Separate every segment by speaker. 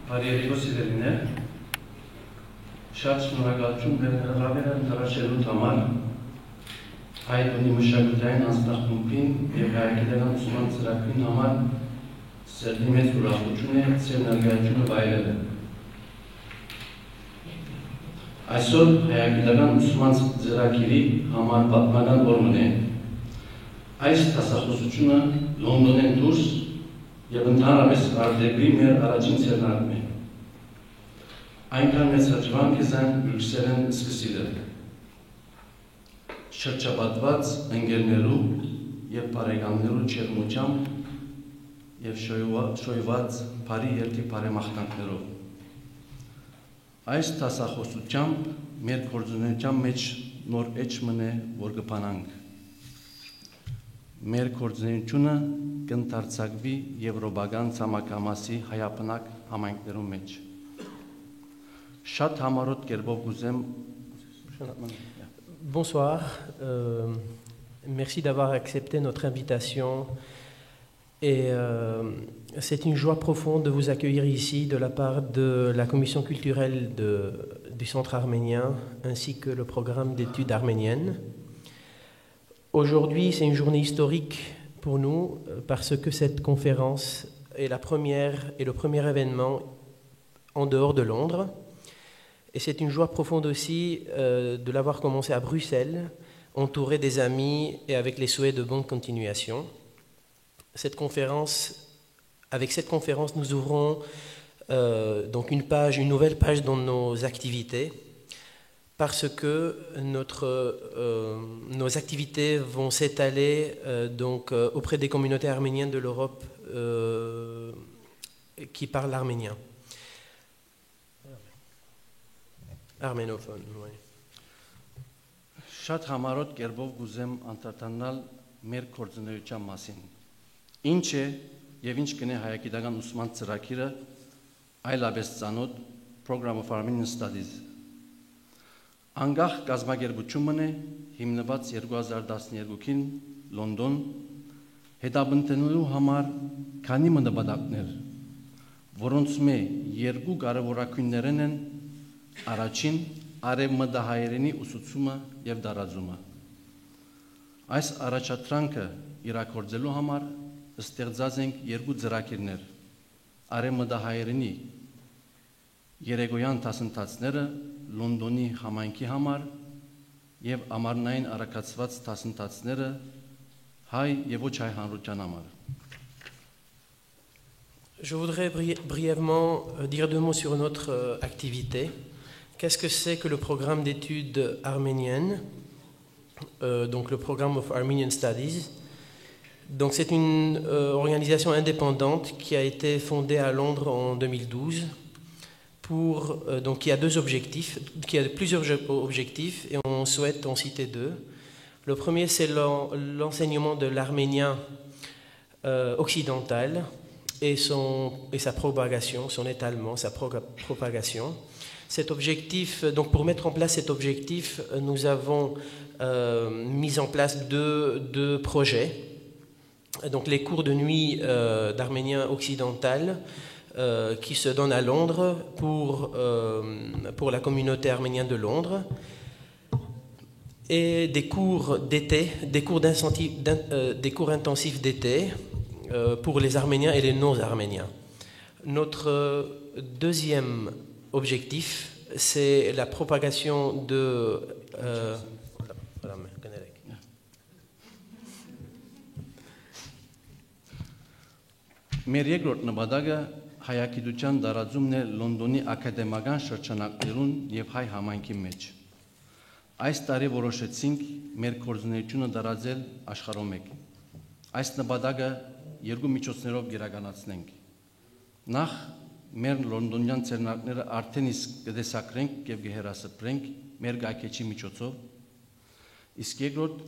Speaker 1: Բարերիով սիրելիներ, շատ շնորհակալություն հրավերը ընտրաշելու համար Հայ բնի մշակութային անձնախմբին և հայագիտական ուսման ծրագրին համար սերտի մեծ ուրախություն է ձեր ներկայությունը վայելելը։ Այսօր հայագիտական ուսման ծրագրի համար պատմական օրն է։ Այս դասախոսությունը Լոնդոնեն դուրս և ընդհանրապես արտերկրի մեր առաջին ձեռնարկն է։ Այնքան մեծ հրճվանք է զայն Բրյուսելեն սկսիլը։ Շրջապատված ընկերներու և բարեկամներու ջերմությամբ և շոյված բարի երթի բարեմաղթանքներով։ Այս դասախոսությամբ մեր գործունեության մեջ նոր էջ մնե, որ կբանանք։ Մեր գործունեությունը կընդարձակվի եվրոպական ցամաքամասի հայաբնակ համայնքներու մեջ։ Շատ համառոտ կերպով կուզեմ
Speaker 2: Bonsoir, merci d'avoir accepté notre invitation et c'est une joie profonde de vous accueillir ici de la part de la commission culturelle du Centre arménien ainsi que le programme d'études arméniennes. Aujourd'hui, c'est une journée historique pour nous parce que cette conférence est le premier événement en dehors de Londres. Et c'est une joie profonde aussi de l'avoir commencé à Bruxelles, entouré des amis et avec les souhaits de bonne continuation. Avec cette conférence, nous ouvrons donc une nouvelle page dans nos activités, parce que nos activités vont s'étaler auprès des communautés arméniennes de l'Europe qui parlent l'arménien. Arménophone, oui.
Speaker 1: Շատ համառոտ կերպով կուզեմ անդրադառնալ մեր գործունեության մասին։ Ինչ է եւ ինչ կնե հայագիտական ուսման ծրագիրը այլապես ծանոթ Program of Armenian Studies։ Անգախ կազմակերպությունն է հիմնված 2012-ին Լոնդոն հետապնդելու համար քանի նպատակներ, որոնց երկու կարևորագույններն են Առաջին արևմտահայերենի ուսուցումը և դարաձումը։ Այս առաջադրանքը իրագործելու համար ստեղծած ենք երկու ծրագիրներ՝ արևմտահայերենի երեկոյան դասընթացները Լոնդոնի համայնքի համար և ամառնային առաքացված դասընթացները հայ և ոչ հայ հանրության համար։
Speaker 2: Je voudrais brièvement dire deux mots sur notre activité. Qu'est-ce que c'est que le programme d'études arméniennes, donc le Programme of Armenian Studies? Donc c'est une organisation indépendante qui a été fondée à Londres en 2012 qui a plusieurs objectifs et on souhaite en citer deux. Le premier, c'est l'enseignement de l'arménien occidental et sa propagation, son étalement, sa propagation. Cet objectif, donc pour mettre en place cet objectif, nous avons mis en place deux projets. Donc les cours de nuit d'arménien occidental qui se donnent à Londres pour la communauté arménienne de Londres et des cours d'été, des cours intensifs d'été pour les Arméniens et les non-Arméniens. Notre deuxième objectif, c'est la propagation de
Speaker 1: Մեր երկրորդ նպատակը հայագիտության դարաձումն է Լոնդոնի ակադեմիական շրջանակներուն եւ հայ համայնքի մեջ։ Այս տարի որոշեցինք մեր գործունեությունը դարաձել աշխարհում մեկ։ Այս նպատակը երկու միջոցներով իրականացնենք։ Նախ մեր լոնդոնյան ցերնակները արդեն իսկ կտեսակրենք եւ կհերասփրենք մեր գայքեչի միջոցով։ Իսկ երկրորդ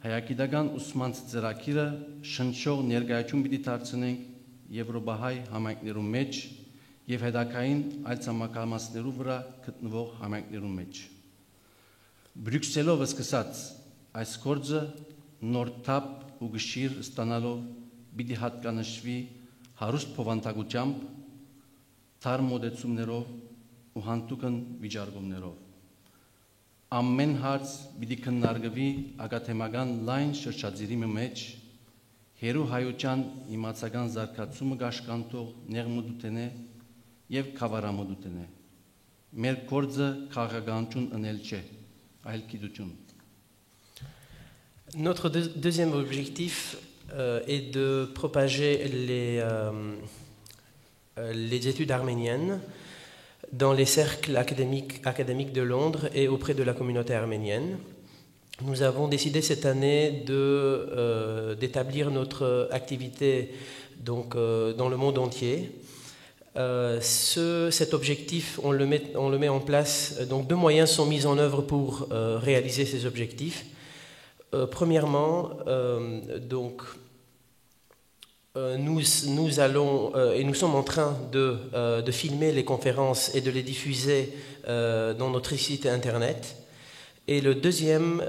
Speaker 1: հայագիտական ուսման ծրագիրը շնչող ներկայացում պիտի դարձնենք Եվրոպահայ համայնքներու մեջ եւ հետակային այլ ցամաքամասներու վրա գտնվող համայնքներու մեջ։ Բրյուսելով սկսած այս գործը նոր թափ ու գշիր ստանալով պիտի հատկանշվի հարուստ փոխանցությամբ թար մոդեցումներով ու հանտուկն վիճարկումներով։ Ամեն հարց պիտի քննարկվի ակադեմիական լայն շրջածիրի մեջ, հերու հայության իմացական զարգացումը կաշկանդող նեղմուդութենե եւ քավարամուդութենե։ Մեր գործը քաղաքականություն ընել չէ, այլ գիտություն։
Speaker 2: Notre deuxième objectif est de propager les études arméniennes dans les cercles académiques de Londres et auprès de la communauté arménienne. Nous avons décidé cette année d'établir notre activité donc, dans le monde entier. Cet objectif, on le met en place, donc 2 moyens sont mis en œuvre pour réaliser ces objectifs. Premièrement, nous allons et nous sommes en train de filmer les conférences et de les diffuser dans notre site internet. Et le deuxième,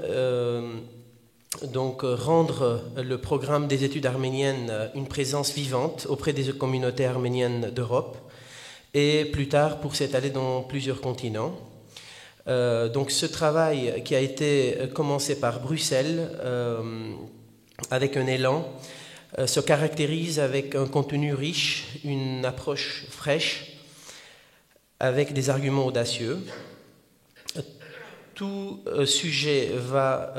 Speaker 2: donc rendre le programme des études arméniennes une présence vivante auprès des communautés arméniennes d'Europe et plus tard pour s'étaler dans plusieurs continents. Donc ce travail qui a été commencé par Bruxelles avec un élan se caractérise avec un contenu riche, une approche fraîche, avec des arguments audacieux. Tout sujet va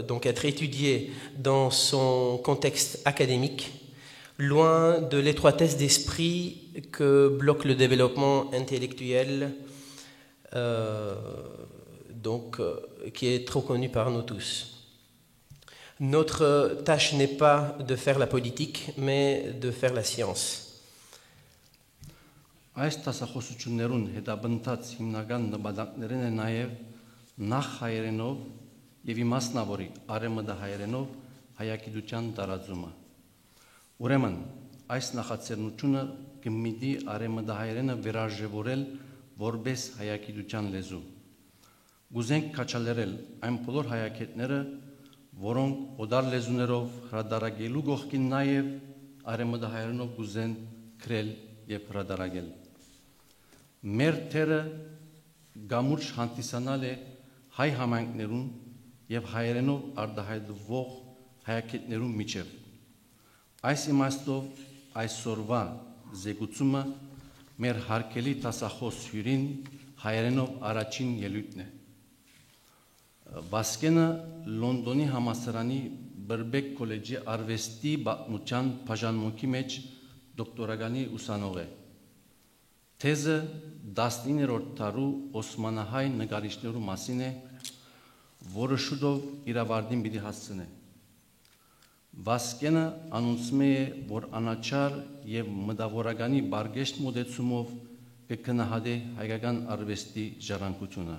Speaker 2: donc être étudié dans son contexte académique, loin de l'étroitesse d'esprit que bloque le développement intellectuel, qui est trop connu par nous tous. Notre tâche n'est pas de faire la politique, mais de faire la science.
Speaker 1: Այս տասախոսություններուն հետաբնթած հիմնական նպատակներն է նաև նախ հայերենով եւ իմասնավորի արեմդահայերենով հայագիտության տարածումը։ Ուրեմն այս նախաձեռնությունը կմիտի արեմդահայերենը վերարժևորել որպես հայագիտության լեզու։ Գուզենք քաչալերել այն բոլոր հայագետները, որոնք օդար լեզուներով հրադարագելու գողքին նաև արեմդահայերենով գուզեն գրել եւ հրադարագել։ Մեր թերը գամուրջ հանդիսանալ է հայ համայնքներուն եւ հայերենով արտահայտվող հայագետներուն միջև։ Այս իմաստով այսօրվա զեկուցումը մեր հարկելի տասախոս հյուրին հայերենով առաջին ելույթն է։ Վասկենը Լոնդոնի համալսարանի Բրբեք քոլեջի արվեստի պատմության բաժանմունքի մեջ դոկտորականի ուսանող է։ Թեզը 19-րդ դարու օսմանահայ նկարիչներու մասին է, որը շուտով իրավարտին պիտի հասցնե։ Վասկենը անոնցում է, որ անաչար եւ մտավորականի բարգեշտ մոտեցումով կգնահատե հայկական արվեստի ժառանգությունը։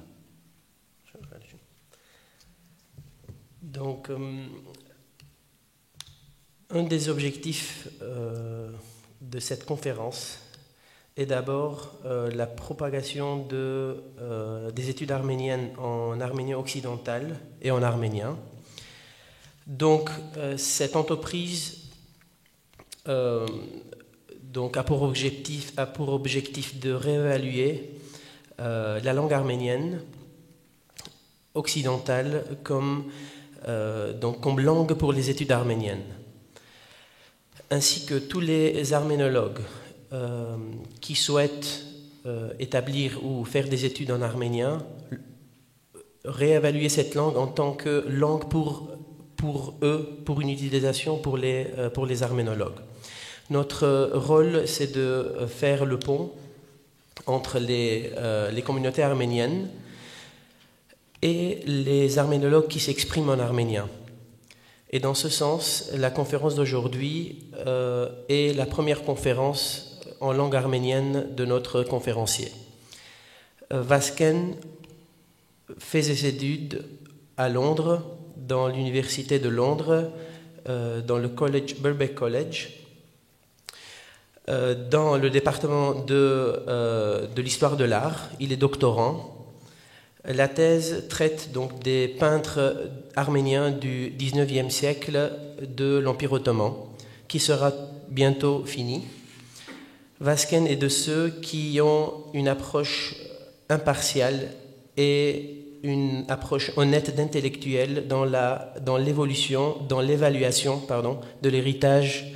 Speaker 2: Donc, un des objectifs de cette conférence est d'abord la propagation des études arméniennes en arménien occidental et en arménien. Donc, cette entreprise a pour objectif de réévaluer la langue arménienne occidentale comme langue pour les études arméniennes, ainsi que tous les arménologues qui souhaitent établir ou faire des études en arménien, réévaluer cette langue en tant que langue pour eux, pour une utilisation pour les arménologues. Notre rôle, c'est de faire le pont entre les communautés arméniennes et les arménologues qui s'expriment en arménien. Et dans ce sens, la conférence d'aujourd'hui est la première conférence en langue arménienne de notre conférencier. Vasken fait ses études à Londres, dans l'université de Londres, dans le Birkbeck College, dans le département de l'histoire de l'art. Il est doctorant. La thèse traite donc des peintres arméniens du XIXe siècle de l'Empire ottoman, qui sera bientôt fini. Vasquen est de ceux qui ont une approche impartiale et une approche honnête d'intellectuel dans l'évolution, dans l'évaluation, de l'héritage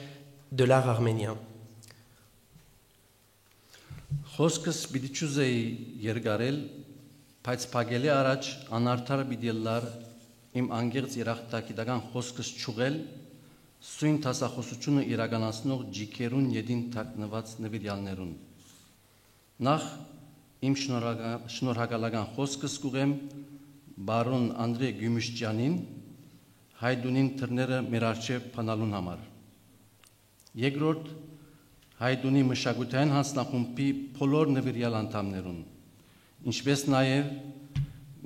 Speaker 2: de l'art arménien.
Speaker 1: Խոսքս պիտի չուզեի երկարել, բայց փակելի առաջ անարդար պիտի լար իմ անգեղծ երախտագիտական խոսքս չուղել սույն տասախոսությունը իրականացնող ջիքերուն յետին թաքնված նվիրյալներուն։ Նախ իմ շնորհակալական խոսքս կուղեմ բարոն Անդրեյ Գյումիշջյանին Հայդունին թռները մեր առջև փանալուն համար։ Երկրորդ Հայդունի մշակութային հանձնախումբի բոլոր նվիրյալ անդամներուն, ինչպես նաև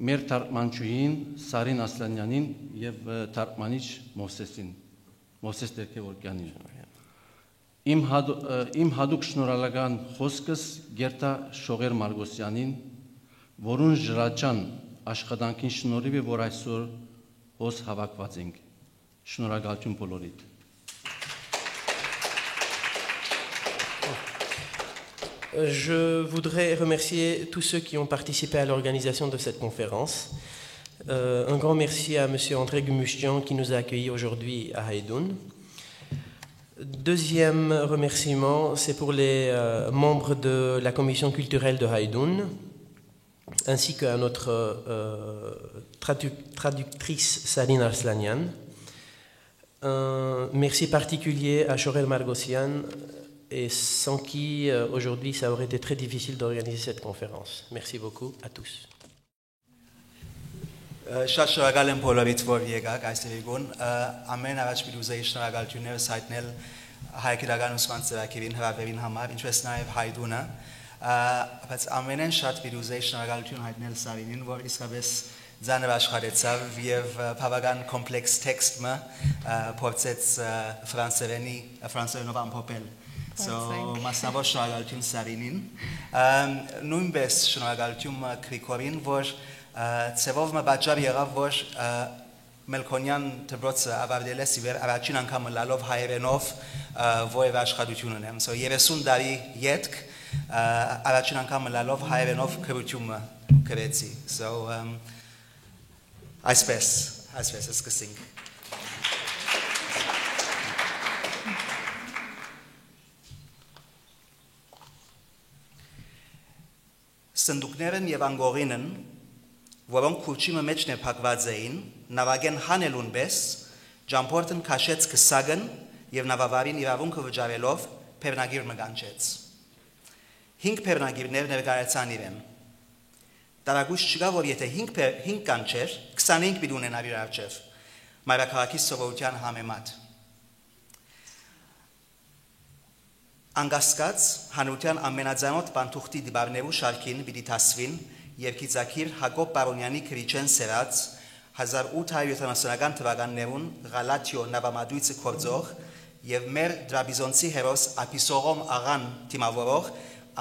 Speaker 1: մեր թարգմանչուհին Սարին Ասլանյանին եւ թարգմանիչ Մովսես Տեր-Գևորգյանին։ Իմ հadouk շնորհալական խոսքս Գերտա Շողեր Մարգոսյանին, որուն ժրաճան աշխատանքին շնորհիվ է, որ այսօր հոս հավաքված ենք։ Շնորհակալություն բոլորիդ։
Speaker 2: Je voudrais remercier tous ceux qui ont participé à l'organisation de cette conférence. Un grand merci à M. André Gumushtian qui nous a accueillis aujourd'hui à Haïdoun. Deuxième remerciement, c'est pour les membres de la commission culturelle de Haïdoun, ainsi qu'à notre traductrice Sarine Arslanian. Un merci particulier à Shorel Margosian, et sans qui aujourd'hui ça aurait été très difficile d'organiser cette conférence. Merci beaucoup à tous.
Speaker 3: Շատ շնորհակալ եմ բոլորիդ, որ եկաք այստեղ գոն։ Ամեն առաջ պիտի շնորհակալություններ հայտնել հայկական ուսման ծրագրին հրավերին համար, ինչպես նաև Հայդունը, բայց ամենեն շատ պիտի շնորհակալություն հայտնել Սարինին, որ իսկապես ձանր աշխատեցավ եւ բավական կոմպլեքս տեքստը փորձեց ֆրանսերենով ամփոփել։ So, մասնավոր շնորհակալություն Սարինին։ Նույնպես շնորհակալություն Գրիգորին, որ ծևով մբաճար եղավ, որ Մելքոնյան դպրոցը ավարտել է սիվեր առաջին անգամ լալով հայերենով որևէ աշխատություն ունեմ։ So 30 տարի յետք առաջին անգամ լալով հայերենով գրություն գրեցի։ So այսպես սկսենք։ Սնդուկներն եւ անգորինն, որոնք քուրջիմը մեջն է փակված էին, նավագեն հանելուն պես, ջամփորդն քաշեց քսագն եւ նավավարին իրավունքը վճարելով բեռնագիր մգանչեց։ 5 բեռնագիրներ ներկայացան իրեն։ Տարագույս չկա, որ եթե 5 կանչեր, 25 պիտի ունենար իր առջև, մայրաքաղաքի սովորության համեմատ։ Անգասկած հանրության ամենաձանոթ բանթուղթի դիբարներու շարքին պիտի դասվին երկիծակիր Հակոբ Պարոնյանի քրիչեն սերած 1870-ական թվականներուն Գալատիո նավամատույցը կորձող եւ մեր դրաբիզոնցի հերոս Ափիսողոմ աղան թիմավորող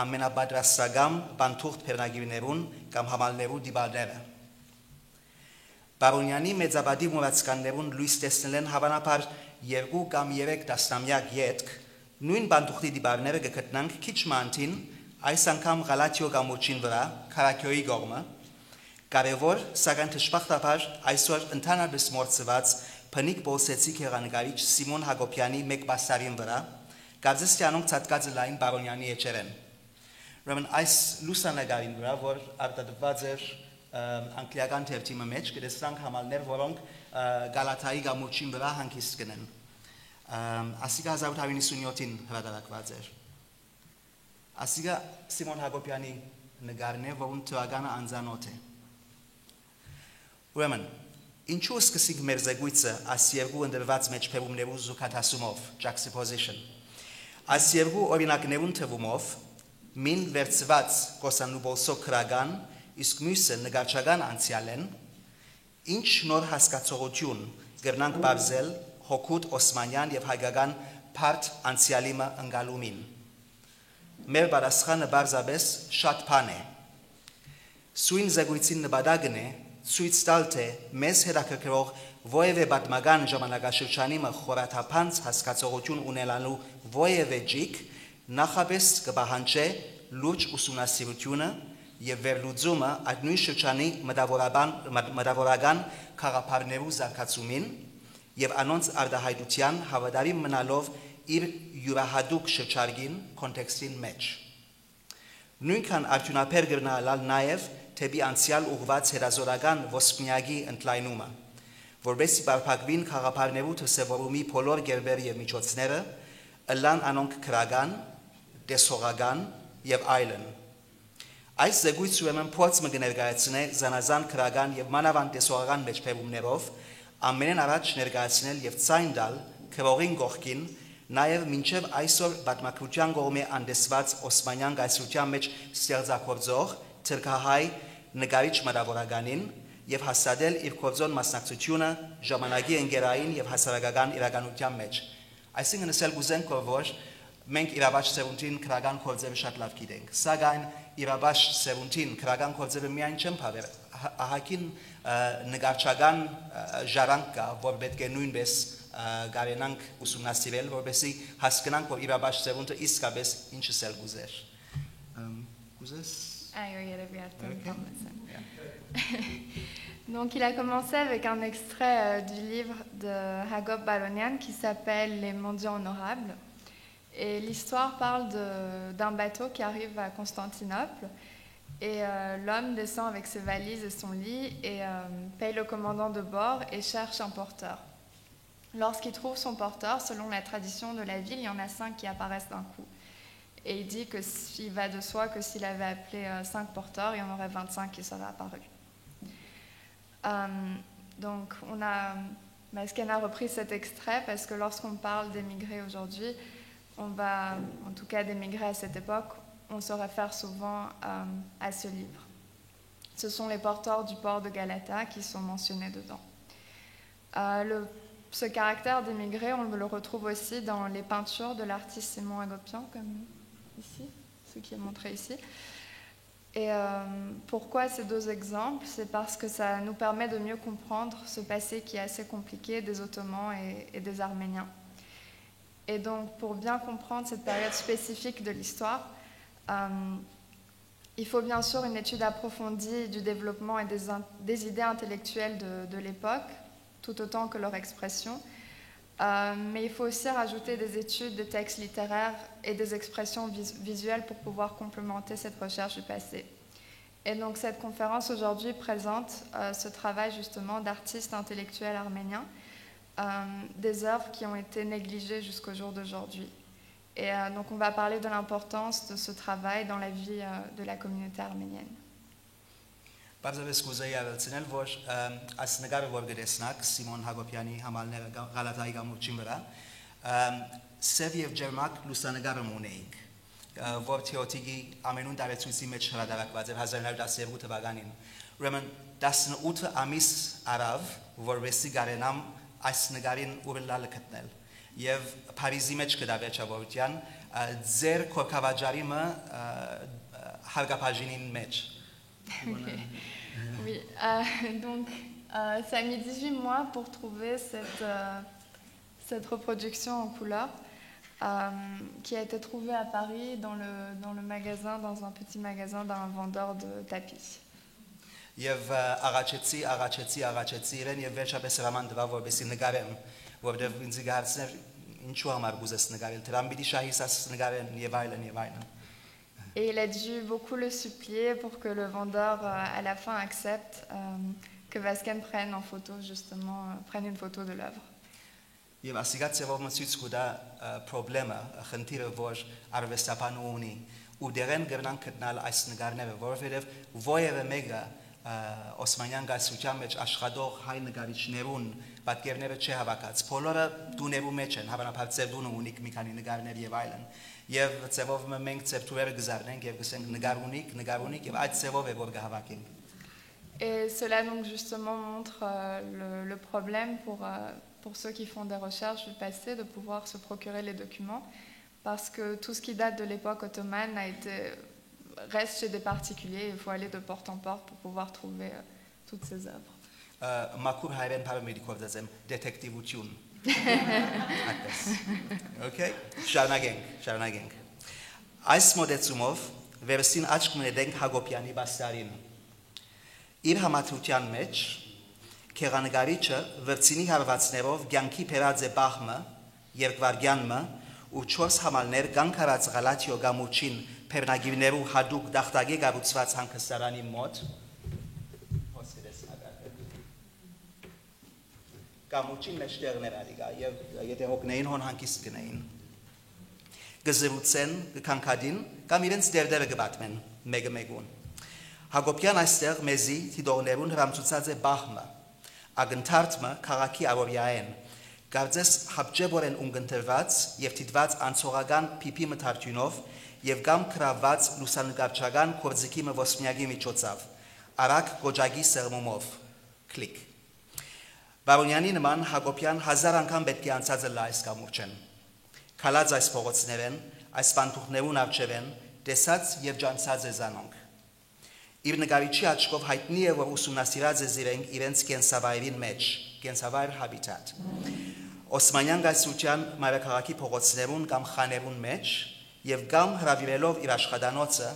Speaker 3: ամենապատրաստական բանթուղթ բեռնագիրներուն կամ համալներու դիբարները։ Պարոնյանի մեծաբադի մուրացկաններուն լույս տեսնել են հավանաբար 2 կամ 3 տասնամյակ յետք նույն բանթուղթի դիբարները կգտնանք քիչ մանտին այս անգամ Գալատիո գամուրջին վրա Քարաքյոյի գողմը կարևոր սակայն դժբախտաբար այսօր ընդհանրապես մոռացված փնիկ Պոլսեցի քեղանկարիչ Սիմոն Հակոբյանի մեկ բաստարին վրա Գազստյանոն ցածկած լայն Պարոնյանի եջերեն Ուրեմն այս լուսանկարին վրա որ արտադրված էր անգլիական թերթի մեջ կտեսնանք համալներ որոնք Գալաթայի գամուրջին վրա հանգիստ կնեն Ասիգա 1897-ին հրատարակված էր Ասիգա Սիմոն Հակոբյանի նկարն է, որում թվականը անձանոթ է Ուրեմն, ինչու սկսենք մեր զեկույցը այս երկու ընդրված մեջբերումներու զուգադասումով, juxtaposition Այս երկու օրինակներուն թվումով մին վերծված կոսանուբոլսո քրական, իսկ մյուսը նկարչական անցյալ են, ինչ նոր հասկացողություն կրնանք բարձել Հոկուտ Օսմանյան եւ հայկական բարդ անցյալիմը ընկալումին Մեր բարասխանը բարձաբես շատ բան է Սույն զեկույցին նպատակն է ցույց տալ թե մեզ հետաքրքրող որևէ պատմական ժամանակաշրջանի խորաթափանց հասկացողություն ունենալու որևէ ջիկ նախապես կբահանջե լուրջ ուսումնասիրությունը եւ վերլուծումը այդ նույն շրջանի մտավորական խաղապարներու զարգացումին եւ անոնց արդահայտության հավատարիմ մնալով իր յուրահատուկ շրջարգին կոնտեքստին մեջ։ Նույնքան արդյունաբեր կգնալ նաեւ թեպի անցյալ ուղղված հետազոտական ոսպնյակի ընդլայնումը, որովհետեւ բարփակվին խաղապարներու դրսևորումի բոլոր գերբեր եւ միջոցները, ըլլան անոնք քրական, տեսողական եւ այլն։ Այս զեկույցը ուրեմն փորձ կներկայացնե զանազան քրական եւ մանավանդ տեսողական մեջբերումներով ամենեն առաջ ներկայացնել եւ ցայն տալ քրողին գողքին նաեւ մինչեւ այսօր պատմակրության կողմէ անդեսված Օսմանյան գայսրության մեջ ստեղծագործող թրքահայ նկարիչ մտավորականին եւ հաստատել իր կորձոն մասնակցությունը ժամանակի ընկերային եւ հասարակական իրականության մեջ։ Այսինքն ասել կուզենք որ մենք իրավաճ սերունդին քրական կորձերը շատ լավ գիտենք, սակայն իրավաճ սերունդին քրական կորձերը միայն չեն բավեր, ահագին նկարչական ժառանգ կա, որ պետք է նույնպես կարենանք ուսումնասիրել, որպեսզի հասկանանք, որ իրավաճ սերունդը իսկապես ինչ ասել կուզեր։ Կուզես?
Speaker 4: Donc il a commencé avec un extrait du livre de Hagop Balonian qui s'appelle Les mendiants honorables. Et l'histoire parle d'un bateau qui arrive à Constantinople et l'homme descend avec ses valises et son lit et paye le commandant de bord et cherche un porteur. Lorsqu'il trouve son porteur, selon la tradition de la ville, il y en a 5 qui apparaissent d'un coup. Et il dit qu'il va de soi que s'il avait appelé 5 porteurs, il y en aurait 25 qui seraient apparus. Donc Masken a repris cet extrait parce que lorsqu'on parle d'émigrés aujourd'hui, on va, en tout cas d'émigrés à cette époque, on se réfère souvent à ce livre. Ce sont les porteurs du port de Galata qui sont mentionnés dedans. Ce caractère d'émigré, on le retrouve aussi dans les peintures de l'artiste Simon Agopian, comme ici, ce qui est montré ici. Et pourquoi ces 2 exemples? C'est parce que ça nous permet de mieux comprendre ce passé qui est assez compliqué des Ottomans et des Arméniens. Et donc, pour bien comprendre cette période spécifique de l'histoire, il faut bien sûr une étude approfondie du développement et des idées intellectuelles de l'époque, tout autant que leur expression. Mais il faut aussi rajouter des études, des textes littéraires et des expressions visuelles pour pouvoir complémenter cette recherche du passé. Et donc, cette conférence aujourd'hui présente ce travail justement d'artistes intellectuels arméniens, des œuvres qui ont été négligées jusqu'au jour d'aujourd'hui. Et donc on va parler de l'importance de ce travail dans la vie de la communauté arménienne.
Speaker 3: Բարձրապես կուզեի ավելցնել, որ այս նկարը որ գտեսնակ Սիմոն Հակոբյանի համալները Գալատայի գամուրջին վրա սև եւ ջերմակ լուսանկարը ունեինք, որ թեոթիկի ամենուն տարեցույցի մեջ հրատարակված էր 1912 թվականին։ Ուրեմն 18 ամիս արավ, որովհետեւ գարենամ այս նկարին ուրլալը գտնել եւ Փարիզի մեջ կդա վերջավորության ձեր կորկավաճարիմը հարգապաժինին մեջ։
Speaker 4: Oui, donc ça a mis 18 mois pour trouver cette reproduction en couleur qui a été trouvée à Paris dans le magasin, dans un petit magasin d'un vendeur de tapis.
Speaker 3: Եվ աղաչեցի իրեն եւ վերջապես հրաման տվա որպեսի նկարեմ, որովհետեւ ինձ գարցներ ինչու համար գուզես նկարել, դրան պիտի շահիս աս նկարեն եւ այլն եւ այլն։
Speaker 4: Et il a dû beaucoup le supplier pour que le vendeur, à la fin, accepte que Vasken prenne en photo, justement, prenne une photo de l'œuvre.
Speaker 3: Եվ ասիկա ծևով մցույց կուտա պրոբլեմը, խնդիրը, որ արվեստապանը ունի, ու դերեն գրնան գտնալ այս նկարները, որովհետև ովևէ մեկը Օսմանյան գայսրության մեջ աշխատող հայ նկարիչներուն պատկերները չհավաքած, բոլորը դուներու մեջ են, հավանաբար ծև դունը ունիք մի քանի նկարներ եւ այլն։ Եվ ծևով մենք ծևտուրերը գզարնենք եւ գսենք նկար ունիք եւ այդ ծևով է որ կհավաքենք։
Speaker 4: Et cela donc justement montre le problème pour ceux qui font des recherches du passé de pouvoir se procurer les documents parce que tout ce qui date de l'époque ottomane reste chez des particuliers, il faut aller de porte en porte pour pouvoir trouver toutes ces œuvres.
Speaker 3: Մաքուր հայրեն պարամեդիկով դասեմ դետեկտիվություն։ Okay, շարունակենք։ Այս մոդեցումով վերստին աչք մնետենք Հակոբյանի բաստարին։ Իր համադրության մեջ քեղանկարիչը վրձինի հարվածներով կյանքի բերած է բախմը, երկվարգյանմը ու 4 համալներ կանգարած Գալատիո գամուրջին բեռնագիրներու հադուկ դախտագի կառուցված հանգստարանի մոտ գամուրջին մեջտեղներ ալիգա եւ եթե հոգնեին հոն հանգիստ գնային գզրուցեն կքանքադին կամ իրենց դերդերը կբատմեն մեգմեգուն Հակոբյան այստեղ մեզի թիդողներուն հրամցուցած է բախմը ագնթարթմը քաղաքի ավորյաեն Կարծես հապճեբորեն ունգընտրված եւ թիդված անցողական փիփի մթարթյունով եւ կամ քրաված լուսանկարչական կորձիկի մոսմիագի միջոցով արագ գոջագի սերմումով կլիկ Բարոնյանի նման Հակոբյան 1000 անգամ պետք է անցած է այս կամուրջեն Քալած այս փողոցներեն այս բանտուխներուն արջևեն տեսած եւ ջանցած է զանոնք Իր նկարիչի աչքով հայտնի է որ ուսումնասիրած է զիրենք իրենց կենսավայրին մեջ կենսավայր habitat Օսմանյան գայսության մայրաքաղաքի փողոցներուն կամ խաներուն մեջ եւ կամ հրավիրելով իր աշխատանոցը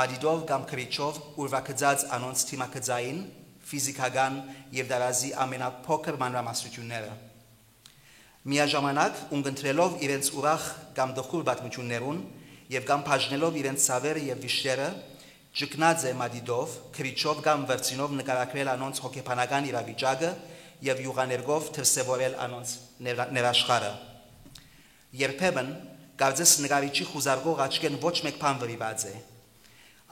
Speaker 3: մադիդով կամ քրիչով ուրվակծած անոնց թիմակցային ֆիզիկական եւ դարազի ամենափոքր մանրամասնությունները Միաժամանակ ունգընտրելով իրենց ուրախ կամ դխուր պատմություններուն եւ կամ բաժնելով իրենց ցավերը եւ վիշտերը ճկնած է մադիդով քրիչով կամ վերցինով նկարագրել անոնց հոգեբանական իրավիճակը եւ յուղաներգով թրսեվորել անոնց ներաշխարը Երբեմն կարծես նկարիչի խուզարկող աչքեն ոչ մեկ բան վրիված է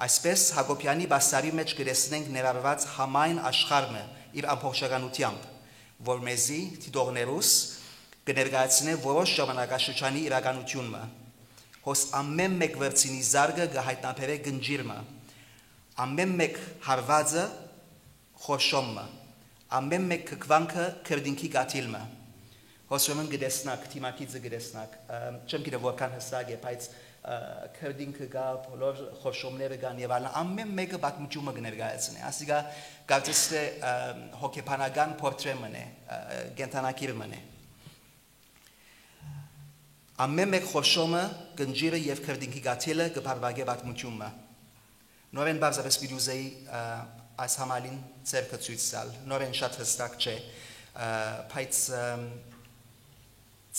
Speaker 3: Այսպես Հակոբյանի բաստարի մեջ կտեսնենք ներառված համայն աշխարհը իր ամբողջականությամբ որ մեզի դիտողներուս կներկայացնե որոշ ժամանակաշրջանի իրականությունը հոս ամեն մեկ վերցինի զարգը կհայտնաբերե գնջիրը ամեն մեկ հարվածը խոշոմը ամեն մեկ քվանքը քրդինքի գաթիլը հոսում գտեսնակ թիմակիցը գտեսնակ չեմ գիտեմ որքան հստակ է բայց քրդինքը գա բոլոր խոշոմները կան եւ ամեն մեկը պատմությունը կներկայացնի ասիկա կարծես թե հոգեբանական պորտրե մնե գենտանակիր մնե ամեն մեկ խոշոմը գնջիրը եւ քրդինքի գաթիլը կբարբագե պատմությունը նորեն բարձրապես բիդուզեի այս համալին ցերկը ցույց տալ նորեն շատ հստակ չէ բայց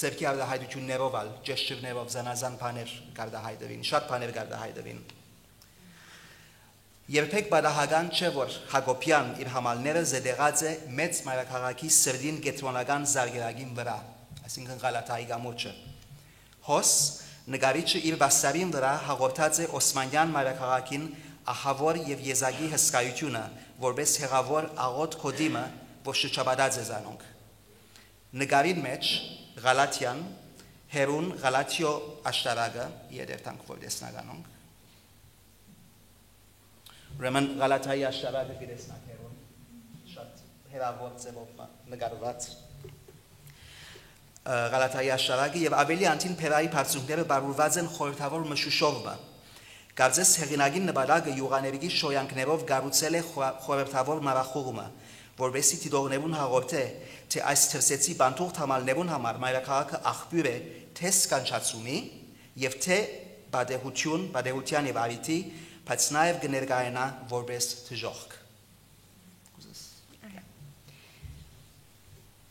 Speaker 3: ցերկի արտահայտություններով ալ ջեստերներով զանազան բաներ կարտահայտվին շատ բաներ կարտահայտվին երբեք բադահական չէ որ Հակոբյան իր համալները զետեղած է մեծ մայրաքաղաքի սրդին կենտրոնական զարգերագին վրա այսինքն Գալատայի գամուրջը հոս նկարիչը իր բաստարին վրա հաղորդած է Օսմանյան մայրաքաղաքին ահավոր եւ եզակի հսկայությունը որպես հեղավոր աղոտ կոդիմը որ շրջապատած է զանոնք նկարին մեջ Գալատյան հերուն Գալատիո աշտարակը երերտանք որ տեսնականոնք Ուրեմն Գալատայի աշտարակը գտեսնակ հերուն շատ հերավոր ձևով նկարված Գալատայի աշտարակը եւ ավելի անտին փերայի բարձունքները բարուրված են խորհրդավոր մշուշովը Կարծես հեղինակին նպատակը յուղաներգի շոյանքներով գառուցել է խորհրդավոր մարախուղումը, որովհետեւ դիտողներուն հաղորդե, թե այս թրսեցի բանտուղ համալներուն համար մայրաքաղաքը աղբյուր է թե սկանչացումի եւ թե բադեղության եւ արիտի, բայց նաեւ կներկայանա որպես թժողք։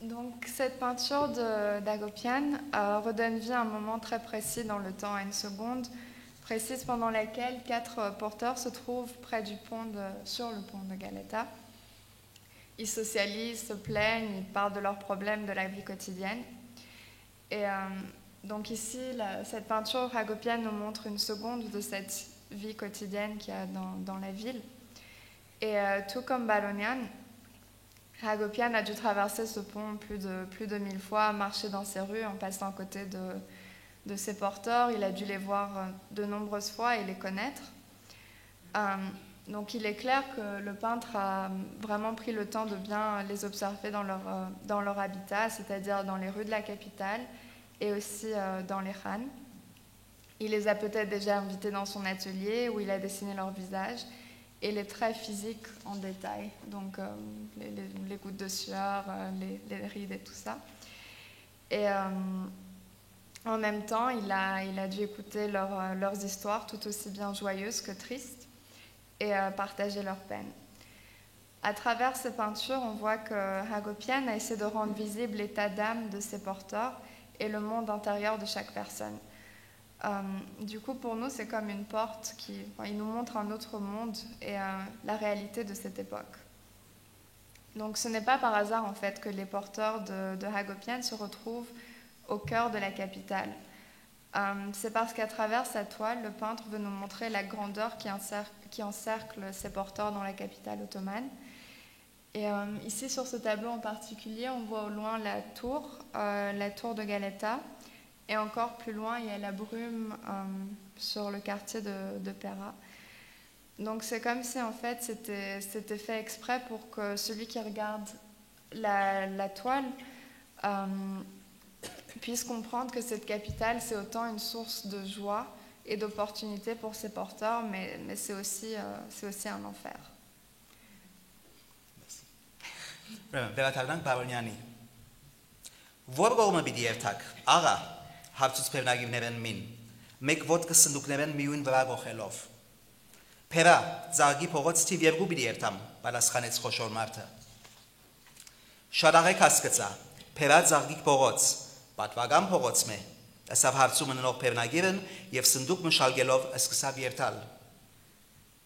Speaker 4: Donc cette peinture d'Hagopian redonne vie à un moment très précis dans le temps, à une seconde précise pendant laquelle 4 porteurs se trouvent près du sur le pont de Galata. Ils socialisent, se plaignent, ils parlent de leurs problèmes de la vie quotidienne. Et donc ici, cette peinture Hagopian nous montre une seconde de cette vie quotidienne qu'il y a dans la ville. Et tout comme Baronian, Hagopian a dû traverser ce pont plus de 1000 fois, marcher dans ces rues en passant à côté de ses porteurs. Il a dû les voir de nombreuses fois et les connaître. Donc il est clair que le peintre a vraiment pris le temps de bien les observer dans leur habitat, c'est-à-dire dans les rues de la capitale et aussi dans les khan. Il les a peut-être déjà invités dans son atelier où il a dessiné leur visage et les traits physiques en détail, donc les gouttes de sueur, les rides et tout ça. Et En même temps, il a dû écouter leurs histoires, tout aussi bien joyeuses que tristes, et partager leurs peines. À travers ces peintures, on voit que Hagopian a essayé de rendre visible l'état d'âme de ses porteurs et le monde intérieur de chaque personne. Du coup, pour nous, c'est comme une porte il nous montre un autre monde et la réalité de cette époque. Donc, ce n'est pas par hasard, en fait, que les porteurs de Hagopian se retrouvent au cœur de la capitale. C'est parce qu'à travers sa toile, le peintre veut nous montrer la grandeur qui encercle ses porteurs dans la capitale ottomane. Et ici, sur ce tableau en particulier, on voit au loin la tour de Galata. Et encore plus loin, il y a la brume sur le quartier de Pera. Donc c'est comme si en fait c'était fait exprès pour que celui qui regarde la toile puisse comprendre que cette capitale, c'est autant une source de joie et d'opportunités pour ses porteurs, mais c'est aussi un enfer.
Speaker 3: Վերադառնանք Բարոնյանի։ Որ կողմը պիտի երթակ, աղա, հարցուց փերնագիվներեն մին, մեկ ոտքը սնդուկներեն միույն վրա գողելով։ Փերա, ծաղկի փողոց թիվ երկու պիտի երթամ, պատասխանեց խոշոր մարդը։ Շարաղեք հասկացա, Փերա ծաղկի փողոց, պատվական փողոց մե, ասավ հարցումը ննող փերնագիրն եւ սնդուկ մշալգելով սկսավ երթալ։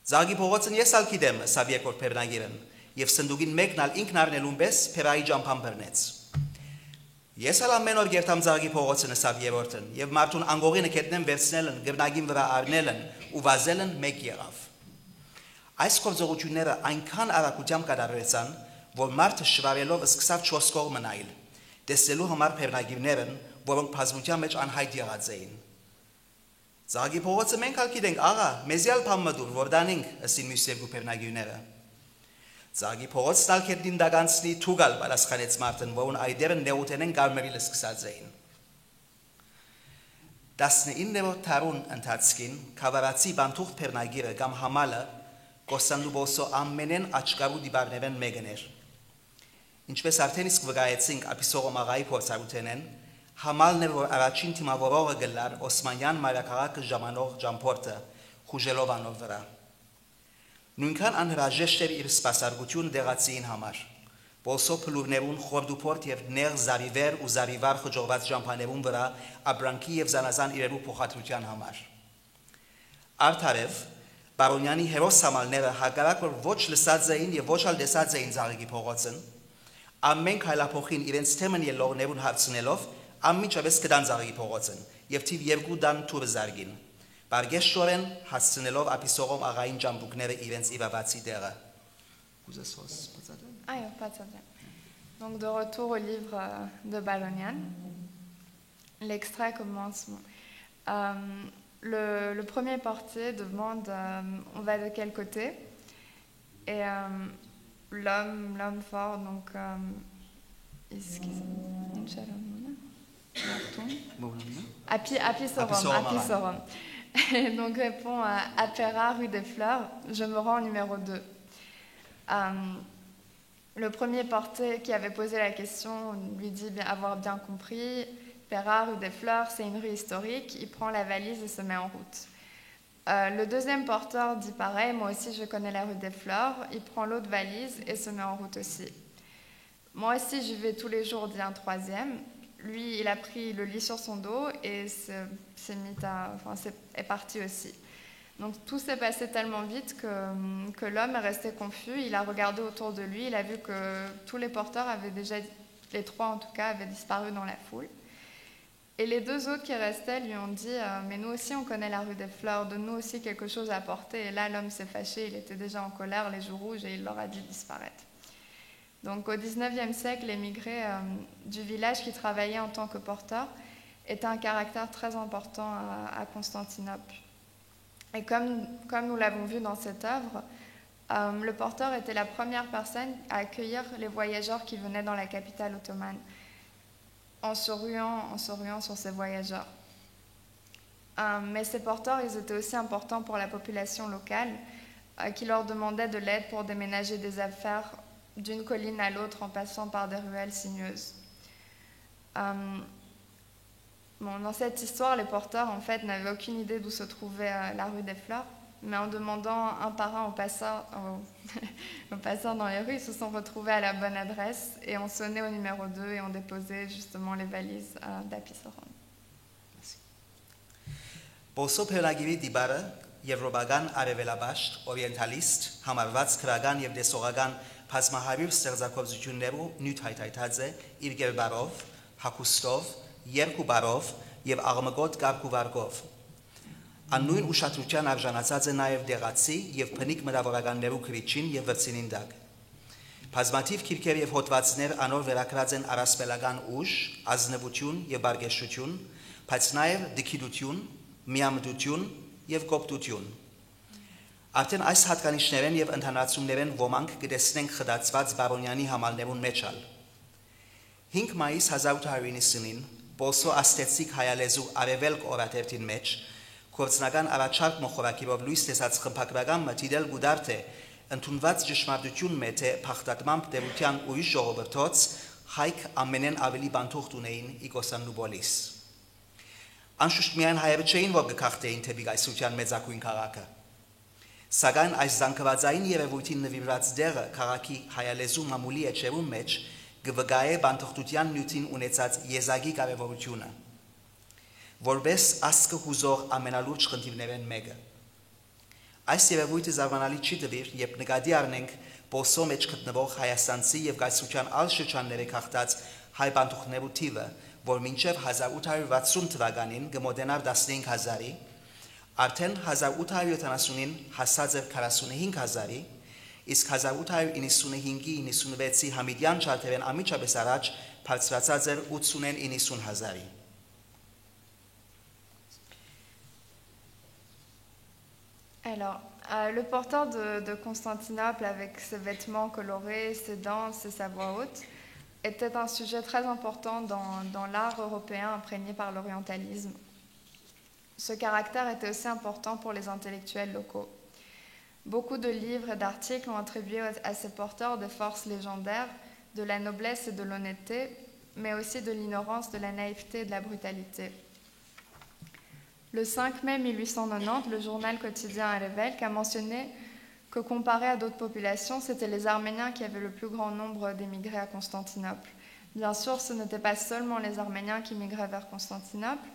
Speaker 3: Ծաղկի փողոցն ես ալ գիտեմ, ասավ երկրորդ փերնագիրն, եւ սնդուկին մեկն ալ ինքն առնելուն պես Փերայի ջամփան բռնեց։ Ես ալ ամեն օր երթամ ծաղկի փողոցն ասավ երրորդն, եւ մարդուն անգողինը կետնեմ վերցնելն, գվնագին վրա առնելն ու վազելն մեկ եղավ։ Այս գործողությունները այնքան արագությամբ կատարվեցան, որ մարդը շվարելով սկսավ 4 կողմը նայել, տեսնելու համար փերնագիրներն, որոնք բազմության մեջ անհայտ եղած էին։ Ծաղկի փողոցը մենք ալ գիտենք, աղա, մեզի ալ բան մտուր, որ դանենք, ըսին մյուս երկու փերնագիրները։ Ծաղկի փողոցն ալ կետնին դականցնի թուգալ պատասխանեց մարդն, որն այդերը նեուտենեն գարմերիլ սկսած էին։ 19-րդ դարուն ընթացքին քավարացի բանթուղթ փերնագիրը կամ համալը Կոստանդնուպոլսո ամենեն աչքարու դիպարներն մեկն էր։ Ինչպես արդեն իսկ վկայեցինք Ափիսողոմ աղայի փորձառութենեն, համալն էր, որ առաջին թիմավորողը գլար Օսմանյան մայրաքաղաքը ժամանող ճամփորդը խուժելով անով վրա։ Նույնքան անհրաժեշտ էր իր սպասարկությունը դեղացիին համար։ Բոլսո փլուրներուն խորդուփորտ եւ նեղ զարիվեր ու զարիվար խջողված ճամփաներուն վրա աբրանքի եւ զանազան իրերու փոխադրության համար։ Արդարև Բարոնյանի հերոս համալները հակառակ որ ոչ լսած էին եւ ոչ ալ տեսած էին Ծաղկի փողոցն, ամեն քայլափոխին իրենց թեմն ելողներուն հարցնելով ամիջապես կդան Ծաղկի փողոցն եւ թիվ 2 դան թուրը զարգին։ Բարգեշտորեն հասցնելով Ափիսողոմ աղային ճամբուկները իրենց իրավացի տեղը։
Speaker 4: Ah, pas de problème. Donc de retour au livre de Baronian, l'extrait commence. Le premier portier demande on va de quel côté, et l'homme fort, donc Apisorum. Et donc répond à Pera, rue des Fleurs, je me rends au numéro 2. Le premier portier qui avait posé la question lui dit avoir bien compris, Pera, rue des Fleurs, c'est une rue historique, il prend la valise et se met en route. Le deuxième porteur dit pareil, moi aussi je connais la rue des Fleurs, il prend l'autre valise et se met en route aussi. Moi aussi j'y vais tous les jours, dit un troisième. Lui, il a pris le lit sur son dos et est parti aussi. Donc tout s'est passé tellement vite que l'homme est resté confus. Il a regardé autour de lui, il a vu que tous les porteurs avaient déjà, les 3 en tout cas, avaient disparu dans la foule. Et les 2 autres qui restaient lui ont dit mais nous aussi on connaît la rue des Fleurs, donne-nous aussi quelque chose à porter. Et là l'homme s'est fâché, il était déjà en colère, les joues rouges, et il leur a dit disparaître. Donc au XIXe siècle, l'émigré du village qui travaillait en tant que porteur était un caractère très important à Constantinople. Et comme nous l'avons vu dans cette œuvre, le porteur était la première personne à accueillir les voyageurs qui venaient dans la capitale ottomane, en se ruant sur ces voyageurs. Mais ces porteurs, ils étaient aussi importants pour la population locale, qui leur demandait de l'aide pour déménager des affaires d'une colline à l'autre en passant par des ruelles sinueuses. Bon, dans cette histoire, les porteurs en fait n'avaient aucune idée d'où se trouvait la rue des Fleurs, mais en demandant un par un aux passants dans les rues, ils se sont retrouvés à la bonne adresse et ont sonné au numéro 2 et ont déposé justement les valises d'Apisoron.
Speaker 3: Բոսո Փելագիրի դիբարը եվրոպական արևելաբաշտ օրիենտալիստ համարված քրական եւ դեսողական բազմահարյուր ստեղծագործություններով նյութ հայթայթած է իր գերբարով, հակուստով, երկու բարով եւ աղմկոտ կարգուվարգով։ Աննույն ուշադրության արժանացած է նաեւ դեղացի եւ փնիկ մտավորականներու քրիչին եւ վրցինին դակ։ Բազմաթիվ քիրքեր եւ հոդվածներ անոր վերակրած են առասպելական ուժ, ազնվություն եւ բարգեշտություն, բայց նաեւ դիքիդություն, միամտություն եւ կոպտություն։ Արդեն այս հատկանիշներեն եւ ընդհանրացումներեն ոմանք կտեսնենք խդացված Բարոնյանի համալներուն մեջալ։ 5 մայիս 1890-ին Բոսո աստեցիկ հայալեզու արևելք օրաթերթին մեջ կորցնական առաջարկ մոխորակիրով լույս տեսած խմբագրական մտիրել գուդարտ է ընդունված ճշմարտություն մեծ է փախտատմամբ դերության ուրիշ ժողովրդոց հայք ամենեն ավելի բանթուղթ ունեին Իգոսաննուբոլիս։ Անշուշտ միայն հայերը չէին, որ գքախտեին թեպի գայսության մեծակույն քաղաքը։ Սակայն այս զանգվածային երևույթին նվիրված դերը քաղաքի հայալեզու մամուլի էջերում մեջ գվգայե բանթուղթության նյութին ունեցած եզակի կարևորությունը, որպես ասկը հուզող ամենալուրջ խնդիրներեն մեկը։ Այս երևույթը զարմանալի չի դվիր, երբ նկատի առնենք Բոսո մեջ գտնվող հայաստանցի եւ գայսության այլ շրջանների քաղտած հայ բանթուղթներու թիվը, որ մինչև 1860 թվականին գմոդենար 15,000-ի, արդեն 1870-ին հասած էր 45,000-ի, իսկ 1895-96-ի համիդյան չարթերեն ամիջապես առաջ բարձրացած էր 80-90,000-ի։
Speaker 4: Alors, le porteur de Constantinople, avec ses vêtements colorés, ses danses et sa voix haute, était un sujet très important dans l'art européen imprégné par l'orientalisme. Ce caractère était aussi important pour les intellectuels locaux. Beaucoup de livres et d'articles ont attribué à ces porteurs des forces légendaires, de la noblesse et de l'honnêteté, mais aussi de l'ignorance, de la naïveté et de la brutalité. Le 5 mai 1890, le journal quotidien Arevek a mentionné que comparé à d'autres populations, c'était les Arméniens qui avaient le plus grand nombre d'émigrés à Constantinople. Bien sûr, ce n'étaient pas seulement les Arméniens qui migraient vers Constantinople,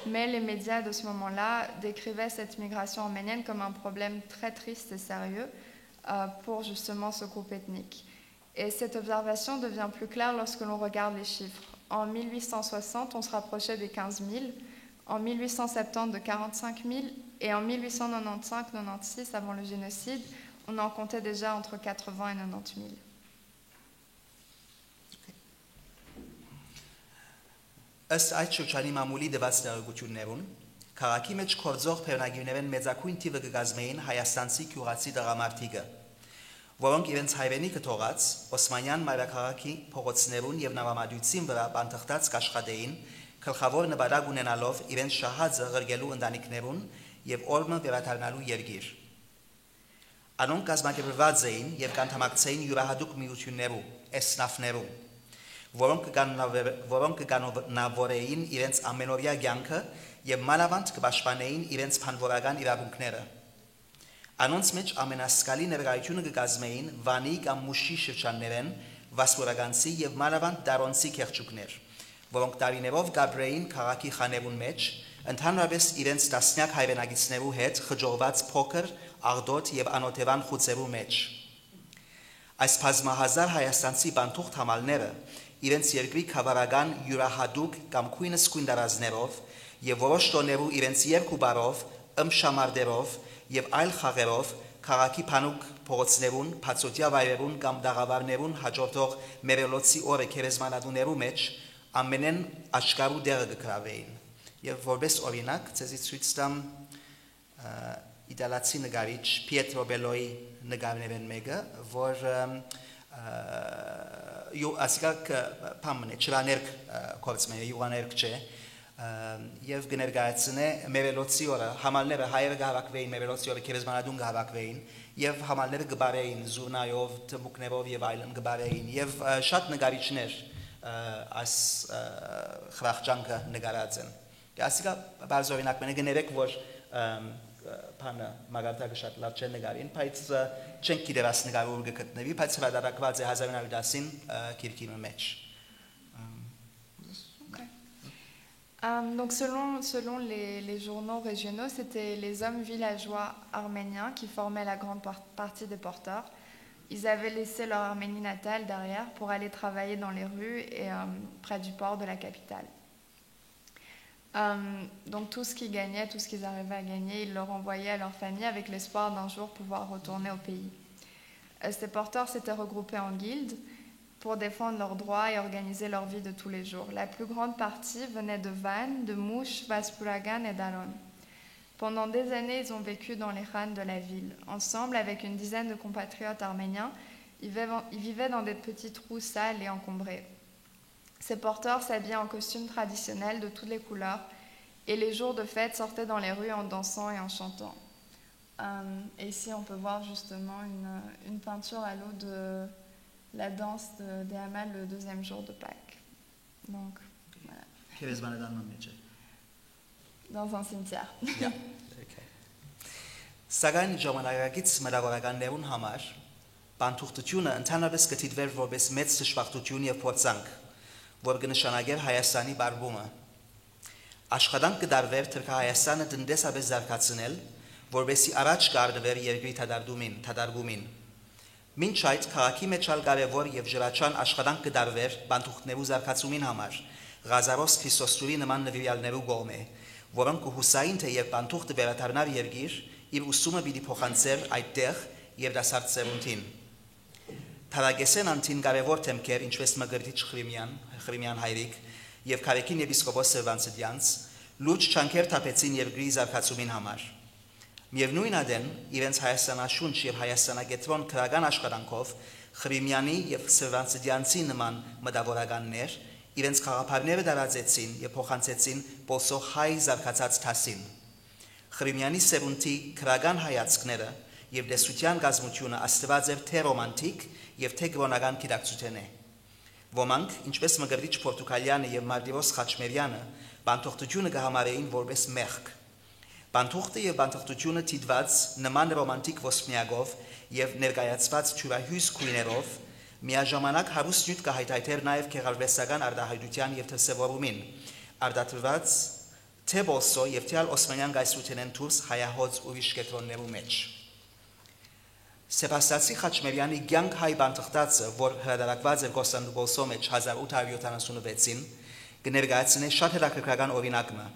Speaker 4: mais les médias de ce moment-là décrivaient cette migration arménienne comme un problème très triste et sérieux pour justement ce groupe ethnique. Et cette observation devient plus claire lorsque l'on regarde les chiffres. En 1860, on se rapprochait des 15 000, en 1870 de 45 000, et en 1895-96, avant le génocide, on en comptait déjà entre 80 et 90 000.
Speaker 3: Ըստ այդ շրջանի մամուլի դված տեղեկություններուն, քաղաքի մեջ կորձող բեռնագիրներեն մեծակույն թիվը կգազմեին հայաստանցի գյուղացի տղամարդիկը, որոնք իրենց հայրենիքը թողած Օսմանյան մայրաքաղաքի փողոցներուն եւ նավամատույցին վրա բանտղտած կաշխատեին, գլխավոր նպատակ ունենալով իրենց շահածը ղրգելու ընտանիքներուն եւ օրմը վերադառնալու երկիր։ Անոնք կազմակերպված էին եւ կանթամակցեին յուրահատուկ միություններու, էսնաֆներու, որոնք կկանոնավորեին իրենց ամենօրյա կյանքը եւ մանավանդ կպաշտպանեին իրենց բանվորական իրավունքները։ Անոնց մեջ ամենասկալի ներկայությունը կգազմեին Վանի կամ Մուշի շրջաններեն վասպուրականցի եւ մանավանդ դարոնցի քերչուկներ, որոնք տարիներով գաբրեին քաղաքի խաներուն մեջ, ընդհանրապես իրենց տասնյակ հայրենագիցներու հետ խջողված փոքր, աղդոտ եւ անօթևան խուցերու մեջ։ Այս բազմահազար հայաստանցի բանթուղթ համալները իրենց երկրի քավարական յուրահատուկ կամ քույնս քույն դարազներով եւ որոշ տոներու իրենց երկու բարով, ըմշամարդերով եւ այլ խաղերով քաղաքի փանուկ փողոցներուն, փածոտյա վայրերուն կամ դաղավարներուն հաջորդող մերելոցի օրը քերեզմանատուներու մեջ ամենեն աչքարու դերը կգրավեին։ Եվ որպես օրինակ ցեզի ցույց տամ իտալացի նկարիչ Pietro Bello'i նկարներն մեկը, որ ասիկակ պամն է, չրաներկ կորցմեն է, յուղաներկ չէ, եւ գներգայացնե մերելոցի օրը, համալները հայերը գահավակվեին, մերելոցի օրը քերեզմանատուն գահավակվեին, եւ համալները գբարեին, զուրնայով, թմբուկներով եւ այլն գբարեին, եւ շատ նկարիչներ այս խրախճանքը նկարած են։ Ասիկա բարձրորինակ մենը գներեք որ բանը մագարտակը շատ լավ չեն նկարին, բայց չենք գիտերաս նկարում գտնվի, բայց հրադարակված է 1910-ին քիրքի մեջ։
Speaker 4: Donc selon les journaux régionaux, c'était les hommes villageois arméniens qui formaient la grande partie des porteurs. Ils avaient laissé leur Arménie natale derrière pour aller travailler dans les rues et près du port de la capitale. Donc tout ce qu'ils gagnaient, tout ce qu'ils arrivaient à gagner, ils le renvoyaient à leur famille avec l'espoir d'un jour pouvoir retourner au pays. Ces porteurs s'étaient regroupés en guildes pour défendre leurs droits et organiser leur vie de tous les jours. La plus grande partie venait de Van, de Mouch, Vaspuragan et d'Aron. Pendant des années, ils ont vécu dans les khans de la ville. Ensemble, avec une dizaine de compatriotes arméniens, ils vivaient dans des petits trous sales et encombrés. Ces porteurs s'habillaient en costumes traditionnels de toutes les couleurs et les jours de fête sortaient dans les rues en dansant et en chantant. Et ici, on peut voir justement une peinture à l'eau de la danse des Hamal le deuxième jour de Pâques. Donc, voilà. Dans un cimetière.
Speaker 3: Սակայն ժամանակակից մտավորականներուն համար բանթուղթությունը ընդհանրապես կդիտվեր որպես մեծ դժբախտություն եւ փորձանք, որ կնշանակեր Հայաստանի բարբումը։ Աշխատանք կդարվեր Թուրքահայաստանը տնտեսապես զարգացնել, որովհետեւ առաջ կարգվեր երկրի թադարգումին։ Մինչ այդ քաղաքի մեջ ալ կարևոր եւ ջրաչան աշխատանք կդարվեր բանթուղթներու զարգացումին համար, Ղազարոս Քրիստոսուրի նման նվիրյալներու կողմէ, որոնք կհուսային թե երբ բանթուղթը վերադառնար երկիր, իր ուսումը պիտի փոխանցեր այդտեղ եւ դասարտ սերունդին։ Թարագեսեն անտին կարևոր թեմքեր, ինչպես Մգրտիչ Խրիմյան հայրիկ եւ Քարեկին եպիսկոպոս Սևանցդյանց, լուրջ չանքեր թափեցին երկրի զարգացումին համար։ Միևնույն ադեն իրենց հայաստանաշունչ եւ հայաստանագետրոն քրական աշխատանքով Խրիմյանի եւ Սևանցդյանցի նման մտավորականներ իրենց խաղապարները դարածեցին եւ փոխանցեցին ոսո հայ զարգացած թասին։ Խրիմյանի սերունդի քրական հայացքները եւ դեսության գազմությունը աստված էր թե ռոմանտիկ եւ թե գրոնական գիտակցություն է։ Ոմանք, ինչպես Մգրտիչ Պորտուգալյանը եւ Մարտիրոս Խաչմերյանը, բանթուղթությունը կհամարեին որպես մեղք։ Բանթուղթը եւ բանթուղթությունը դիտված նման ռոմանտիկ ոսպնյակով եւ ներկայացված ճուրահյուս քույներով միաժամանակ հարուստ նյութ կհայթայթեր նաեւ գեղարվեստական արտահայտության եւ դրսեւորումին, արտադրված թե ոսո եւ թե Օսմանյան գայսրութենեն դուրս հայահոց ուրիշ կետրոններու մեջ։ Սեբաստիացի Խաչմերյանի ցանկ հայ բանթղթածը, որ հրադարակված էր Կոստանդնուպոլսո մեջ 1876-ին, կներկայացնե շատ հետաքրքրական օրինակը։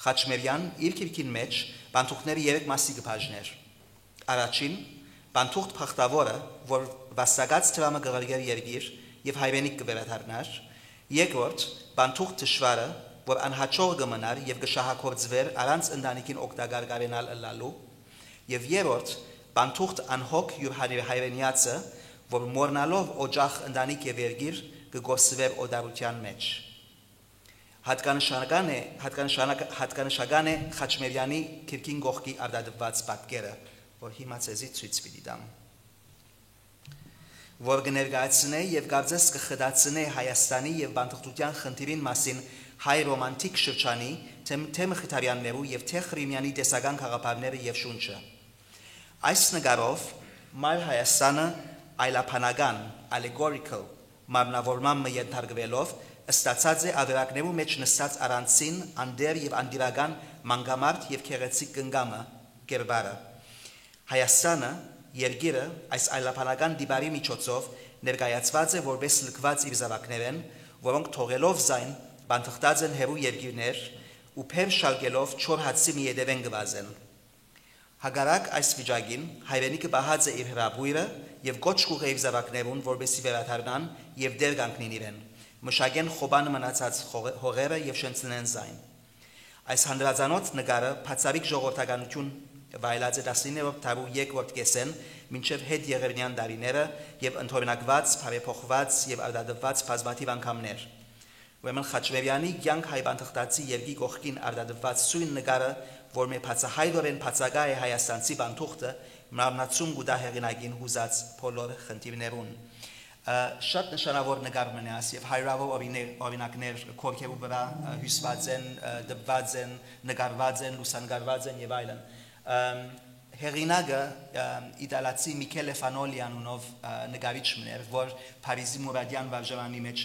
Speaker 3: Խաչմերյան իր քիրքին մեջ բանթուղթների 3 մասի կբաժներ։ Առաջին բանթուղթ փախտավորը, որ վաստակած դրամը գղրգեր երկիր եւ հայրենիք կվերադառնար։ Երկրորդ բանթուղթ դժվարը, որ անհաջող կմնար եւ կշահագործվեր առանց ընտանիքին օգտակար կարենալ ըլլալու։ Եվ երրորդ բանթուղթ անհոգ յուր հայրենիացը, որ մորնալով օջախ ընտանիք եւ երկիր կգործվեր օդարության մեջ։ Հատկանշական է Խաչմերյանի քիրքին գողքի արտադրված պատկերը, որ հիմա ցեզի ցույց պիտի տամ։ Որ կներկայացնե եւ կարծես կխդացնե Հայաստանի եւ բանթղթության խնդիրին մասին հայ ռոմանտիկ շրջանի թե Մխիթարյաններու եւ թե Խրիմյանի տեսական խաղապարները եւ շունչը։ Այս նկարով Մայր Հայաստանը այլապանական, allegorical մարմնավորման ենթարկվելով ստացած է ավերակներու մեջ նստած առանցին անդեր եւ անդիրական մանգամարտ եւ քեղեցիկ կնգամը կերբարը։ Հայաստանը երկիրը այս այլապանական դիբարի միջոցով ներկայացված է որպես լքված իր զավակներեն, որոնք թողելով զայն բանթղթած են հերու երկիրներ ու փեր շալկելով չոր հացի մի ետևեն գվազեն։ Հագարակ այս վիճակին հայրենիքը բահած է իր հրաբույրը եւ գոչ կուղ է իր զավակներուն որպեսի վերադառնան եւ դեր կանգնին իրեն, մշակեն խոբանը մնացած հողերը եւ շնցնեն զայն։ Այս հանդրազանոց նկարը բացառիկ ժողովրդականություն վայելած է 19-րդ դարու երկրորդ կեսեն մինչև հետ եղերնյան դարիները եւ ընդօրինակված, բարեփոխված եւ արտադրված բազմաթիվ անգամներ։ Ուրեմն Խաչմերյանի ցանկ հայ բանթղթածի երկի կողքին արտադրված սույն նկարը, որ մեր բացահայտորեն բացակա է հայաստանցի բանթուղթը, մարմնացում գուտա հեղինակին հուզած բոլոր խնդիրներուն։ Շատ նշանավոր նկարներ ասի եւ հայրավոր օրինակներ կորքերու վրա հյուսված են, դպված են, նկարված են, լուսանկարված են եւ այլն։ Հեղինակը իտալացի Միքելե Ֆանոլի անունով նկարիչն էր, որ Փարիզի Մուրադյան վարժարանի մեջ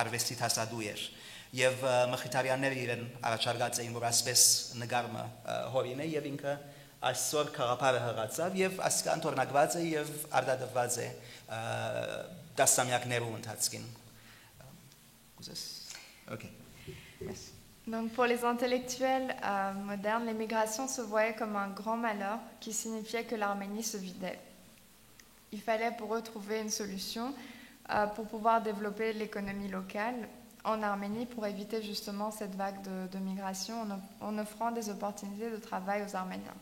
Speaker 3: արվեստի դասադու էր։ Եվ մխիթարյանները իրեն առաջարկած էին, որ ասպես նկարը հորին է եւ ինքը այսօր քաղաքարը հղացավ եւ ասկան տորնակված է եւ արտադրված է դասամյակներու ընթացքին։ Okay.
Speaker 4: Yes. Donc pour les intellectuels modernes, l'émigration se voyait comme un grand malheur qui signifiait que l'Arménie se vidait. Il fallait pour eux trouver une solution pour pouvoir développer l'économie locale en Arménie pour éviter justement cette vague de migration en offrant des opportunités de travail aux Arméniens.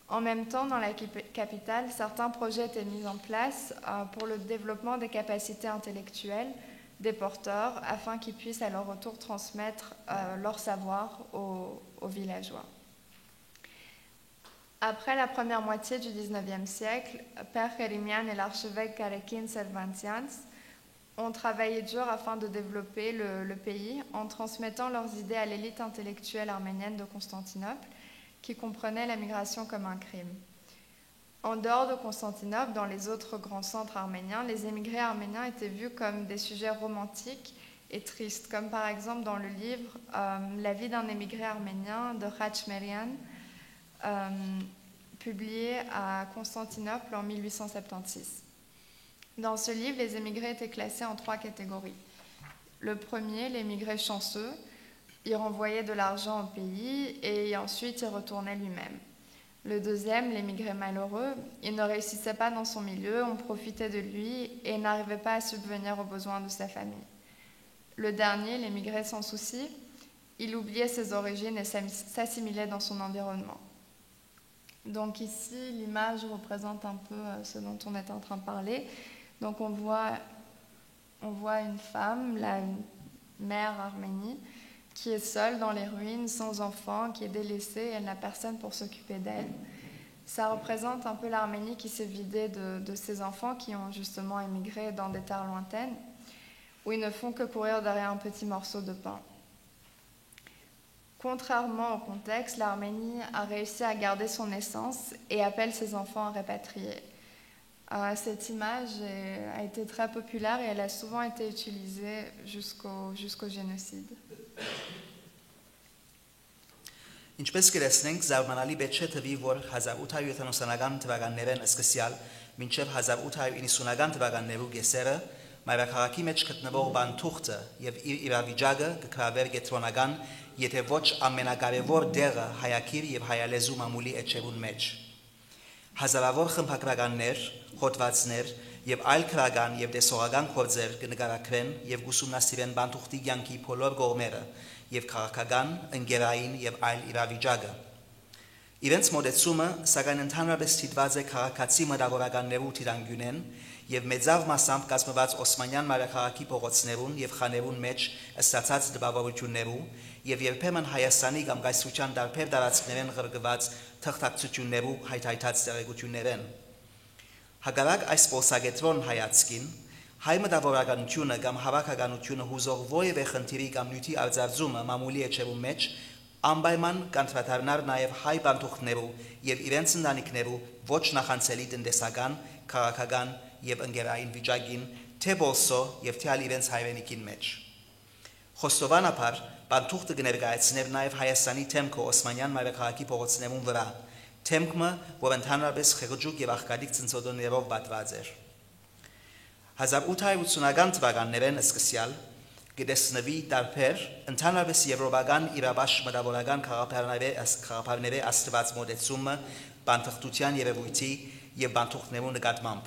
Speaker 4: En même temps, dans la capitale, certains projets étaient mis en place pour le développement des capacités intellectuelles des porteurs afin qu'ils puissent à leur retour transmettre leur savoir aux villageois. Après la première moitié du XIXe siècle, Père Kérimian et l'archevêque Karekin Selvantians ont travaillé dur afin de développer le pays en transmettant leurs idées à l'élite intellectuelle arménienne de Constantinople qui comprenait la migration comme un crime. En dehors de Constantinople, dans les autres grands centres arméniens, les émigrés arméniens étaient vus comme des sujets romantiques et tristes, comme par exemple dans le livre La vie d'un émigré arménien de Khachmerian, publié à Constantinople en 1876. Dans ce livre, les émigrés étaient classés en 3 catégories. Le premier, l'émigré chanceux, il renvoyait de l'argent au pays et ensuite il retournait lui-même. Le deuxième, l'émigré malheureux, il ne réussissait pas dans son milieu, on profitait de lui et n'arrivait pas à subvenir aux besoins de sa famille. Le dernier, l'émigré sans souci, il oubliait ses origines et s'assimilait dans son environnement. Donc ici, l'image représente un peu ce dont on est en train de parler. Donc on voit une femme, la mère Arménie, qui est seule dans les ruines, sans enfant, qui est délaissée, elle n'a personne pour s'occuper d'elle. Ça représente un peu l'Arménie qui s'est vidée de ses enfants qui ont justement émigré dans des terres lointaines, où ils ne font que courir derrière un petit morceau de pain. Contrairement au contexte, l'Arménie a réussi à garder son essence et appelle ses enfants à répatrier. Cette image a été très populaire et elle a souvent été utilisée jusqu'au génocide.
Speaker 3: Ինչպես կլեսնենք, զարմանալի պետք չէ թվի, որ 1870-ական թվականներն սկսյալ մինչև 1890-ական թվականներու կեսերը մայրաքաղաքի մեջ գտնվող բանթուղթը եւ իր իրավիճակը կգրավեր կենտրոնական, եթե ոչ ամենակարևոր դերը հայակիր եւ հայալեզու մամուլի էջերուն մեջ։ Հազարավոր խմբագրականներ, հոդվածներ եւ այլ քրական եւ տեսողական գործեր կնկարագրեն եւ ուսումնասիրեն բանթուղթի կյանքի բոլոր կողմերը եւ քաղաքական, ընկերային եւ այլ իրավիճակը։ Իրենց մոդեցումը սակայն ընդհանրապես դիտված է քաղաքացի մտավորականներու թիրանգյունեն եւ մեծավ մասամբ կազմված Օսմանյան մայրաքաղաքի փողոցներուն եւ խաներուն մեջ ստացած դպավորություններու եւ երբեմն Հայաստանի կամ գայսրության տարբեր տարածքներեն ղրկված թղթակցություններու հայթայթած տեղեկություններեն։ Հակառակ այս փոսագետրոն հայացքին հայ մտավորականությունը կամ հավաքականությունը հուզող որևէ խնդիրի կամ նյութի արձարծումը մամուլի էջերու մեջ անպայման կանտրադառնար նաև հայ բանթուղթներու եւ իրենց ընտանիքներու ոչ նախանցելի տնտեսական, քաղաքական եւ ընկերային վիճակին, թե բոլսո եւ թե իրենց հայրենիքին մեջ։ Խոստովանաբար բանթուղթը կներկայացներ նաև Հայաստանի թեմքը Օսմանյան մայրաքաղաքի փողոցներուն վրա, թեմքը, որ ընդհանրապես խեղճուկ եւ աղքատիկ ցնցոտներով պատված էր։ 1880-ական թվականներն սկսյալ գտեսնվի տարբեր ընդհանրապես եվրոպական իրավաշ մտավորական քաղաքապարների աստված մոդեցումը բանթուղթության երևույթի եւ բանթուղթներու նկատմամբ։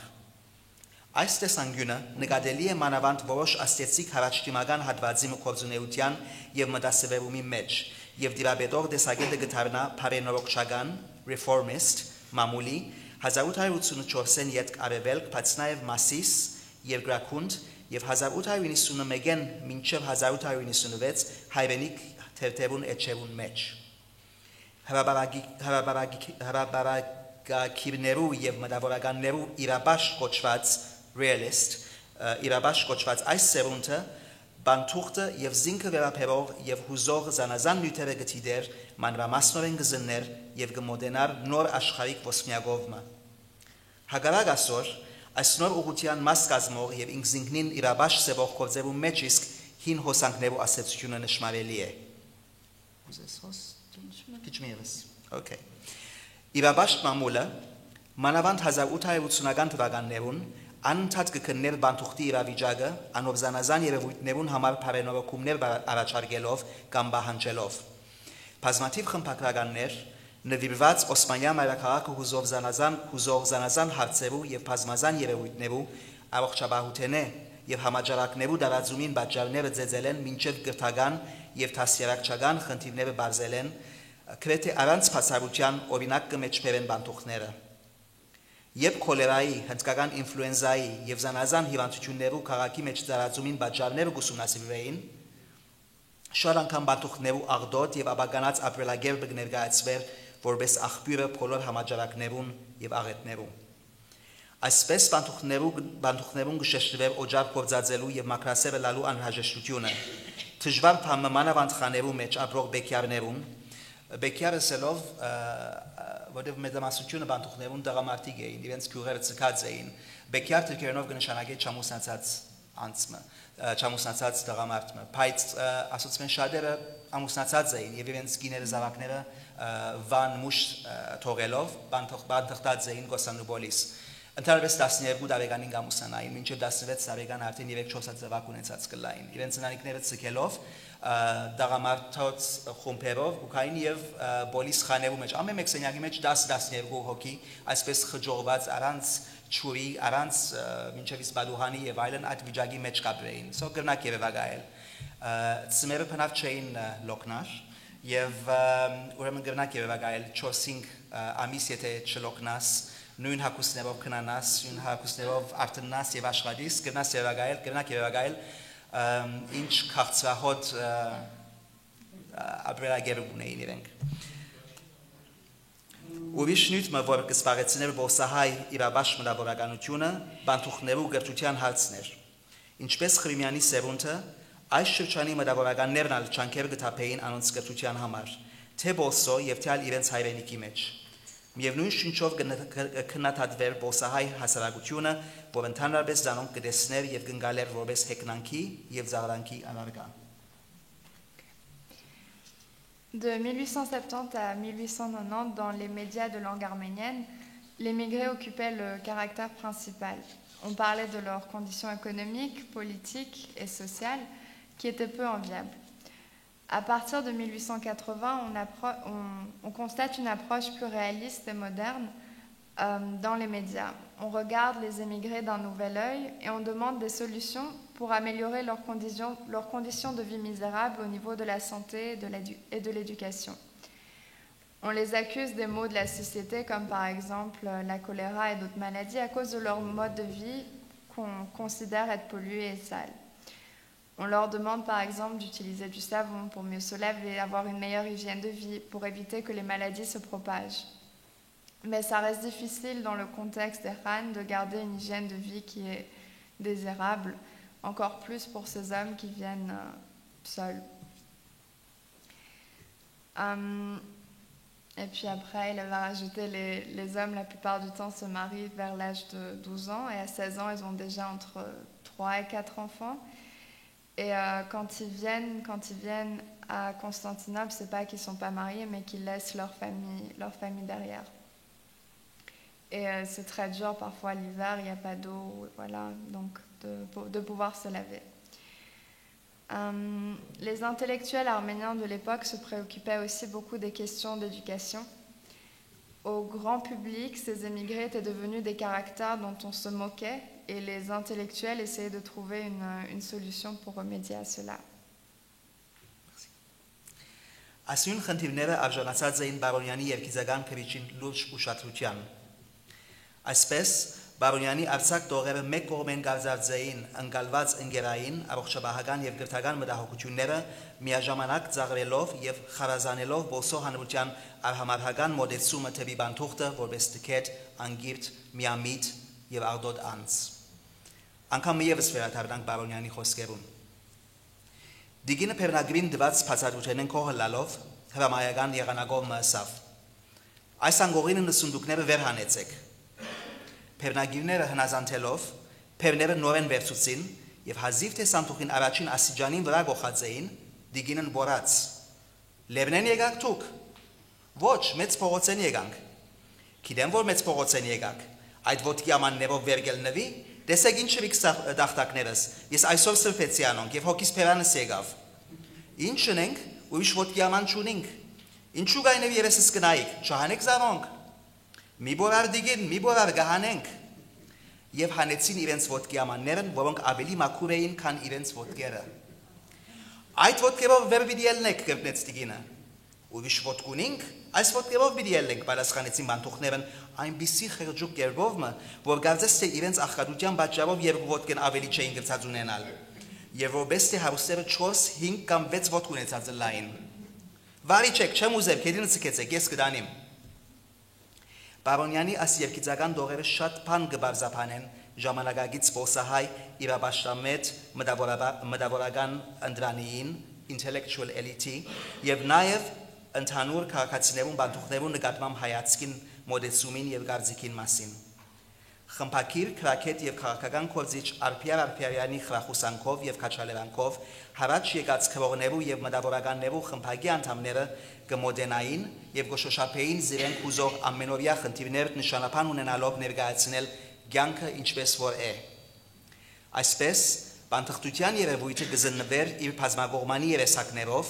Speaker 3: Այս տեսանկյունը նկատելի է մանավանդ որոշ աստեցիկ հարաճտիմական հատվածի գործունեության եւ մտասևերումի մեջ եւ դիվաբետոր տեսակետը գտարնա բարենորոգչական reformist մամուլի 1884-ին յետք արևելք բաց նաեւ մասիս եւ գրակունդ եւ 1891-ին մինչեւ 1896 հայրենիք թերթերուն էջերուն մեջ հարաբարակիրներու եւ մտավորականներու իրաբաշ կոչված realist իրաբաշ կոչված այս սերունդը բանթուղթը եւ զինքը վերապերող եւ հուզող զանազան նյութերը գտիդեր մանրամասնորեն գզններ եւ գմոդենար նոր աշխարհիկ ոսմիագովմը հագարակ ասոր այս նոր ուղղության մաս կազմող եւ ինքնին իրաբաշ սեվող կորձերու մեջ իսկ հին հոսանքներու ասացությունը նշмарելի է Okay. Իրաբաշ մամուլը մանավանդ 1880-ական թվականներուն անընդհատ կքններ բանթուղթի իրավիճակը անօբզանազան երևույթներուն համար բարենորոգումներ առաջարկելով կամ պահանջելով բազմաթիվ խմբագրականներ նվիրված Օսմանյան մայրաքաղաքը հուզող զանազան հարցերու եւ բազմազան երևույթներու առողջապահութենե եւ համաճարակներու դարաձումին պատճառները ծեծել են մինչեւ գրթական եւ դասյարակչական խնդիրները բարձել են քրեթե առանց փասարության օրինակ կմեջբերեն բանթուղթները Եվ քոլերայի, հնդկական ինֆլուենզայի եւ զանազան հիվանդություններու քաղաքի մեջ ծառայումին պատճառները գուսումնասիրվեին, շարք անգամ բանթուղթներու աղդոտ եւ աբականած ապրելակերպը ներկայացվեր որպես աղբյուրը բոլոր համաճարակներուն եւ աղետներու։ Այսպես բանթուղթներուն գշեշտվեր օջար կորձածելու եւ մակրասերը լալու անհրաժեշտությունը։ Դժվար փամմանավանդ խաներու մեջ ապրող բեկյարներուն, բեկյարը սելով որտեղ մեծամասնությունը բանթուղթներուն դրամատիկ էին, իրենց քյուրերը ցկած էին, բեկյար թրքերնով կնշանակե չամուսնացած անցմը, չամուսնացած դրամարտը, բայց ասոցմեն շատերը ամուսնացած էին եւ իրենց գիները զավակները վան մուշ թողելով բանթուղթած էին գոսանուբոլիս։ Ընդհանրապես 12 տարեկանին ամուսնանային, մինչև 16 տարեկան արդեն 3-4 ծավակ ունեցած կլային։ Իրենց ընտանիքները ցկելով դաղամարտոց խումբերով ուկրաինի եւ բոլիս խաներու մեջ ամեն մեկ սենյակի մեջ 10-12 հոգի այսպես խջողված առանց ճուրի առանց մինչև իսպադուհանի եւ այլն այդ վիճակի մեջ կապրեին սո կրնակ երևակայել ծմերը փնավ չէին լոկնար եւ ուրեմն կրնակ երևակայել 4-5 ամիս եթե չլոկնաս նույն հակուսներով կնանաս նույն հակուսներով արտնաս եւ աշխատիս կրնակ երևակայել ինչ քաղցրահոտ ապրելակերպ ունեին իրենք Ուրիշ նյութը որ կսպարեցներ բոսահայ իրաբաշ մտավորականությունը բանթուղթներու գրթության հարցներ ինչպես Խրիմյանի սերունդը այս շրջանի մտավորականներն ալ չանկեր գտապեին անոնց գրթության համար թե բոսո եւ թե իրենց հայրենիքի մեջ Միևնույն շնչով կնաթադվեր բոսահայ հասարակությունը, որ ընդհանրապես զանոնք կտեսներ եւ կընկալեր որպես հեգնանքի եւ զաղրանքի անարգա։
Speaker 4: De 1870 à 1890, dans les médias de langue arménienne, les migrés occupaient le caractère principal. On parlait de leurs conditions économiques, politiques et sociales qui étaient peu enviables. À partir de 1880, on constate une approche plus réaliste et moderne dans les médias. On regarde les émigrés d'un nouvel œil et on demande des solutions pour améliorer leurs conditions de vie misérables au niveau de la santé et de l'éducation. On les accuse des maux de la société comme par exemple la choléra et d'autres maladies à cause de leur mode de vie qu'on considère être pollué et sale. On leur demande par exemple d'utiliser du savon pour mieux se laver, avoir une meilleure hygiène de vie pour éviter que les maladies se propagent. Mais ça reste difficile dans le contexte des Khan de garder une hygiène de vie qui est désirable, encore plus pour ces hommes qui viennent seuls. Et puis après, il va rajouter les hommes, la plupart du temps, se marient vers l'âge de 12 ans et à 16 ans, ils ont déjà entre 3 et 4 enfants. Et quand ils viennent à Constantinople, c'est pas qu'ils sont pas mariés, mais qu'ils laissent leur famille derrière. Et c'est très dur parfois l'hiver, il n'y a pas d'eau, voilà, donc de pouvoir se laver. Les intellectuels arméniens de l'époque se préoccupaient aussi beaucoup des questions d'éducation. Au grand public, ces émigrés étaient devenus des caractères dont on se moquait et les intellectuels essayaient de trouver une solution pour remédier à cela.
Speaker 3: Ասյուն խնդիրները արժանացած էին Բարոնյանի եւ Գիզական քրիչին լուրջ ուշադրության։ Այսպես Բարոնյանի արցակ տողերը մեկ կողմեն գարձարձային ընկալված ընկերային առողջապահական եւ գրթական մտահոգությունները միաժամանակ ծաղրելով եւ խարազանելով բոսո հանրության արհամարհական մոդեցումը թեպի բանթուղթը որպես տքետ, անգիրտ, միամիտ եւ աղդոտ անց։ Անգամ եւս վերադառնանք Բարոնյանի խոսքերուն։ Դիգինը Պերնագրին դված բացատրությունեն կողլալով հրամայական եղանակով մսավ։ Այս անգողինը նսունդուկները վեր հանեցեք։ Պերնագիրները հնազանդելով Պերները նորեն վերցուցին եւ հազիվ թե սանտուխին առաջին ասիջանին վրա գողած էին, դիգինն բորած։ Լևնեն եկաք դուք։ Ոչ, մեծ փողոցեն եկանք։ Գիտեմ, որ մեծ փողոցեն եկաք։ Այդ ոտքի ամաններով վերգելնվի, տեսեք ինչ չվիք դախտակներս։ Ես այսօր սրբեցի անոնք եւ հոգիս Պերանս եկավ։ Ինչ ունենք, ուրիշ ոտքի աման չունենք։ Ինչու գայնև երեսս կնայիք, չհանեք զավոնք։ Մի բորար դիգին, մի բորար գահանենք։ Եվ հանեցին իրենց ոտքի ամաններն, որոնք ավելի մաքուր էին, քան իրենց ոտքերը։ Այդ ոտքերով վեր պիտի ելնեք, կրկնեց դիգինը։ Ուրիշ ոտք ունենք, այս ոտքերով պիտի ելնենք, պատասխանեցին բանտուխներն այնպիսի խղճուկ կերպով, որ կարծես թե իրենց աղքատության պատճառով երկու ոտքն ավելի չէին գցած ունենալ։ Եվ որպես թե հարուստերը 4, 5 կամ 6 ոտք ունեցած լայն։ Վարի չեք, չեմ ուզեր, քեդինը ցկեցեք, ես կդանիմ։ Բարոնյանի այս երկիծական դողերը շատ բան կբարձապանեն ժամանակագից ոսահայ իրաբաշխամետ մտավորական ընդրանիին, intellectual elite, եւ նաեւ ընդհանուր քաղաքացիներուն բանտուխներուն նկատմամբ հայացքին մոդեցումին եւ գարձիկին մասին։ Խմբակիր, քրակետ եւ քաղաքական կորձիչ Արփիար Արփիարյանի խրախուսանքով եւ քաչալերանքով հարաճ եկած քրողներու եւ մտավորականներու խմբակի անդամները կմոդենային եւ գոշոշափեին զիրենք ուզող ամենօրյա խնդիրներ նշանապան ունենալով ներկայացնել ցանկը ինչպես որ է։ Այսպես բանտուխտության երևույթը կզննվեր իր բազմագողմանի երեսակներով,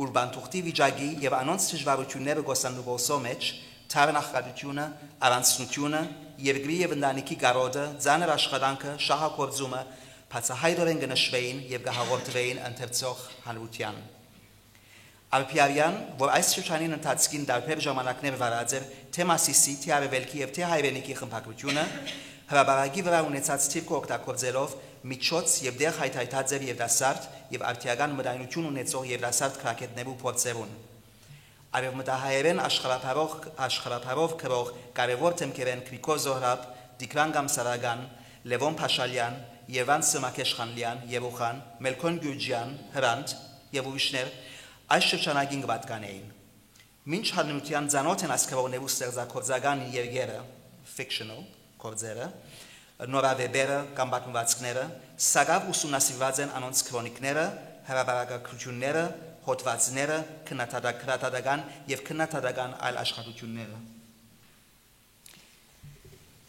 Speaker 3: ուր բանտուխտի վիճակի եւ անոնց դժվարությունները գոսանուվոսո մեջ թարնախկատությունը, առանցնությունը, երկրի եւ ընտանիքի կարոտը, ծանր աշխատանքը, շահագործումը բացահայտորեն կնշվեին եւ կհաղորդվեին ընթերցող հանրության։ Արփիարյան, որ այս շրջանին ընթացքին դարբեր ժամանակներ վարած էր թե Մասիսի, թե Արևելքի եւ թե Հայրենիքի խմբակրությունը, հրաբարակի վրա ունեցած թիվը օգտագործելով միջոց եւ դեղ հայթայթած էր երդասարդ եւ արդիական մտայնություն ունեցող երդասարդ քրակետներու փորձերուն։ Արևմտահայերեն աշխարհապարով քրող կարևոր թեմքերեն Գրիգոր Զոհրաբ, Տիգրան Գամսարագան, Լևոն Փաշալյան, Եվան Սմակեշխանլյան, Եվուխան, Մելքոն Գյուրջյան, Հրանտ եւ ուրիշներ այս շրջանագին կպատկանեին։ Մինչ հանրության ցանոթ են ասկերողներու ստեղծագործական երգերը, fictional կորձերը, նորավեբերը կամ պատմվածքները, սակավ ուսումնասիրված են անոնց քրոնիկները, հրաբարակագրությունները, հոդվածները, քննադատական եւ քննադատական այլ աշխատությունները։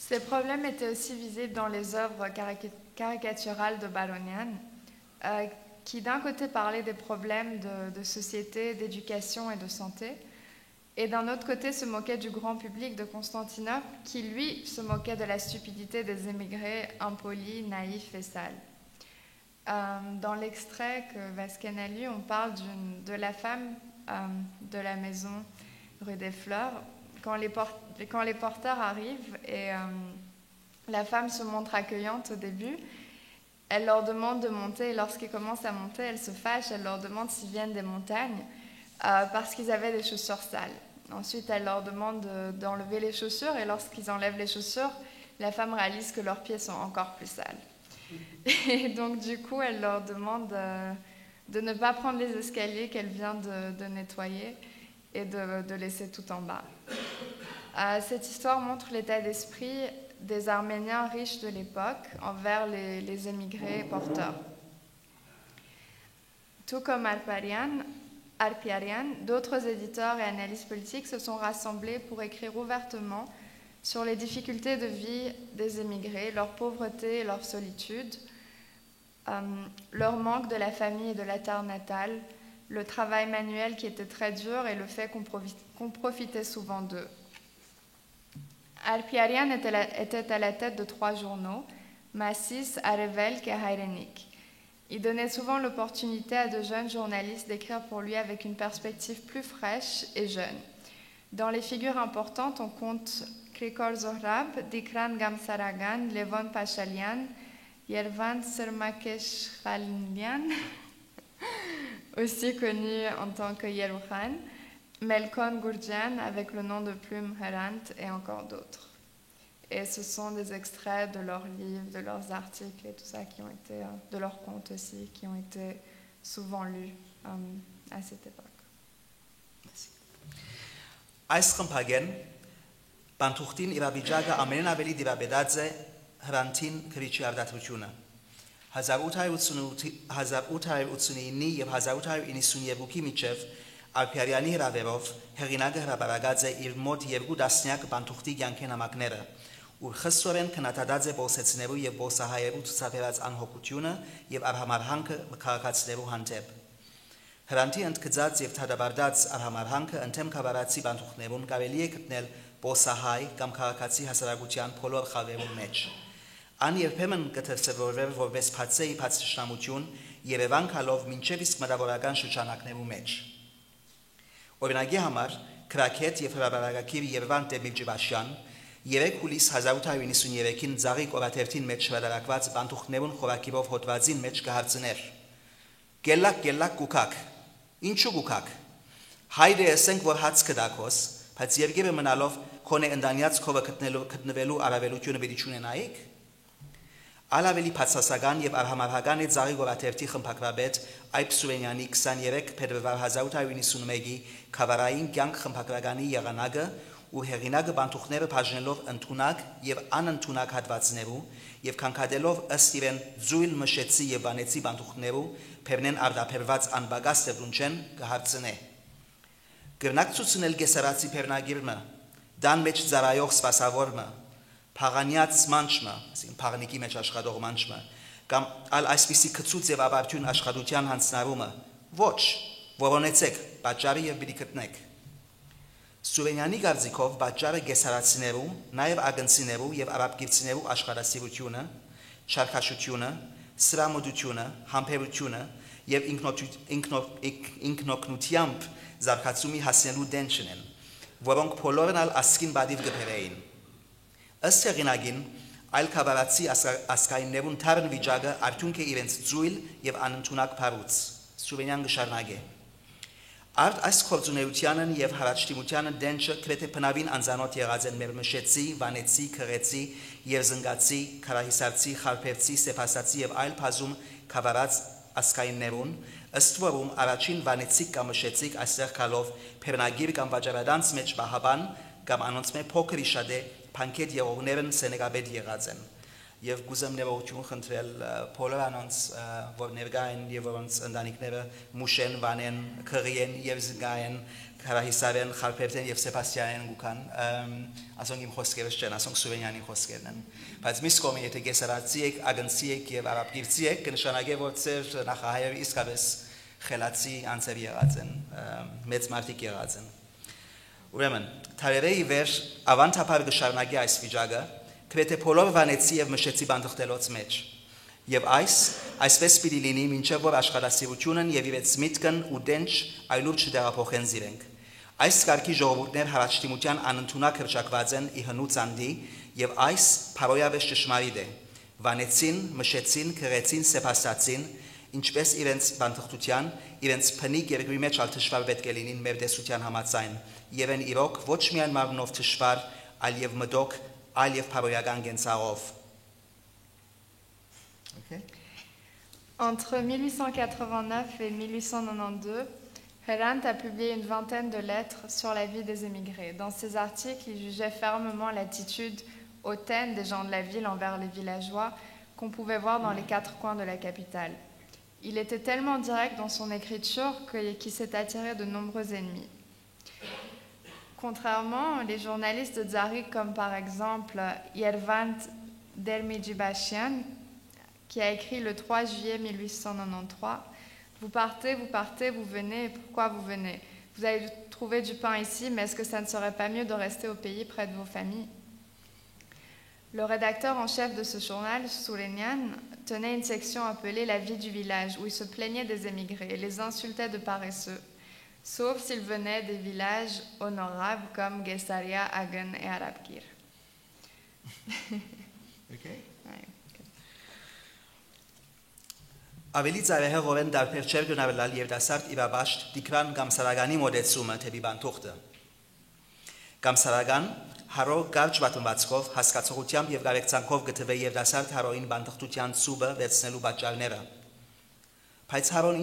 Speaker 4: Ces problèmes étaient aussi visibles dans les œuvres caricaturales de Baronian, qui d'un côté parlaient des problèmes de société, d'éducation et de santé, et d'un autre côté se moquait du grand public de Constantinople, qui lui se moquait de la stupidité des émigrés impolis, naïfs et sales. Dans l'extrait que Vasquen a lu, on parle de la femme de la maison rue des Fleurs. Quand les porteurs arrivent et la femme se montre accueillante au début, elle leur demande de monter et lorsqu'ils commencent à monter, elle se fâche, elle leur demande s'ils viennent des montagnes parce qu'ils avaient des chaussures sales. Ensuite, elle leur demande d'enlever les chaussures et lorsqu'ils enlèvent les chaussures, la femme réalise que leurs pieds sont encore plus sales. Et donc du coup, elle leur demande de ne pas prendre les escaliers qu'elle vient de nettoyer et de laisser tout en bas. Cette histoire montre l'état d'esprit des Arméniens riches de l'époque envers les émigrés porteurs. Tout comme Arpiarian, d'autres éditeurs et analystes politiques se sont rassemblés pour écrire ouvertement sur les difficultés de vie des émigrés, leur pauvreté et leur solitude, leur manque de la famille et de la terre natale, le travail manuel qui était très dur et le fait qu'on profitait souvent d'eux. Arpiarian était à la tête de 3 journaux, Massis, Arevelk et Hayrenik. Il donnait souvent l'opportunité à de jeunes journalistes d'écrire pour lui avec une perspective plus fraîche et jeune. Dans les figures importantes, on compte Grigor Zohrab, Dikran Gamsaragan, Levon Pachalian, Yervan Sırmakeşhalyan, aussi connu en tant que Et ce sont des extraits de leurs livres, de leurs articles et tout ça, qui ont été, de leurs contes aussi, qui ont été souvent lus à cette époque.
Speaker 3: Այս խմբագեն բանթուղտին իրավիճակը ամենեն ավելի դիվաբեդած է հրանտին քրիչի արդարությունը 1889-ի եւ 1892-ի միջև Ալփիարյանի հրավերով հեղինակը հրապարակած է իր մոտ 2 դասնյակ բանթուղտի կյանքի նամակները ուր խստորեն քննադատած է բոսեցնելու եւ բոսահայերու ցուցաբերած անհոգությունը եւ արհամարհանքը քաղաքացիներու հանդեպ Հրանտի ընդգծած եւ թադաբարդած արհամարհանքը ընդեմ կավարացի բանթուղներուն կարելի է գտնել բոսահայ կամ քաղաքացի հասարակության բոլոր խավերուն մեջ Ան երբեմն կդրսևորվեր որպես փածեի փածշտամություն Երևան քալով մինչև իսկ մտավորական շրջանակներու մեջ Օրինակի համար Քրակետ եւ հրապարակագիր Երևան Տեր-Միլջիբաշյան 3 հուլիս 1893-ին Ձաղիկ օրաթերթին մեջ հրատարակված բանթուղներուն խորակիրով հոդվածին մեջ կհարցներ Գելակ գուկակ Ինչու գուկակ Հայրը ասենք որ հաց կդակոս բայց երկիրը մնալով քոնե ընդանյաց քովը գտնվելու արավելությունը պիտի չունենայիք Ալավելի փածասական եւ արհամարհական է Ձաղիկ օրաթերթի խմբակրաբեդ Այբ Սուրենյանի 23 փետրվար 1891-ի Խավարային կյանք խմբակրականի եղանակը ու հեղինակը բանթուղները բաժնելով ընդունակ եւ անընդունակ հատվածներու եւ քանքադելով ըստ իրեն զույլ մշեցի եւ բանեցի բանթուղներու Փերնեն արդապերված անբագաս դրունչեն կհարցնե Գրնակցուցնել գեսարացի Փերնագիրը դան մեջ ծարայող սպասավորը Փաղանյաց մանչմը ասին փաղնիկի մեջ աշխատող մանչմը կամ ալ այսպիսի քծուց եւ ապարդյուն աշխատության հանձնարումը ոչ որոնեցեք պատճառը եւ պիտի գտնեք Սուրենյանի գարձիկով պատճառը գեսարացիներու նաեւ ագնցիներու եւ արաբկիրցիներու աշխատասիրությունը չարքաշությունը սրամոդությունը համբերությունը եւ ինքնօգնությամբ զարգացումի հասնելու դենչն են որոնք բոլորն ալ ասկին բադիվ գբերեին Ըստ հեղինակին այլ կավարացի ասկայիններուն թարն վիճակը արդյունք է իրենց ձույլ եւ անընդունակ փարուց Սուրենյան գշարնագե Արդ այս կորձունեությանն եւ հարաճտիմությանն դենչը գրեթե բնավին անձանոթ եղած են մեր մշեցի, վանեցի, քրեցի եւ զնգացի, քարահիսարցի, խարփերցի, սեփասացի եւ այլ բազում կավարած ասկայիններուն ըստ որում առաջին վանեցիկ կամ մշեցիկ այստեղ կալով Փերնագիր կամ վաճառարանց մեջ բահաբան կամ անոնց մեջ փոքր իշադե Փանքետ եղողներն սենեգաբեդ եղած են եւ գուզեմ ներողություն խնդրել բոլոր անոնց որ ներկա են եւ որոնց ընտանիքները մուշեն, վանեն, քրիեն եւ զգային, քարահիսարեն, խարփերտեն եւ սեբաստիանեն գուքան ասոնք իմ խոսքերս չեն, ասոնք Սուրենյանի խոսքերն են բայց միս կողմի եթե գեսարացի եք, ագնցի եք եւ արաբկիրցի եք կնշանակե որ ծեր նախահայերը իսկապես խելացի անձեր եղած են, մեծ մարդիկ եղած են Ուրեմն, թարերեի վերջ ավանդապար գշարնագի այս վիճակը Գրեթե բոլոր վանեցի եւ մշեցի բանդղտելոց մեջ եւ այսպես պիտի լինի մինչեւ որ աշխատասիրությունն եւ իրենց միտքն ու դենչ այլուր չդեղափոխեն զիրենք այս կարգի ժողովուրդներ հարաճտիմության անընդունակ հրճակված են ի հնուց անդի եւ այս փարոյավես ճշմարիտ է վանեցին մշեցին քրեցին սեփաստացին ինչպես իրենց բանդղտության իրենց փնիկ երկրի մեջ ալ դժվար պետք է լինին մեր դեսության համաձայն եւ են իրոք ոչ միայն մարմնով դժվար այլ եւ մտոք այլ եւ փարոյական գենցաղով
Speaker 4: Entre 1889 et 1892, Herant a publié une vingtaine de lettres sur la vie des émigrés. Dans ces articles, il jugeait fermement l'attitude hautaine des gens de la ville envers les villageois qu'on pouvait voir dans les 4 coins de la capitale. Il était tellement direct dans son écriture qu'il s'est attiré de nombreux ennemis. Contrairement, les journalistes de Dzari, comme par exemple Yervant Dermidjibashian, qui a écrit le 3 juillet 1893, « Vous partez, vous venez, et pourquoi vous venez? Vous avez trouvé du pain ici, mais est-ce que ça ne serait pas mieux de rester au pays près de vos familles ?» Le rédacteur en chef de ce journal, Soulenian, tenait une section appelée « La vie du village » où il se plaignait des émigrés et les insultait de paresseux, sauf s'ils venaient des villages honorables comme Gessaria, Agen et Arabkir.
Speaker 3: Ավելի ծայրահեղ օրեն դարբեր չեր գնալալ երիտասարդ իրավաշտ Տիգրան Գամսարագանի մոդեցումը թեպի բանթուղթը։ Գամսարագան Հարո գարջ վատնվածքով հասկացողությամբ եւ գարեկցանքով գտվե եւ դասարդ հարոին բանդխտության ծուբը վերցնելու պատճառները։ Բայց հարոն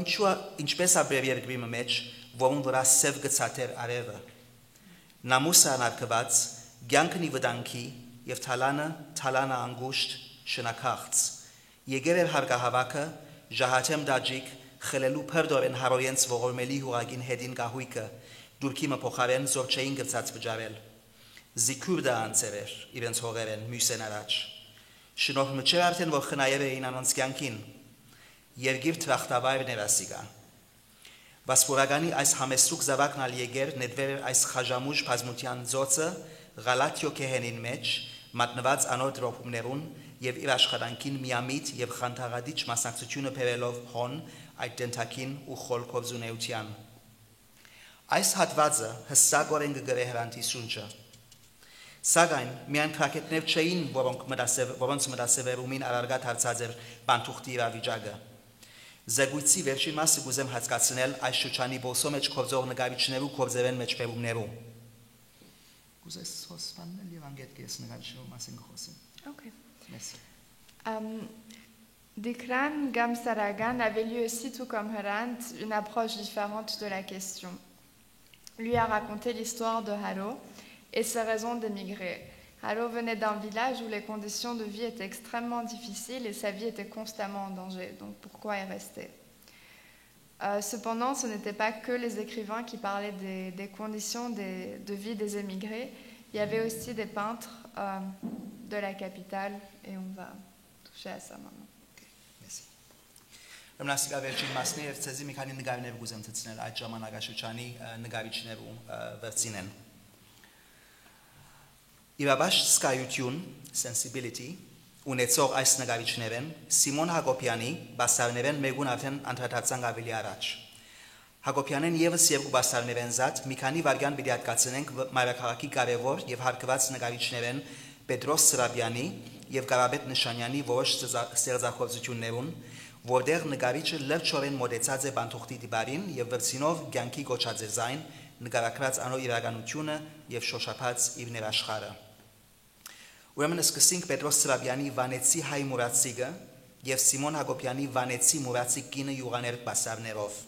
Speaker 3: ինչպես ապրև երկրի մեջ, որոնց վրա սև գծաթեր արևը։ Նամուսը անարգված, ցանկնի վտանգի եւ թալանը անգուշտ շնակախց։ Եկեր էր հարգահավաքը, ժահաթեմ դաջիկ, խլելու փրդորեն հարոյենց ողորմելի հուրագին հետին գահույքը, դուրքի մփոխարեն զորչեին գծած վճարել։ Զիկուրդը անցեր իրենց հողերեն մյուսեն առաջ։ Շնորհը չէ արդեն որ խնայել էին անոնց կյանքին։ Երգիր տրախտավայր ներասիգա։ Վասպորագանի այս համեստրուկ զավակն ալ եկեր նետվեր այս խաժամուժ բազմության ծոցը Գալատիո քեհենին մեջ մատնված անոր դրոփումներուն եւ իր աշխատանքին միամիտ եւ խանդարադիչ մասնակցությունը բերելով հոն այդ դենտակին ու խոլքով զունեության։ Այս հատվածը հստակորեն գգրե հրանտի սունջը։ Սակայն միայն քրակետներ չէին, որոնց մտասևերումին արարգատ հարցած էր բանթուղթի իրավիճակը։ Զեկույցի վերջին մասը գուզեմ հատկացնել այս շրջանի բոսո մեջ կոբձող նկարիչներու կոբձևեն մեջ պերումներու։ Գուզես հոսվաննել և անգետ կես նկարիչներու մասին կխոսեմ։
Speaker 4: Okay.
Speaker 3: Merci.
Speaker 4: Dikran Gamsaragan avait lui aussi, tout comme Hrant, une approche différente de la question. Lui a raconté l'histoire de Haro et ses raisons d'émigrer. Haro venait d'un village où les conditions de vie étaient extrêmement difficiles et sa vie était constamment en danger. Donc pourquoi y rester? Cependant, ce n'était pas que les écrivains qui parlaient des conditions de vie des émigrés. Il y avait aussi des peintres de la capitale et on va toucher à ça maintenant.
Speaker 3: Ըմնասիկա վերջին մասն է ցեզի մի քանի նկարներ գուզեմ ցցնել այդ ժամանակաշրջանի նկարիչներու վերցինեն։ Իրավաշ սկայություն, sensibility, ունեցող այս նկարիչներեն Սիմոն Հակոբյանի բաստարներեն մեգուն արդեն անդրադարձանք ավելի առաջ։ Հակոբյանեն եւս երկու բաստարներեն զատ մի քանի վարյան պիտի հատկացնենք մայրաքաղաքի կարևոր եւ հարգված նկարիչներեն Պետրոս Սրաբյանի եւ Կարապետ Նշանյանի որոշ ստեղծագործություններուն, որտեղ նկարիչը լրջորեն մոտեցած է բանթուղթի դիբարին եւ վերցինով կյանքի գոչած է զայն նկարագրած անոր իրականությունը եւ շոշափած իր ներաշխարը։ Ուրեմն սկսենք Պետրոս Սրաբյանի Վանեցի հայ մուրացիկը եւ Սիմոն Հակոբյանի Վանեցի մուրացիկ կինը յուղաներ բասարներով։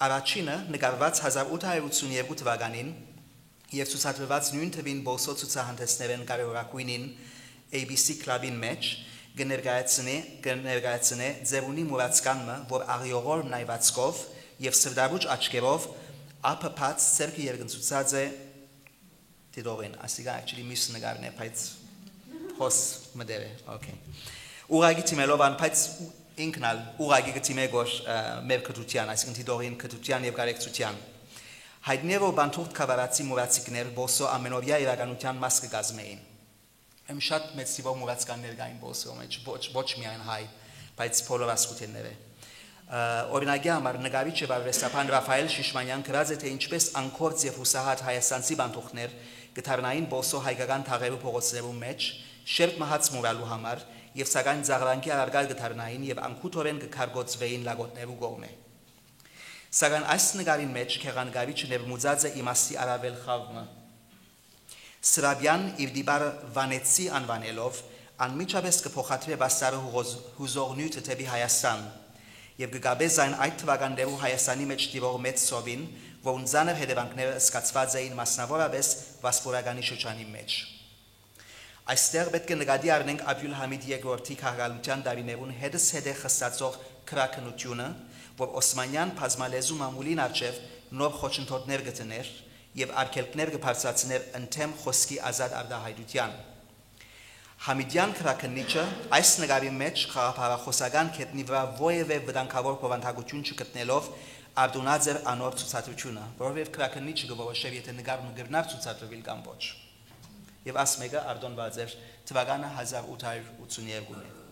Speaker 3: Առաջինը նկարված 1882 թվականին եւ ցուցադրված նույն թվին Բոսո ցուցահանդեսներեն կարևորակույնին ABC Club-in մեջ կներկայացնե ձևունի մուրացկանմը, որ աղիողոր նայվածքով եւ սրդարուճ աչքերով ապփած ցերկի երգնցուցած է դիտողին, ասիկա actually մյուս նկարն է, բայց հոս մդեր է, okay։ Ուրագի թիմելով անփած ինքնալ ուրագի գտիմե գոր մեր կտության, այսինքն դիտողին կտության եւ կարեկցության։ Հայտնեվո բանթուղթ կավարացի մուրացիկներ Բոսո ամենօրյա իրականության մաս կգազմեին։ Եմ շատ մեծ թիվով մուրացկաններ կային Բոսո մեջ, ոչ միայն հայ, բայց բոլոր ասկուտենները։ Օրինակի համար նկարիչը Վարվեստապան Ռաֆայել Շիշմանյան գրած է թե ինչպես անկորձ եւ հուսահատ հայաստանցի բանթուղթներ գտարնային Բոսո հայկական թաղերու փողոցներու մեջ շերտ մահաց մուրալու համար եւ սակայն զաղրանքի արարգալ գտարնային եւ անկութորեն կքարգոցվեին լագոտներու կողմէ։ Սակայն այս նկարին մեջ քեղանգարիչը ներմուծած է իմաստի արավել խավմը։ Սրաբյան իր դիբարը Վանեցի անվանելով անմիջապես կփոխադրի բաստարը հուզողնյութը թեպի Հայաստան եւ կգաբե զայն այդ թվականներու Հայաստանի մեջ տիրող մեծ սովին, որոնց ցաներ հետևանքները սկացված էին մասնավորապես Վասպորագանի շրջանի մեջ։ Այստեղ պետք է նկատի առնենք Աբդուլհամիդ II քաղաքալության դարիներուն հետը խստացող քրակնությունը, որ Օսմանյան բազմալեզու մամուլին արչև նոր խոչընդոտներ գտներ եւ արգելքներ կբարձրացներ ընդեմ խոսքի ազատ արտահայտության։ Համիդյան քրակնիչը այս նկարի մեջ խաղաղապահախոսական կետնի վրա ովևէ վտանգավոր բովանդակություն չգտնելով արտոնած էր անոր ցուցադրությունը, որովհետեւ քրակնիչը գովոշեր եթե նկարը գրնար ցուցադրվել կամ ոչ։ Եվ աս մեկը արտոնված էր թվականը 1882-ն է։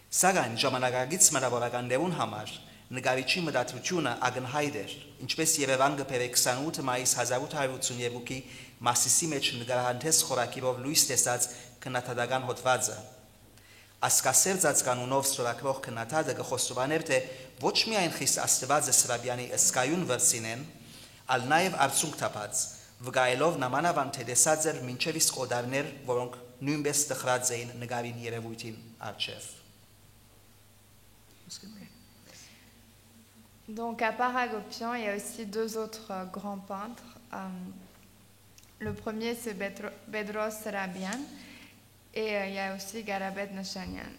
Speaker 3: Սակայն ժամանակակից մտավորականներուն համար նկարիչի մտադրությունը ակնհայտ էր, ինչպես Երևան գբեր 28 մայիս 1882-ի Մասիսի մեջ նկարահանտես խորակիրով լույս տեսած քննադատական հոդվածը։ Ասկասեր ծածկանունով ստորագրող քննադատը գխոստովաներ թե ոչ միայն խիստ աստվածը Սրաբյանի ըսկայուն վերցինեն, ալ նաև արդյունք տապած վգայելով նամանավանդ թե դեսած էր մինչև իսկ օդարներ, որոնք նույնպես տխրած էին նկարին երևույթին առջև։
Speaker 4: Donc à part Hagopian, il y a aussi deux autres grands peintres. Le premier c'est Bedros Serabian et il y a aussi Garabed Nashanian.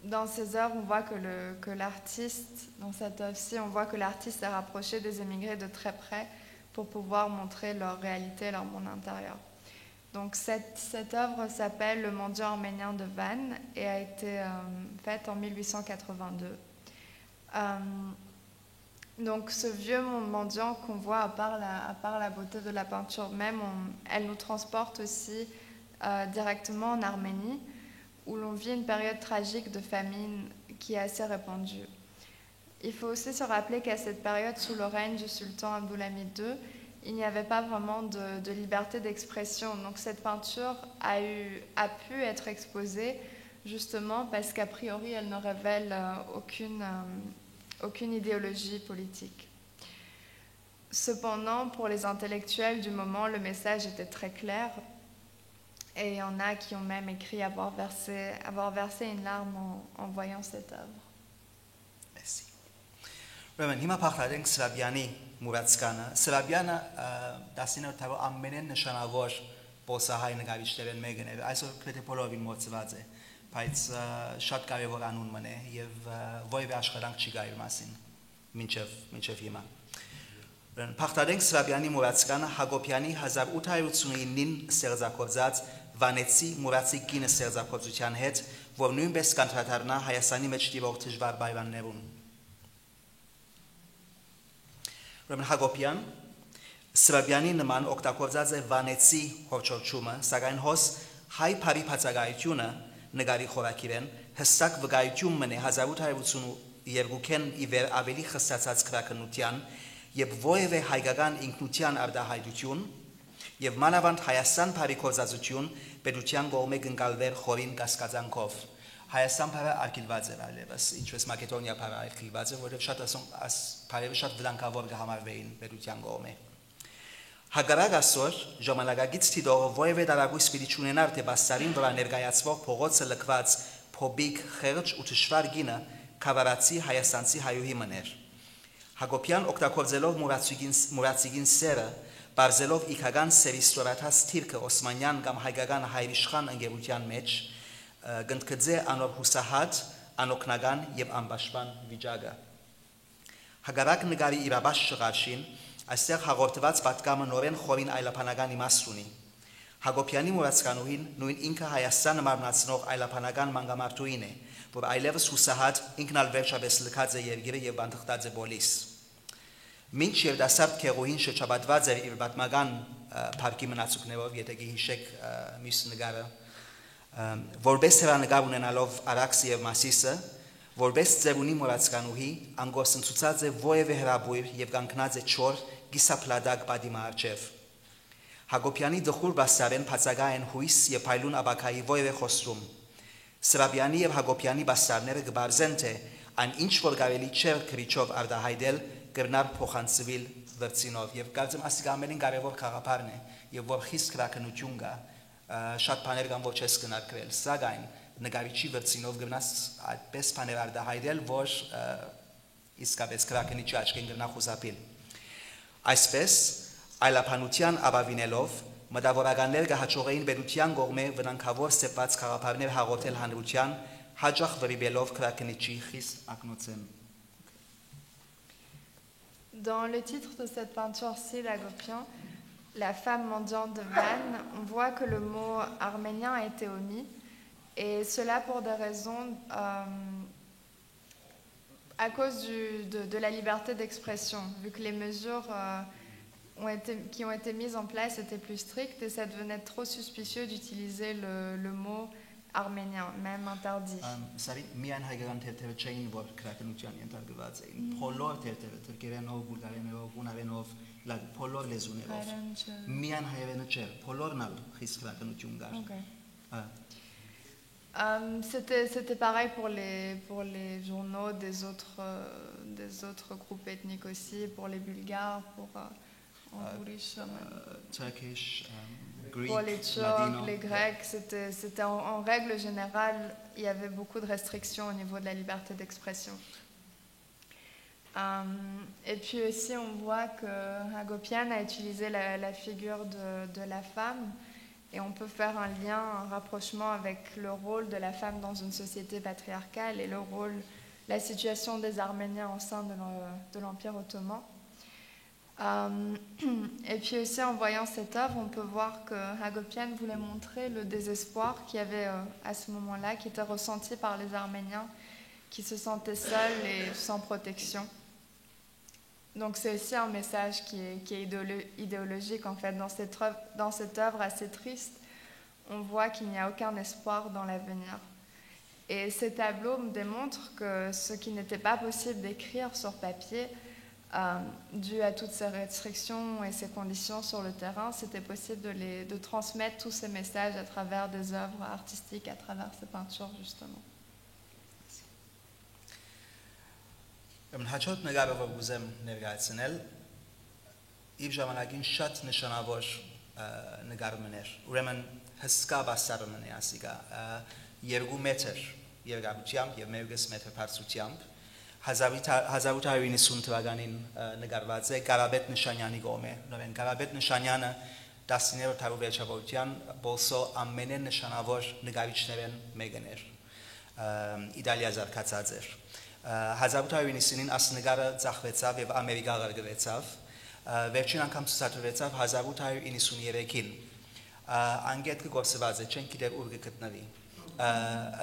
Speaker 4: Dans ces œuvres, on voit que l'artiste, dans cette œuvre-ci, on voit que l'artiste s'est rapproché des émigrés de très près pour pouvoir montrer leur réalité, leur monde intérieur. Donc cette œuvre s'appelle Le mendiant arménien de Van et a été faite en 1882. Donc ce vieux mendiant qu'on voit, à part la beauté de la peinture même, elle nous transporte aussi directement en Arménie, où l'on vit une période tragique de famine qui est assez répandue. Il faut aussi se rappeler qu'à cette période, sous le règne du sultan Abdulhamid II, il n'y avait pas vraiment de liberté d'expression. Donc cette peinture a pu être exposée justement parce qu'a priori, elle ne révèle aucune idéologie politique. Cependant, pour les intellectuels du moment, le message était très clair. Et il y en a qui ont même écrit avoir versé une larme en voyant cette œuvre.
Speaker 3: Merci. Հիմա փախտենք Սրաբյանի Մուրացկանը։ Սրաբյանը դասինը թվա ամենեն նշանավոր բոսահայ նկարիչներն մեկն է։ Այսօր պետք է բոլորին մոծված է, բայց շատ կարևոր անուն մնե եւ որևէ աշխատանք չի գայր մասին մինչև հիմա։ Փախտենք Սրաբյանի Մուրացկանը Հակոբյանի 1889-ին ստեղծագործած Վանեցի Մուրացի կինը ստեղծագործության հետ, որ նույնպես կանտրադառնա Հայաստանի մեջ տիրող դժվար բայրաններուն։ Ուրեմն Հակոբյան Սրաբյանի նման օգտագործած է Վանեցի հորչորչումը, սակայն հոս հայ բարի բացակայությունը նկարի խորակիրեն հստակ վկայություն մնե 1882-ին իվեր ավելի խստացած քրակնության եւ որևէ հայկական ինքնության արտահայտություն եւ մանավանդ Հայաստան բարի կորզածություն պետության կողմէ կնկալվեր խորին կասկածանքով։ Հայաստան բարը արգելված էր այլևս, ինչպես Մակեդոնիա բարը արգելված էր, որովհետեւ բարերը շատ վտանգավոր կհամարվեին պետության կողմէ։ Հակառակ այսօր ժամանակակից տիդողը որևէ տարագույս պիտի չունենար թե բաստարին վրա ներկայացվող փողոցը լքված փոբիկ խեղճ ու թշվար գինը քավարացի հայաստանցի հայուհի մներ։ Հակոբյան օգտագործելով մուրացիգին սերը բարձելով իքական սերիստորաթաս թիրքը Օսմանյան կամ հայկական հայրիշխան ընկերության մեջ գնդկձե անոր հուսահատ, անօգնական եւ անպաշտպան վիճակը։ Հակառակ նկարի իրաբաց շղարշին այստեղ հաղորդված պատկամը նորեն խորին այլապանական իմաստ ունի։ Հակոբյանի մուրացկանուհին նույն ինքը Հայաստանը մարմնացնող այլապանական մանկամարտուհին է, որ այլևս հուսահատ ինքնալ վերջապես լքած է երկիրը եւ բանտղտած է բոլիս։ Մինչ երդասարդ քեղուհին շրջապատված էր իր պատմական парքի մնացուկներով, եթե գիհիշեք մյուս նկարը, որպես հերանեկար ունենալով Արաքսը եւ Մասիսը, որպես ծերունի մուրացկանուհի անգործընծուցած է որևէ հրաբույր եւ կանգնած է չոր գիսապլադակ պատիմը առջև։ Հակոբյանի դխուր բաստարեն բացակա են հույս եւ փայլուն աբակայի որևէ խոստում։ Սրաբյանի եւ Հակոբյանի բաստարները կբարձեն թե այն ինչ որ կարելի չէր քրիչով արտահայտել կրնար փոխանցվել վերցինով եւ կարծեմ ասիկ ամենին կարևոր խաղապարն է եւ որ խիստ քրակնություն կա շատ բաներ կան որ չես կնարկվել սակայն նկարիչի վերցինով կրնաս այդպես բաներ արտահայտել որ իսկապես քրակնիչի աչքին կրնա խուսափել այսպես այլապանության ապավինելով մտավորականներ կհաջողեին պետության կողմէ վտանգավոր սեպված խաղապարներ հաղորդել հանրության հաջող վրիբելով քրակնիչի խիստ ակնոցեն
Speaker 4: Dans le titre de cette peinture-ci, l'Hagopian, la femme mendiante de Van, on voit que le mot arménien a été omis, et cela pour des raisons à cause de la liberté d'expression, vu que les mesures qui ont été mises en place étaient plus strictes et ça devenait trop suspicieux d'utiliser le mot arménien, même interdit.
Speaker 3: Սարի միայն հայկական թերթերը չէին, որ քրակնության ենթարկված էին։ Բոլոր թերթերը թուրքերենով, բուլղարերենով, հունարենով, բոլոր լեզուներով։ Միայն հայերենը չէր, բոլորն ալ խիստ քրակնություն կար։
Speaker 4: C'était pareil pour les journaux des autres groupes ethniques aussi, pour les Bulgares, pour
Speaker 3: Turkish, Greek,
Speaker 4: pour les Turcs,
Speaker 3: Ladino.
Speaker 4: les Grecs. C'était en règle générale, il y avait beaucoup de restrictions au niveau de la liberté d'expression. Et puis aussi, on voit que Hagopian a utilisé la figure de la femme. Et on peut faire un lien, un rapprochement avec le rôle de la femme dans une société patriarcale et la situation des Arméniens au sein de l'Empire ottoman. Et puis aussi, en voyant cette œuvre, on peut voir que Hagopian voulait montrer le désespoir qu'il y avait à ce moment-là, qui était ressenti par les Arméniens, qui se sentaient seuls et sans protection. Donc c'est aussi un message qui est idéologique en fait. Dans cette œuvre assez triste, on voit qu'il n'y a aucun espoir dans l'avenir. Et ces tableaux me démontrent que ce qui n'était pas possible d'écrire sur papier, dû à toutes ces restrictions et ces conditions sur le terrain, c'était possible de transmettre tous ces messages à travers des œuvres artistiques, à travers ces peintures justement.
Speaker 3: Հաջորդ նկարը որ ուզեմ ներկայացնել իր ժամանակին շատ նշանավոր նկարում էր ուրեմն հսկա բաստարում է ասիկա 2 մետր երկարությամբ եւ 1.5 մետր բարձրությամբ 1890 թվականին նկարված է Կարաբետ Նշանյանի կողմէ նորեն Կարաբետ Նշանյանը 19-րդ հարյուրյաչավորության բոլսո ամենանշանավոր նկարիչներն մեկն էր Իտալիա զարգացած էր 1890-ին ասնգարը ծախվեցավ եւ Ամերիկա գրգվեցավ վերջին անգամ ցուցադրվեցավ 1893-ին անգետ կգործված է չեն գիտեր ուր կգտնվի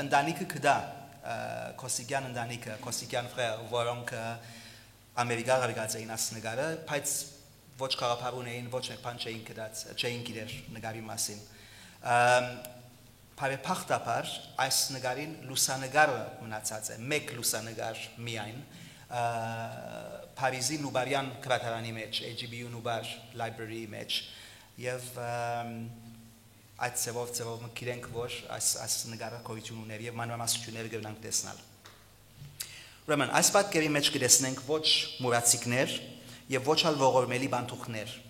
Speaker 3: ընտանիքը կդա Կոսիկյան ընտանիքը Կոսիկյան ֆրեր որոնք Ամերիկա գրգած էին ասնգարը բայց ոչ կարապարուն էին ոչ մեկ բան չէին գիտեր նկարի մասին Բարեփոխտաբար այս նկարին լուսանկարը մնացած է մեկ լուսանկար միայն Փարիզի Նուբարյան գրադարանի մեջ AGBU Նուբար library մեջ եւ այդ ծավով մկիրենք որ այս նկարը կոյություն ուներ եւ մանրամասնությունները կգնանք տեսնել Ուրեմն այս պատկերի մեջ կտեսնենք ոչ մուրացիկներ եւ ոչ ալ ողորմելի բանտուխներ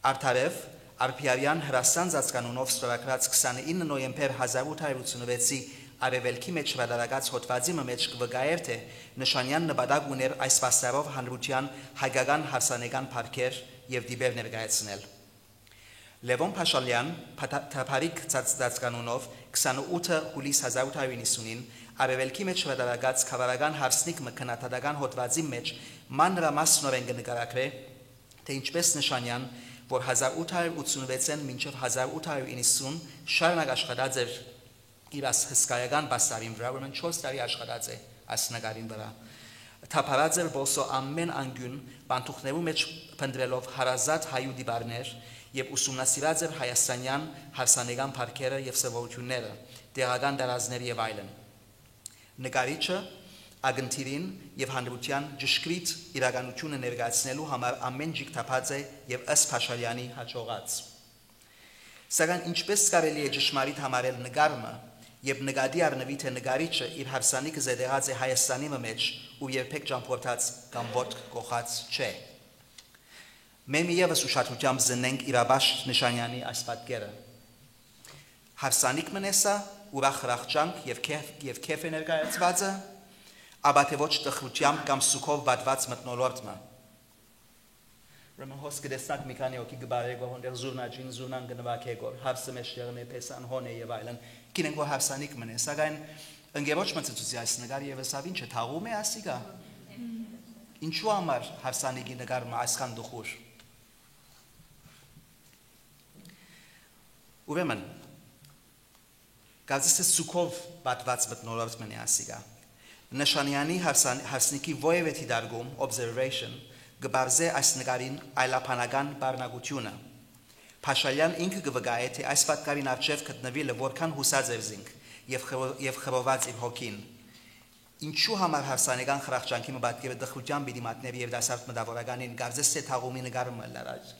Speaker 3: Արդարև Արփիարյան հրաստան ծածկանունով ստորագրած 29 նոյեմբեր 1886-ի արևելքի մեջ վարարած հոդվածի մեջ կվկայեր թե Նշանյան նպատակ ուներ այս վաստարով հանրության հայկական հարսանեկան парքեր եւ դիպեր ներկայացնել Լևոն Փաշալյան թափարիկ ծածկանունով 28 հուլիս 1890-ին արևելքի մեջ վարարած խավարական հարսնիկ մկնաթադական հոդվածի մեջ մանրամասնորեն կնկարագրե թե ինչպես Նշանյան որ 1886-ին մինչև 1890 շարունակ աշխատած էր իր հսկայական բաստարին վրա, ուրեմն 4 տարի աշխատած է այս նկարին վրա։ Թափարած էր ոսո ամեն անգյուն բանտուխներու մեջ փնտրելով հարազատ հայու դիբարներ եւ ուսումնասիրած էր հայաստանյան հարսանեկան парքերը եւ սովորությունները, տեղական դարազներ եւ այլն։ Նկարիչը Ագնտիրին եւ հանրության ճշգրիտ իրականությունը ներկայացնելու համար ամեն ջիկ թափած է եւ ըստ Փաշալյանի հաջողած։ Սակայն ինչպես կարելի է ճշմարիտ համարել նկարը եւ նկատի առնվի թե նկարիչը իր հարսանիքը զետեղած է Հայաստանի մեջ ու երբեք ճամփորդած կամ ոտք կողած չէ։ Մենք եւս ուշադրությամբ զնենք Իրաբաշ Նշանյանի այս պատկերը։ Հարսանիք մնեսա ուրախ ռախճանք եւ քեֆ ներկայացվածը Աբա թե ոչ տխրությամբ կամ սուքով բատված մտնոլորտը։ Ուրեմն հոսք դեսնակ մի քանի օքի գբարեգով հոնդեր զուրնաջին զուրնան գնվակեգոր հարսը մեջ եղնե պեսան հոն է եւ այլն կինենք որ հարսանիք մնե սակայն ընկերոջ մծուցի այս նկարը եւս ավին չթաղում է ասիկա ինչու համար հարսանիքի նկարը այսքան դուխուր Ուրեմն գազիսը սուքով բատված մտնոլորտը է ասիկա Նշանյանի հարսնիկի ովևէ դիդարգում observation գբարզե այս նկարին այլապանական բառնագությունը Փաշալյան ինքը կվկայե թե այս պատկերին արժև գտնվելը որքան հուսած էր զինք եւ խրոված իր հոգին ինչու համար հարսանեկան խրախճանքի մտքերը դխրության պիտի մատներ եւ դասարտ մտավորականին գարձես թե թաղումի նկարումը լարած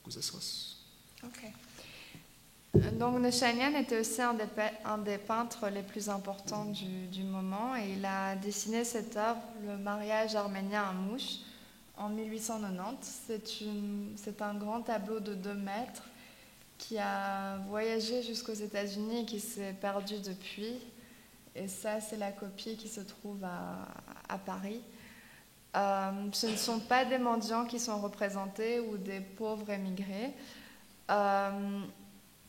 Speaker 3: Գուզեսոս
Speaker 4: Okay Donc Nechanian était aussi un des peintres les plus importants du moment et il a dessiné cette œuvre, le mariage arménien à Mouche, en 1890. C'est un grand tableau de 2 mètres qui a voyagé jusqu'aux États-Unis et qui s'est perdu depuis. Et ça, c'est la copie qui se trouve à Paris. Ce ne sont pas des mendiants qui sont représentés ou des pauvres émigrés.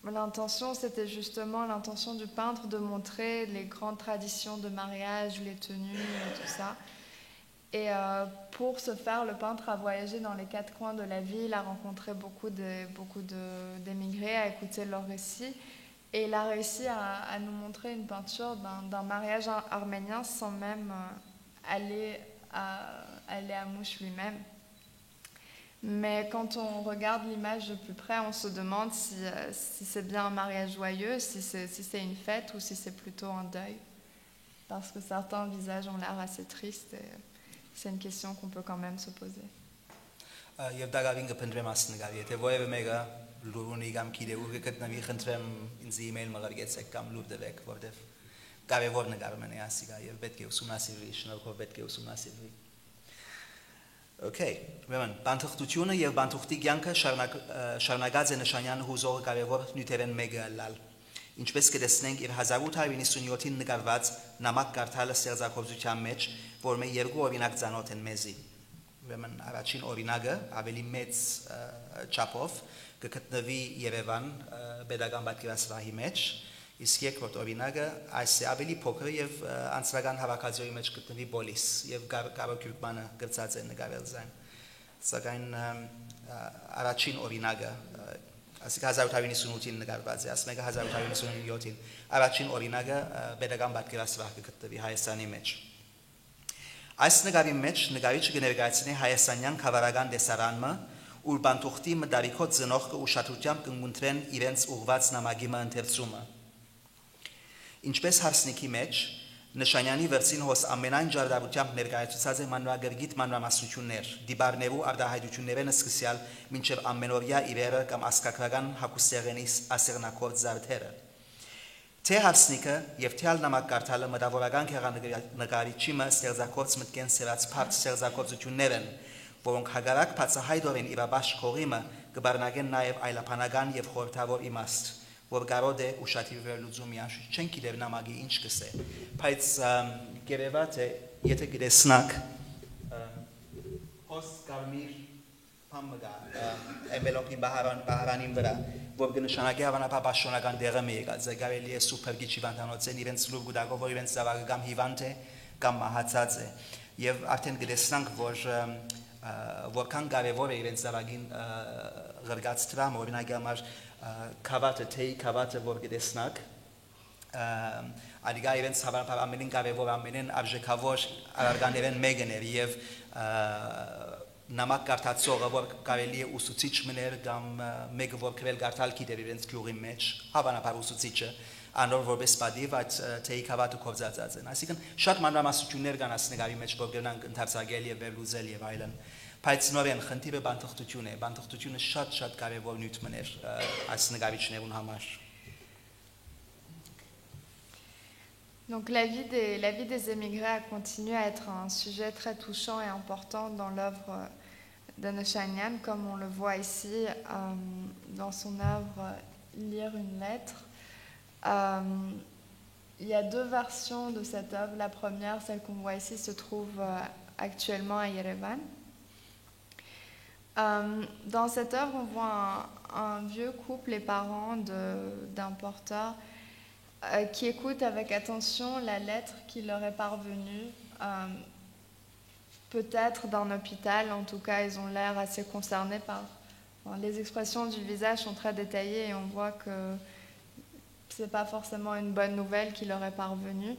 Speaker 4: L'intention, c'était justement l'intention du peintre de montrer les grandes traditions de mariage, les tenues, tout ça. Et pour ce faire, le peintre a voyagé dans les 4 coins de la ville, a rencontré beaucoup d'émigrés, a écouté leurs récits. Et il a réussi à nous montrer une peinture d'un mariage arménien sans même aller à Mouche lui-même. Mais quand on regarde l'image de plus près, on se demande si c'est bien un mariage joyeux, si c'est une fête ou si c'est plutôt un deuil. Parce que certains visages ont l'air assez tristes et c'est une question qu'on peut quand même se poser.
Speaker 3: Եվ դակավին կփնտրեմ ասնգավ, եթե որևէ մեկը լուրունի կամ գիտեու կգտնվի, խնդրեմ ինձ email մղրգեցեք կամ լուր տվեք, որտեվ կարևոր նկարում է ասիգա եւ պետք է ուսումնասիրվի, շնորհքով պետք է ուսումնասիրվի։ Okay, ուրեմն բանթուղթությունը եւ բանթուղթի կյանքը շարունակած է Նշանյան հուզողը կարևոր նյութերեն մեկը լալ։ Ինչպես կտեսնենք իր 1897-ին նկարված նամակ կարդալը ստեղծագործության մեջ, որ մե 2 օրինակ ծանոթ են մեզի։ Ուրեմն առաջին օրինակը ավելի մեծ չափով կգտնվի Երևան Պետական պատկերասրահի մեջ, իսկ երկրորդ օրինակը այս է ավելի փոքր եւ անձնական հավաքածուի մեջ գտնվի Բոլիս եւ Կարո Քյուրքմանը գրծած է նկարել զայն։ Սակայն առաջին օրինակը ասիկ 1898-ին նկարված է, ասում եք 1897-ին առաջին օրինակը Պետական պատկերասրահ կգտնվի Հայաստանի մեջ։ Այս նկարի մեջ նկարիչը կներկայացնի հայաստանյան խավարական տեսարանը, ուր բանթուղթի մտարիքոտ ծնողքը ուշադրությամբ կընտրեն իրենց ուղված նամակի ընթերցումը։ Ինչպես հարսնիքի մեջ, Նշանյանի վերցին հոս ամենայն ջարդարությամբ ներկայացուցած է մանրագրգիռ մանրամասնություններ, դիբարներու արտահայտություններն սկսյալ մինչև ամենօրյա իրերը կամ ասկակրական հակուսեղենի ասեղնակորդ զարդերը։ Թե հարսնիկը եւ թե նամակ կարդալը մտավորական գեղանկարիչի ստեղծագործ մտքեն սերած փառք ստեղծագործություններ են, որոնք հագարակ բացահայտորեն իրաբաշխ խորիմը կբարնագեն նաեւ այլապանական եւ խորհրդավոր իմաստ, որ կարող է ուշադիր վերլուծում միանշ չեն գիտեր նամակի ինչ կսե, բայց գերեվա թե եթե գտեսնակ հոս կարմիր փամգա էմբելոպի բահարանին վրա որ կնշանակի հավանաբար պաշտոնական դեղը մի եկած է կարելի է սուպերգիչ հիվանդանոցեն իրենց լուր գուտակով որ իրենց զավակը կամ հիվանդ է կամ մահացած է եւ արդեն գտեսնանք որ որքան կարեւոր է իրենց զավակին ղրգած դրամ օրինակ համար քավատը թեյ քավատը որ գտեսնանք Ադիգա իրենց հավանաբար ամենին կարևոր ամենին արժեքավոր արարկաներեն մեկն էր եւ նամակ կարդացողը որ կարելի է ուսուցիչ մներ կամ մեկը որ քրել կարդալ գիտեր իրենց գյուղի մեջ հավանաբար ուսուցիչը անոր որպես պատիվ այդ թեյ քավատը կոծածած են այսինքն շատ մանրամասնություններ կան այս նկարի մեջ որ գնանք ընդարձակել եւ վերլուծել եւ այլն բայց նորեն խնդիրը բանթուղթությունը շատ կարևոր նյութ մներ այս նկարիչներուն համար
Speaker 4: Donc la vie des émigrés a continué à être un sujet très touchant et important dans l'œuvre de Nechanian, comme on le voit ici dans son œuvre Lire une lettre. Il y a 2 versions de cette œuvre. La première, celle qu'on voit ici, se trouve actuellement à Yerevan. Dans cette œuvre, on voit un vieux couple, les parents d'un porteur, qui écoutent avec attention la lettre qui leur est parvenue, peut-être d'un hôpital, en tout cas ils ont l'air assez concernés par... les expressions du visage sont très détaillées et on voit que ce n'est pas forcément une bonne nouvelle qui leur est parvenue.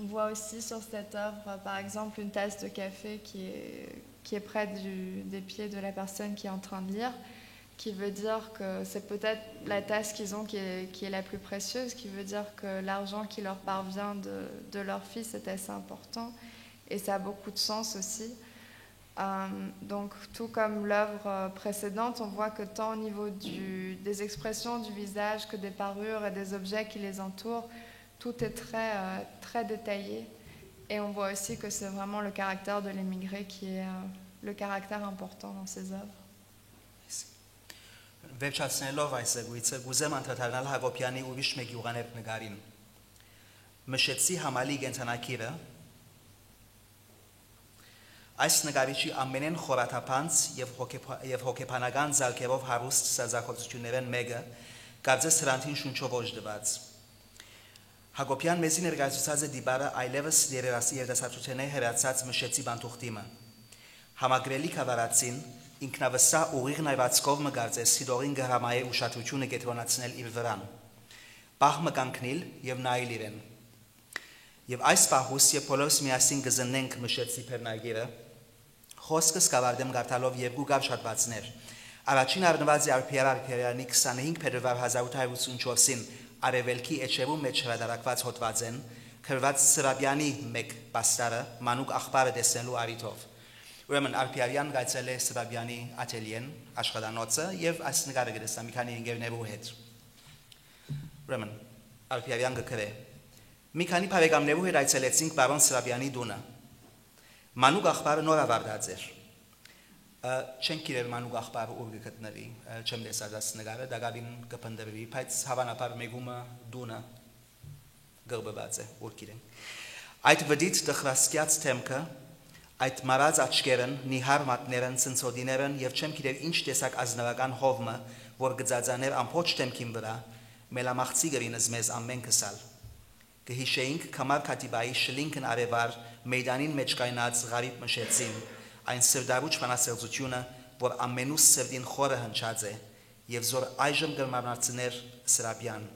Speaker 4: On voit aussi sur cette œuvre, par exemple, une tasse de café qui est près des pieds de la personne qui est en train de lire, qui veut dire que c'est peut-être la tasse qu'ils ont qui est la plus précieuse, qui veut dire que l'argent qui leur parvient de leur fils est assez important, et ça a beaucoup de sens aussi. Donc, tout comme l'œuvre précédente, on voit que tant au niveau des expressions du visage que des parures et des objets qui les entourent, tout est très détaillé. Et on voit aussi que c'est vraiment le caractère de l'émigré qui est le caractère important dans ces œuvres.
Speaker 3: Վերջացնելով այս զեկույցը գուզեմ անդրադառնալ Հակոբյանի ուրիշ մեկ յուղաներկ նկարին։ Մշեցի համալի կենցանակիրը այս նկարիչի ամենեն խորաթափանց եւ հոգեբանական զալքերով հարուստ ստեղծագործություններն մեկը կարծես հրանտին շունչով օժտված։ Հակոբյան մեզի ներկայացուցած է դիբարը այլևս երիտասարդութենե հերացած մշեցի բանտուղտիմը։ Համագրելի կավարացին ինքնավստահ ուղիղ նայվածքով մգարձես սիրողին գհրամայե ուշադրությունը կենտրոնացնել իր վրան։ Պահմը կանգնել եւ նայել իրեն։ Եվ այս պահուս եւ բոլորս միասին կզննենք մշեցի փեռնագիրը, խոսքս կավարտեմ գարտալով երկու գավշատվածներ։ Առաջին առնված է Արփիարյանի 25 փետրվար 1884-ին Արևելքի Էջերում մեջ հրատարակված հոդվածեն, գրված Սրաբյանի մեկ պաստարը մանուկ աղբարը տեսնելու առիթով։ Ուրեմն Արփիարյան գայցել է Սրաբյանի ատելյեն, աշխատանոցը եւ այս նկարը գտեսա մի քանի ընկերներու հետ։ Ուրեմն Արփիարյան գրե. Մի քանի բարեկամներու հետ այցելեցինք բարոն Սրաբյանի տունը։ Մանուկ աղբարը նոր ավարտած էր։ Չենք գիտեր մանուկ աղբարը ուր գտնվի, չեմ տեսած այս նկարը, դակավին կփնտրվի, բայց հավանաբար մեգումը տունը գրբված է, ուր գիտենք։ Այդ վդից դխրասկյաց թեմքը այդ մարած աչքերն, նիհար մատներն, ցնցոդիներն եւ չեմ գիտեր ինչ տեսակ ազնվական հովմը, որ գծածաներ ամբողջ թեմքին վրա, մելամաղցի գրինս մեզ ամեն կսալ։ Կհիշեինք Քամար Քատիբայի շլինքն արևար մեյդանին մեջ կայնած Ղարիբ Մշեցին, այն սրդարուչ բանաստեղծությունը, որ ամենուս սրդին խորը հնչած է եւ զոր այժմ գրմանացներ Սրաբյան,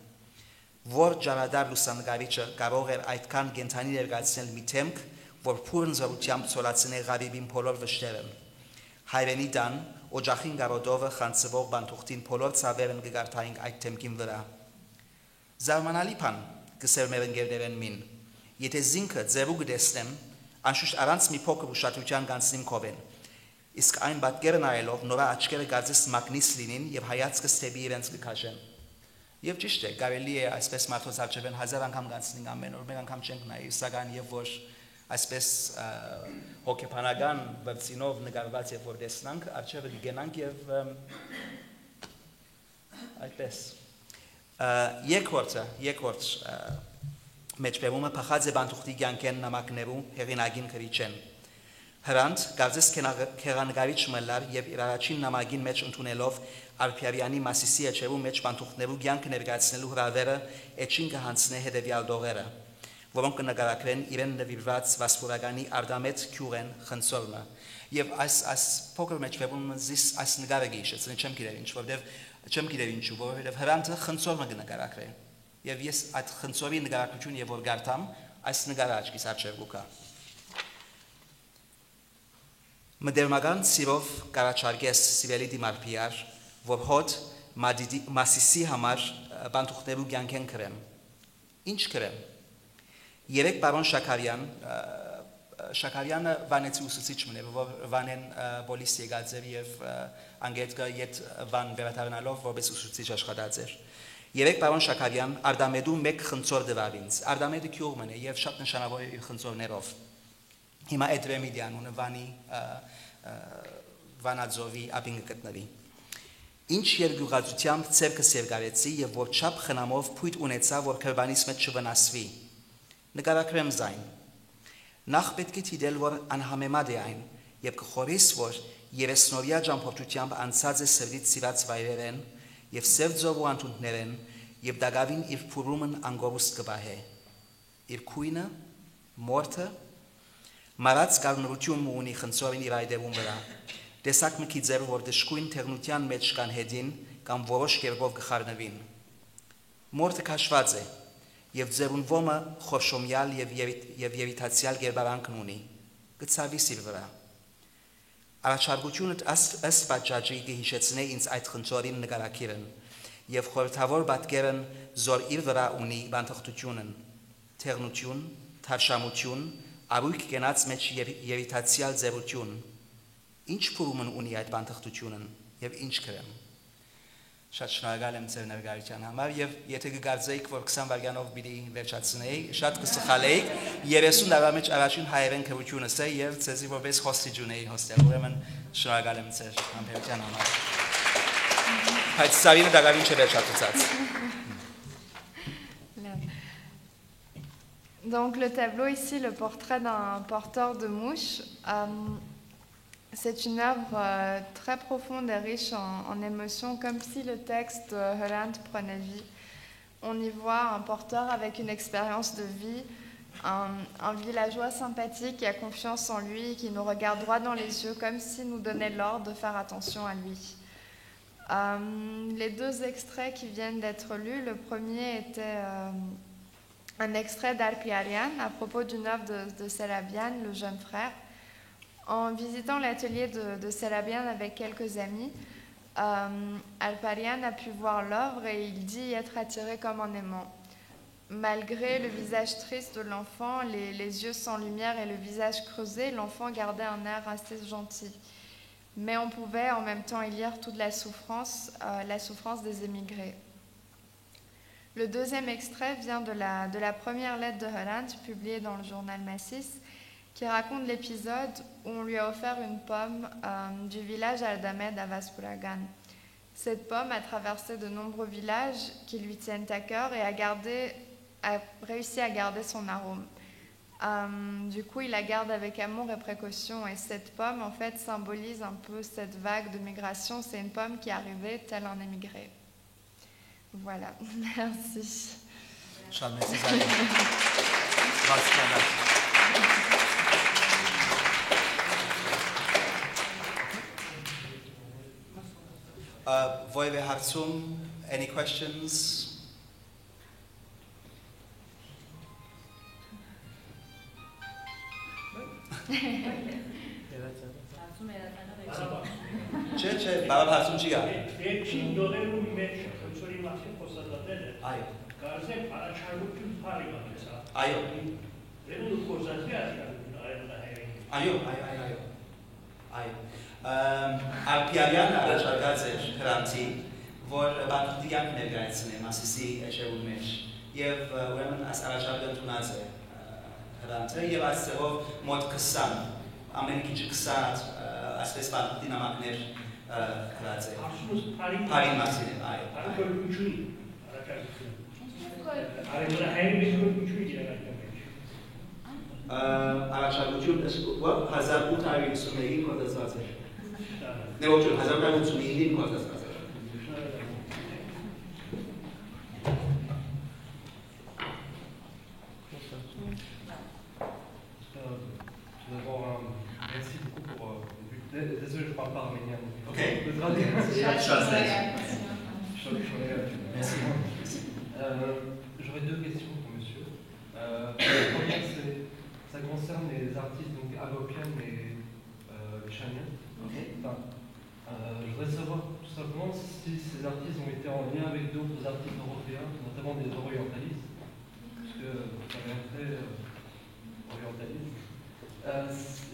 Speaker 3: որ ջարադար լուսանկարիչը կարող էր այդքան գենթանի ներկայացնել մի թեմք, որ փուրն զորությամբ ցոլացնե Ղարիբին բոլոր վշտերն։ Հայրենի դան, օջախին գարոդովը խանցվող բանտուղտին բոլոր ցավերն կգարտային այդ թեմքին վրա։ Զարմանալի բան կսեր մեր ընկերներն մին։ Եթե զինքը ձերու գտեսնեմ, անշուշտ առանց մի փոքր ուշադրության կանցնիմ կովեն։ Իսկ այն պատկերը նայելով նորա աչքերը գարձես մագնիս լինին եւ հայացքս թեպի իրենց կքաշեն։ Եվ ճիշտ է, կարելի է այսպես մարդոց արջևեն 1000 անգամ կանցնենք ամեն օր, մեկ անգամ չենք նայի, սակայն եւ որ այսպես հոգեբանական վրձինով նկարված եւ որ տեսնանք, արջևը գնանք եւ այդպես։ Երկրորդ մեջբերումը փախած է բանտուղտի կյանքեն նամակներու հեղինակին քրիչեն։ Հրանտ կարծես քեղանկարիչ մլար եւ իր առաջին նամակին մեջ ընդունելով Արփիարյանի Մասիսի Էջերու մեջ բանտուղտներու կյանքը ներկայացնելու հրավերը էջին կհանցնե հետեւյալ դողերը, որոնք կնկարագրեն իրեն նվիրված վասպուրականի արդամետ քյուրեն խնձորմը։ Եվ այս փոքր մեջբերումը զիս այս նկարը գիշեցին չեմ գիտեր ինչ, որովհետեւ հրանտը խնձորմը կնկարագրե։ Եվ ես այդ խնձորի նկարագրություն եւ որ գարտամ, այս նկարը աչքիս արջև գուկա։ Մդերմական սիրով կարաչարգես Սիրելի Դիմարփիար, որ հոտ Մասիսի համար բանտուղտերու կյանքեն կրեմ։ Ինչ կրեմ։ Երեք բարոն Շաքարյանը վանեցի ուսուցիչ մնե, որ վանեն բոլիս եկած էր եւ անգետքը յետ վան վերադառնալով որպես ուսուցիչ աշխատած էր։ Երեք բարոն Շաքարյան Արդամեդու մեկ խնձոր դվավ ինձ։ Արդամեդը քյուղմն է եւ շատ նշանավոր է իր խնձորներով։ Հիմա Էդրեմիդյան ունը վանի վանաձովի աբին գտնվի։ Ինչ երկյուղացությամբ ցերկս երկարեցի եւ որ չափ խնամով փույթ ունեցա, որ քրբանիս մեջ չվնասվի։ Նկարագրեմ զայն։ Նախ պետք է դիտել, որ անհամեմատ է այն, եւ կխորիս, որ 30-օրյա ճամփորդությամբ անցած է սրդից սիրած վայրերեն եւ սերձով ու անտուններեն եւ դակավին իր փուրումն անգորուստ կբահե։ Իր քույնը, մորթը, մարած կառնություն ունի խնձորին իր այդևում վրա։ Տեսակ մի քիձեր, որ դժկույն թերնության մեջ կան հետին կամ որոշ կերպով կխառնվին։ Մորթը քաշված է եւ ձերունվոմը խորշոմյալ եւ երիտացիալ գերբարանքն ունի, կցավի սիր վրա։ Առաջարկությունդ ըստ պատճառի կհիշեցնե ինձ այդ խնձորին նկարակիրն եւ խորթավոր պատկերն զոր իր վրա ունի բանտախտությունն, թերնություն, թարշամություն, արույք կենաց մեջ երիտացիալ ձերություն, ինչ փորումն ունի այդ բանտախտությունն եւ ինչ կրեմ։ Շատ շնորհակալ եմ ձեր ներկայության համար եւ եթե կգարձեիք, որ 20 վայրկյանով պիտի վերջացնեի, շատ կսխալեիք 30 տարվա մեջ առաջին հայերեն քրությունս է եւ ցեզի որպես հոստիջուն էի հոստել։ Ուրեմն շնորհակալ եմ ձեր համբերության համար։ Այդ սարինը դակավին չվերջացած։
Speaker 4: Donc le tableau ici, le portrait d'un porteur de mouches, c'est une œuvre très profonde et riche en émotions, comme si le texte de Hrant prenait vie. On y voit un porteur avec une expérience de vie, un villageois sympathique qui a confiance en lui, qui nous regarde droit dans les yeux, comme s'il nous donnait l'ordre de faire attention à lui. Les deux extraits qui viennent d'être lus, le premier était un extrait d'Alpiarian à propos d'une œuvre de Selabian, le jeune frère. En visitant l'atelier de Selabian avec quelques amis, Alpiarian a pu voir l'œuvre et il dit y être attiré comme un aimant. Malgré le visage triste de l'enfant, les yeux sans lumière et le visage creusé, l'enfant gardait un air assez gentil. Mais on pouvait en même temps y lire toute la souffrance des émigrés. Le deuxième extrait vient de la première lettre de Hrant, publiée dans le journal Massis, qui raconte l'épisode où on lui a offert une pomme du village Aldamed à Vaspuragan. Cette pomme a traversé de nombreux villages qui lui tiennent à cœur et a réussi à garder son arôme. Du coup, il la garde avec amour et précaution. Et cette pomme, en fait, symbolise un peu cette vague de migration. C'est une pomme qui est arrivée tel un émigré. Voilà, merci.
Speaker 3: Voive Hartsum, any questions? Ce? Baba Hartsum ce ia? Alpiarian առաջարկած էր Հրանտի, որ բանտուտիակ ներկայացնե Մասիսի էջերուն մեջ եւ ուրեմն այս առաջարկը ընդունած է Հրանտը եւ այս ծրով մոտ 20 ամեն քիչ 20 այսպես բանտուտի նամակներ գրած է Փարին մասին է այո առաջարկություն 1859 կոդացված է Ne voglio, abbiamo un in cosa sta
Speaker 5: Merci beaucoup pour désolé, je parle pas arménien.
Speaker 3: Ok.
Speaker 5: Merci. J'aurais deux questions pour monsieur. La première, ça concerne les artistes donc Agopian et Chanian.
Speaker 3: Okay.
Speaker 5: Je voudrais savoir tout simplement si ces artistes ont été en lien avec d'autres artistes européens, notamment des orientalistes, parce que ça vient très orientaliste.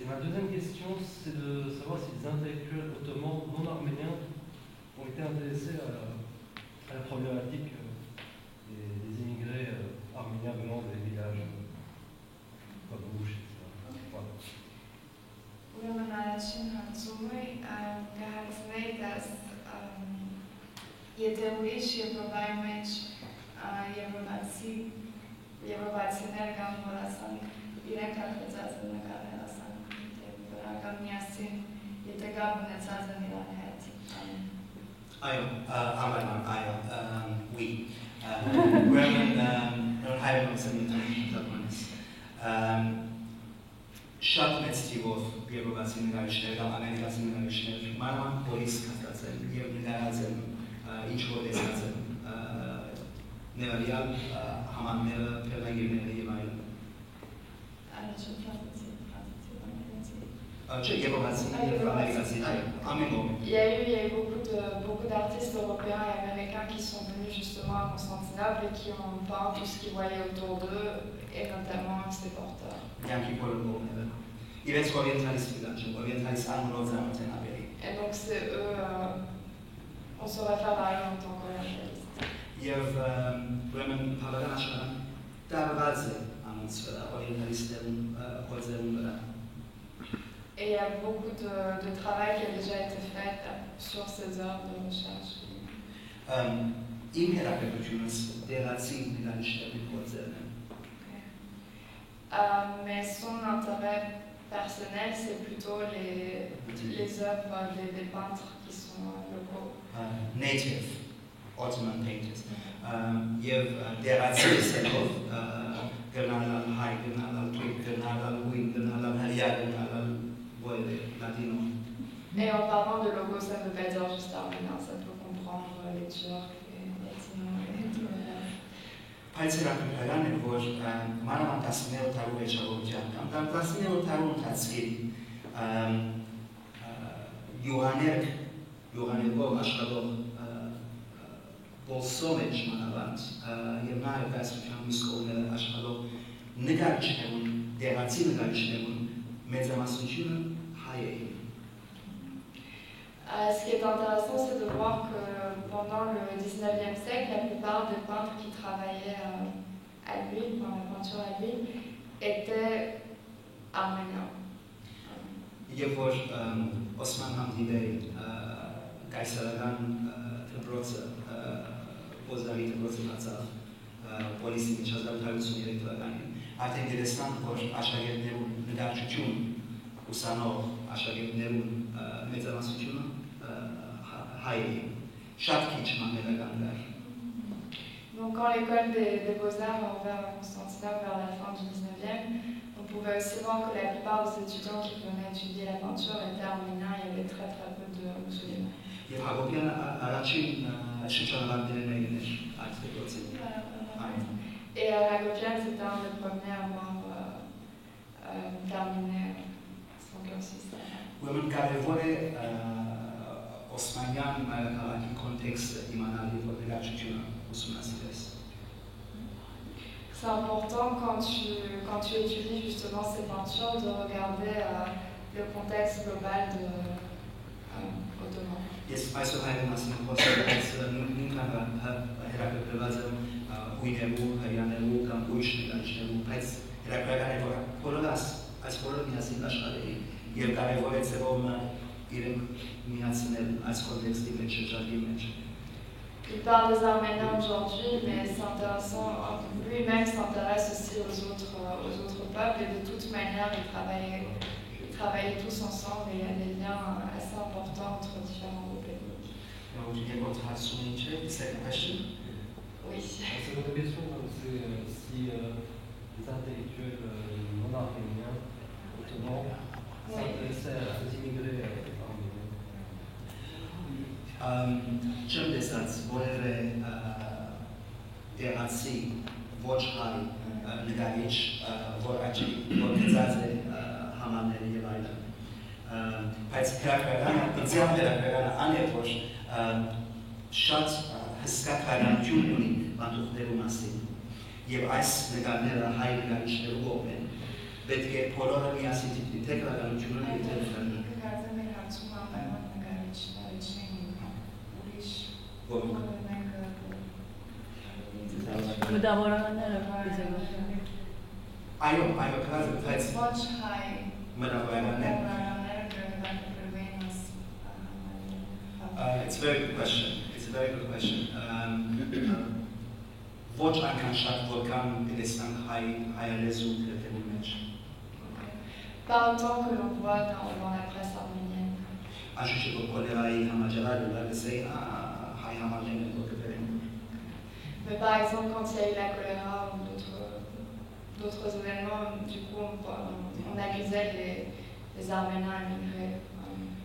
Speaker 5: Et ma deuxième question, c'est de savoir si les intellectuels ottomans non arméniens ont été intéressés à la problématique des immigrés arméniens venant des villages comme Ouch, etc. Voilà.
Speaker 4: Ուրեմն առաջին հարցումը կհարցնեի դաս եթե ուրիշ Եվրոպայի մեջ եվրոպացիներ կամ որասան իրենք արկեցած են նկարել ասանք և վրական միասին եթե գավ ունեցած են իրան հետ
Speaker 3: Այո, ամենան, այո, oui ուրեմն հայրում սնիտանից շատ մեծ թիվով եվրոպացի նկարիչներ կամ ամերիկացի նկարիչներ մանավանդ փորից կասկած են եւ նկարած են ինչ-որ տեսած են նվիրյալ համանները, պերնագիրները եւ այլն
Speaker 4: Առաջին ֆրանսիացի
Speaker 3: Չէ, եվրոպացի եւ ամերիկացի, ամեն կողմ
Speaker 4: Il y a eu beaucoup d'artistes européens et américains qui sont venus justement à Constantinople et qui ont peint tout ce qu'ils voyaient autour d'eux, et notamment ces porteurs.
Speaker 3: Իրենց օրիենտալիստի կանչում, օրիենտալիստ անունով զամոթենաբերի։
Speaker 4: Et donc c'est eux, on se réfère à eux en tant qu'orientaliste.
Speaker 3: Եվ ուրեմն բավական աշխարհան տարված է անոնց վրա, օրիենտալիստներուն գործերուն վրա։
Speaker 4: Et il y a beaucoup de travail qui a déjà été fait sur ces œuvres de recherche.
Speaker 3: Իմ հերակրությունս դերացի նկարիչների գործերն են։
Speaker 4: Mais son intérêt personnel, c'est plutôt les œuvres des peintres qui sont locaux.
Speaker 3: Native Ottoman painters. Եվ դերացի սելով գնալալ հայ, գնալալ թուրք, գնալալ ուին, գնալալ հրյա, գնալալ ոյը, լատինո։
Speaker 4: Et en parlant de logo, ça ne veut pas dire juste arménien, ça peut comprendre les Turcs, les Latinos et tout le reste.
Speaker 3: Բայց հերակրական է, որ մանավանդ 19 տարու երջավորության կամ 19 տարու ընթացքի յուղաներգով աշխատող բոլսոմեջ մանավանդ և նաև գայսության մյուս կողմերը աշխատող նկարիչներուն, դեղացի նկարիչներուն մեծամասնությունը հայ էին։
Speaker 4: Ce qui est intéressant, c'est de voir que pendant le 19e siècle, la plupart des peintres qui travaillaient à l'huile, dans la peinture à l'huile, étaient arméniens.
Speaker 3: Եվ որ Օսման Համդիբեի կայսարական դպրոցը, Պոզդարի դպրոցը բացավ պոլիսի մեջ 1953 թվականին, արդեն գերեսան, որ աշակերտներուն նկարչություն ուսանող աշակերտներուն մեծամասնությունը հայ էին, շատ քիչ մաներական կար։
Speaker 4: Donc quand l'école des Beaux-Arts a ouvert à Constantinople vers la fin du 19e, on pouvait aussi voir que la plupart des étudiants qui venaient étudier la peinture étaient arméniens, il y avait très peu de musulmans.
Speaker 3: Եվ Հակոբյանը առաջին շրջանավարտներն էին այդ դպրոցի։
Speaker 4: Et Hagopian, c'était un des premiers à avoir terminé son cursus.
Speaker 3: Ուրեմն կարևոր է Օսմանյան մայրաքաղաքի կոնտեքստը իմանալի, որ նկարչությունը ուսումնասիրես։
Speaker 4: C'est important quand tu étudies justement ces peintures de regarder le contexte global de Ottoman.
Speaker 3: Ես այսօր հայերեն մասին խոսել նույնքան հերակրված եմ ուիներու, հրյաներու կամ ուրիշ նկարիչներու, բայց հերակրական է, որ բոլորս այս բոլոր միասին աշխատեին և կարևոր է ձևով իրենք միացնել այս կոնտեքստի մեջ, շրջանի մեջ։
Speaker 4: Il parle des Arméniens aujourd'hui, mais c'est intéressant, lui-même s'intéresse aussi aux autres peuples et de toute manière, ils travaillaient tous ensemble et il y a des liens assez importants entre différents groupes ethniques. Oui.
Speaker 5: La seconde question, c'est si les intellectuels non arméniens, ottomans, s'intéressaient aux immigrés arméniens.
Speaker 3: Չեմ տեսած որևէ դեղացի ոչ հայ նկարիչ, որ գծած է համարները և այլն։ Բայց իդեալ հերակրականը ան է, որ շատ հսկա քայլանություն ունի բանտուղներու մասին և այս նկարները հայ նկարիչներու կողմ են, պետք է բոլորը միասին դիտի, թե քայլանությունը դիտել
Speaker 6: Մտավորականները
Speaker 3: այո, բայց
Speaker 4: Ոչ հայ
Speaker 3: մտավորականներ It's a very good question. Ոչ անգամ շատ որքան դեսնանք հայալեզու գրետելու մեջ։
Speaker 4: Pas autant que l'on voit dans la presse arménienne.
Speaker 3: Անշուշտ որ կոլերայի համաճարակը լավեսեի հայ համալեն են որ գրեն։
Speaker 4: Mais par exemple, quand il y a eu la choléra ou d'autres événements, du coup, on accusait les Arméniens immigrés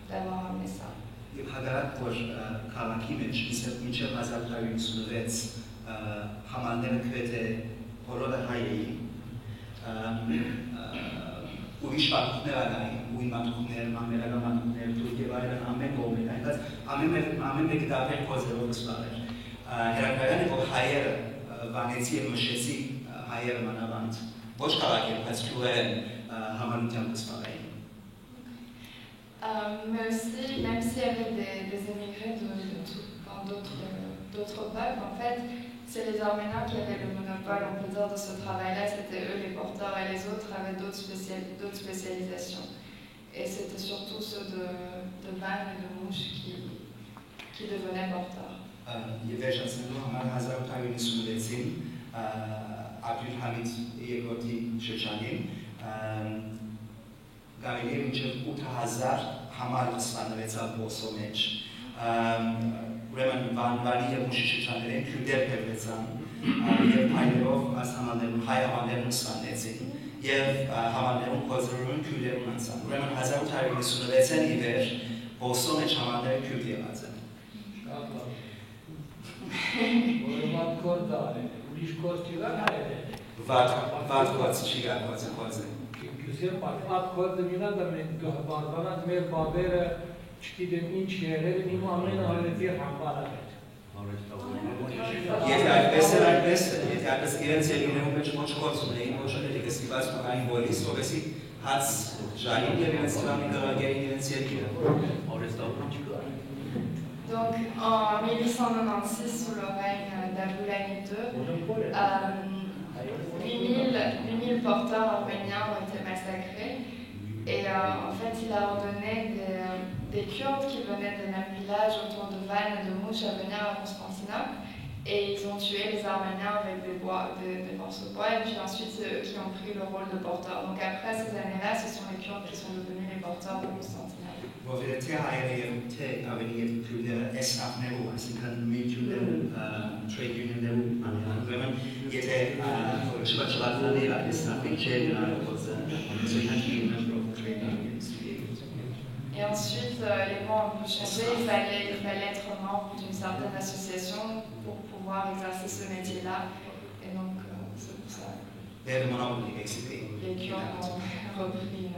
Speaker 4: d'avoir amené ça.
Speaker 3: Եվ հակառակ որ քաղաքի մեջ մինչև 1996 համալները գրեթե բոլորը հայ էին, ուրիշ պատուղներ ակային, ույն պատուղներ, մամերական պատուղներ, թուրք և այլն ամեն կողմեր այն, բայց ամեն մեկը դարբեր փոզերով զբաղեր։ Հերակրականը, որ հայերը վանեցի և մշեցի հայեր մանավանդ ոչ քաղաքի բայց գյուղերեն համալիրությամբ կսպարային։
Speaker 4: Mais aussi, même s'il y avait des émigrés d'autres peuples, en fait, c'est les Arméniens qui avaient le monopole, on peut dire, de ce travail-là. C'était eux les porteurs et les autres avaient d'autres spécialisations. Et c'était surtout ceux de Van et de Mouche qui devenaient porteurs.
Speaker 3: Եվերջացնելու համար 1896-ին Աբդուլհամիդ II շրջանին կարելի է մինչև 8000 համար սպանվեցավ Բոսո մեջ։ Ուրեմն Վանի և Մուշի շրջաններեն քյուրդեր փրկվեցան և հայերով այս համալներում հայ համալներում սպանեցին և համալներում կոզրորում քյուրդերում անցան։ Ուրեմն 1896-ին ի վեր Բոսո մեջ համալները քյուրդ եղած են։
Speaker 6: Ուրեմն կորդար է, ուրիշ կորդ չգան հայեր է։
Speaker 3: Վատ կոց չի գարված է կոց է։
Speaker 6: Քյուսեր պատվատ կորդը մինան դա մենք բարբանած մեր բաբերը չգիտեմ ինչ եղել են իմ ամեն հայրեթի համբարակ էր։
Speaker 3: Եթե այդպես իրենց ելիներում մեջ ոչ կոց ունեին, ոչ ունեին կստիված մկային բոլիս, որպեսի հաց ժային և իրենց տվամի կրագերին իրենց ելքիրը։
Speaker 4: Donc en 1896, sous le règne d'Abdoulaye II, 8000 porteurs arméniens ont été massacrés. Et en fait, il a ordonné des Kurdes qui venaient des mêmes villages autour de Van et de Mouche à venir à Constantinople. Et ils ont tué les Arméniens avec des morceaux de bois. Et puis ensuite, c'est eux qui ont pris le rôle de porteurs. Donc après ces années-là, ce sont les Kurdes qui sont devenus les porteurs de Constantinople.
Speaker 3: Որովհետև հայերը եւ թե ավելի եւ քյուրդերը SNAP-ներով, այսինքն Mutual Trade Union-ներով ուրեմն եթե շրջանաներ SNAP-ին չեն
Speaker 4: Et ensuite, les mots ont un peu changé. Il fallait être membre d'une certaine association pour pouvoir exercer ce métier-là. Et donc, c'est pour ça. Les Kurdes ont repris.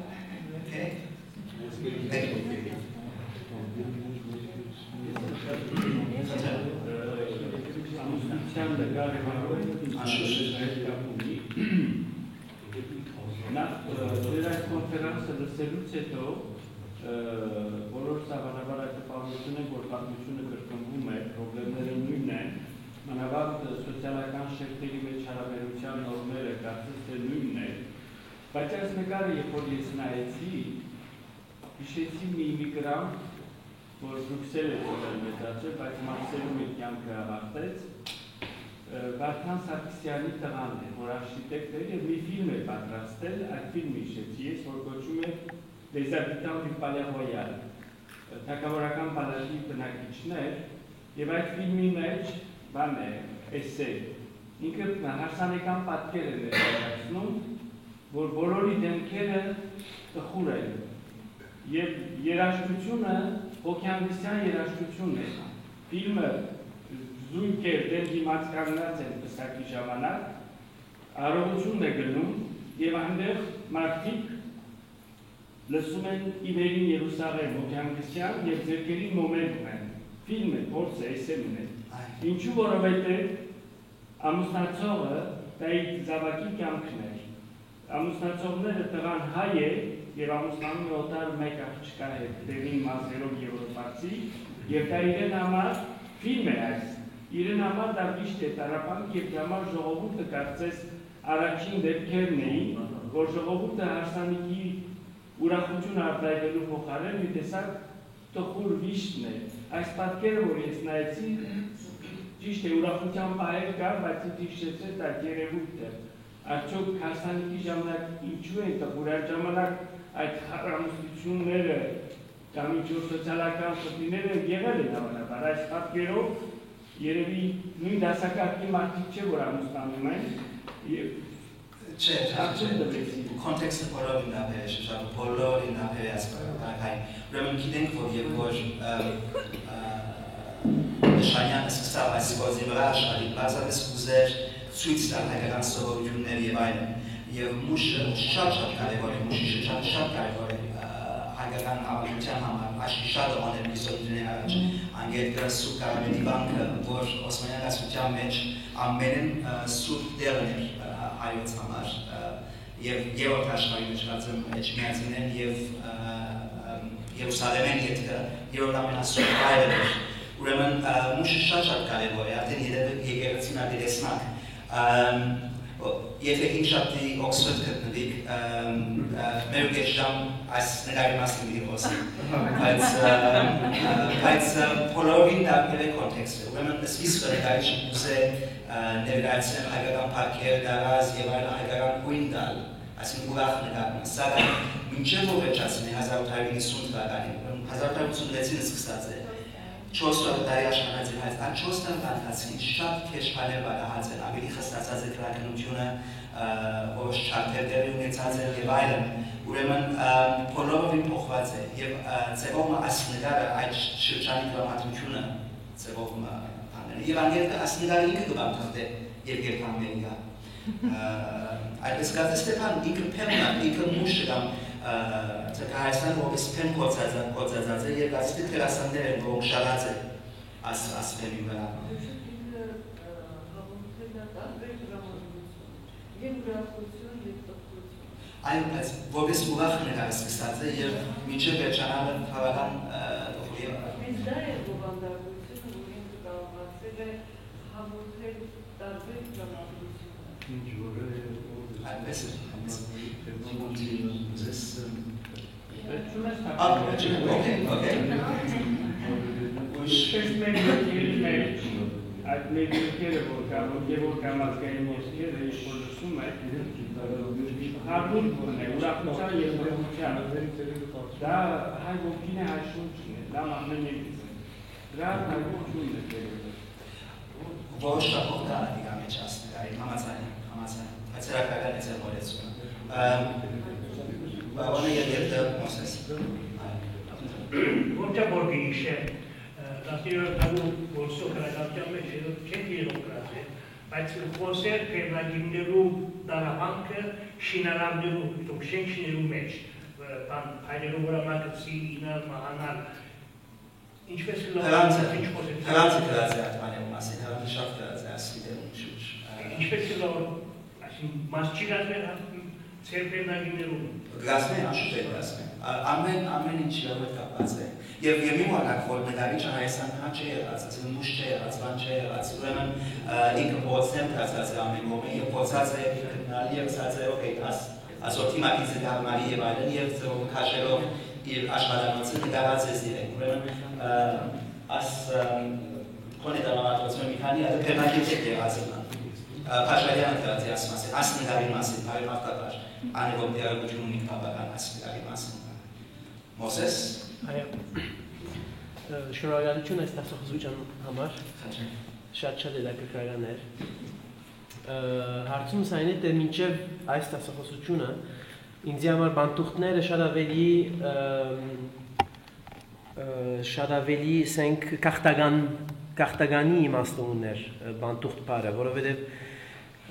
Speaker 7: Դերայց կոնֆերանսը լսելուց հետո բոլոր սավանաբար այդ տպավորություն են, որ պատմությունը կրկնվում է, պրոբլեմները նույնն են, մանավանդ սոցիալական շերտերի մեջ հարաբերության նորմերը կարծես թե նույնն են, բայց այս նկարը, երբ որ ես նայեցի, հիշեցի մի իմիգրանտ, որ Բրուքսել է մեծացել, բայց Մարսելում իր կյանքը ավարտեց, Վարդան Սարգսյանի տղան է, որ արխիտեկտ է և մի ֆիլմ է պատրաստել, այդ ֆիլմը հիշեցի ես, որ կոչվում է Les habitants du Palais Royal, թագավորական պալատի բնակիչներ, և այդ ֆիլմի մեջ բան է, էսե, ինքը հարսանեկան պատկեր է ներկայացնում, որ բոլորի դեմքերը տխուր են, և երաժշտությունը հոգեանվստյան երաժշտություն է, ֆիլմը զույգ է դեմ դիմաց կանգնած են պսակի ժամանակ, արողությունն է գնում և այնտեղ մարդիկ լսում են իվերին Երուսաղեմ հոգեանվստյան և ձերքերի մոմենտում են, ֆիլմ է, փորձ է, էսեմն է, ինչու որովհետև ամուսնացողը դա իր զավակի կյանքն էր, ամուսնացողները տղան հայ է և ամուսնանում է օտար մեկ աղջկա հետ, դեղին մազերով եվրոպացի և դա իրեն համար ֆիլմ է այս, իրեն համար դա վիշտ է տարապանք և համար ժողովուրդը կարծես առաջին դեպքերն էին, որ ժողովուրդը հարսանիքի ուրախություն արտահայտելու փոխարեն մի տեսակ տխուր վիշտն է, այս պատկերը, որ ես նայեցի, ճիշտ է ուրախության պահեր կար, բայց ինձ հիշեցրեց այդ երևույթը, արդյոք հարսանիքի ժամանակ ինչու են տխուր, այդ ժամանակ այդ հարամուսնությունները կամ ինչ-որ սոցիալական խնդիրները եղել են հավանաբար, այս պատկերով երևի նույն դասակարգի մարդիկ չէ, որ ամուսնանում են և
Speaker 3: Context բոլորին դապեր է շշատու, բոլորին դապեր է ասպարակային Ուրեմն գիտենք, որ և որ Նշանյանը սկսավ այս գործի վրա աշխարհի բազմապես ուզեր ցույց տալ հայկական սովորություններ և այլն և մուշը շատ կարևոր է, մուշի շատ կարևոր է հայկական հավաքության համար, աշխարհի շատ աներ լիսօրությունների առաջ անգետը սուրբ Կարամետի բանկը, որ Օսմանյան կայսրության մեջ ամենեն սուրբ տեղն էր հայոց համար եւ երրորդ աշխարհի մեջ կարծեմ միացին են եւ Երուսաղեմեն ետքը երրորդ ամենասուրբ վայրը էր ուրեմն մուշը շատ կարևոր է արդեն եկեղեցին ադերեսնակ եթե հին շաբթի Օքսֆորդ գտնվիք մեր գեշամ այս նկարի մասին դիվոսի բայց բոլորին դարձել է կոնտեքստը ուրեմն սկիզբը նկարի շուտ է ներկայացնել հայկական պարքեր, գարազ եւ այլ հայկական գույն տալ այսինքն ուրախ նկարը սակայն մինչև որ վերջացնի 1850 թվականին 1856-ին սկսած է 4 տարի աշխատած է այդ 4 տարի ընթացքում շատ քեշ բաներ բարահաց են ավելի խստացած է քրականությունը ոչ չարթեր դերի ունեցած է եւ այլն ուրեմն բոլորովին փոխված է եւ ծեվոմը այս նկարը այդ շրջանի դրամատուրգությունը ծեվոմը եւ անգերքը այս նկարը ինքը կբանթի եւ երբաննելիա այդպես կազմած Ստեփան ինքը փեմնա ինքը մուշը կամ Հայաստան որպես փեմ կոծածած է եւ ասի դերասաններ են որ շարած է այս փեմի վրա Այս որպես ուրախ նկար սկսած է եւ մինչև վերջանալը բավական Այդպես է
Speaker 7: Այդ ներկայերը որ կամազգային ոսկերը ինչ-որ լսում է հարմոն է, ուրախության և ուրախության դա հայ ոգին է հայ շունչն է, դա ամեն եկից է դրա հայ ոգին է
Speaker 3: Ոչ շապող դա դիգա մեջ ասնի, համացային, այդ սրակական է ձեր որեցումը Բավանը երդը մոսես
Speaker 8: Որտե բորգի իշե Դաստիրորդանու որսո կրակատյան մեջ չեն երող գրազ է, բայց խոսեր կերնագիմներու դարավանքը շինարամներու, շենք շիներու մեջ, հայրերու վրամակցի, ինալ, մահանալ, ինչպես
Speaker 3: Հրանցը գրած է այդ բանելու մասին, հրանցը շատ գրած է ասի դերում շուչ
Speaker 8: Ինչպես լոր, մաս չի գազմեր ծեր կերնագիմներու
Speaker 3: Գրացմեն, անշուտ է գրացմեն, ամեն ինչ լավը կապած է Եվ մի մորանակ, որ նկարիչը Հայաստան հա չէ եղած, մուշ չէ եղած, բան չէ եղած, ուրեմն ինքը փոցնեմ դրացած է ամեն կողմը և փոցած է գտնալի և ասած է, օքեյ, ասորդի մակիցը դարմարի և այլն և ծրով քաշելով իր աշխատանոցը նկարած է զիրեն, ուրեմն աս կոնե դարմարատվացում մի քանի ադը կերնակից է եղած ընան, Փաշարյանը դրած է աս մասին, աս նկարի մասին, բարի մավտակար, անևոք դերագություն ունիք բավական աս նկարի մասին Մոսես
Speaker 2: Շնորհակալություն այս դասախոսության համար շատ հետաքրքրական էր Հարցումս այն է թե մինչև այս դասախոսությունը ինձ համար բանտուղտները շատ ավելի սենք կախտագանի իմաստը ուներ բանտուղտ պարը, որովհետև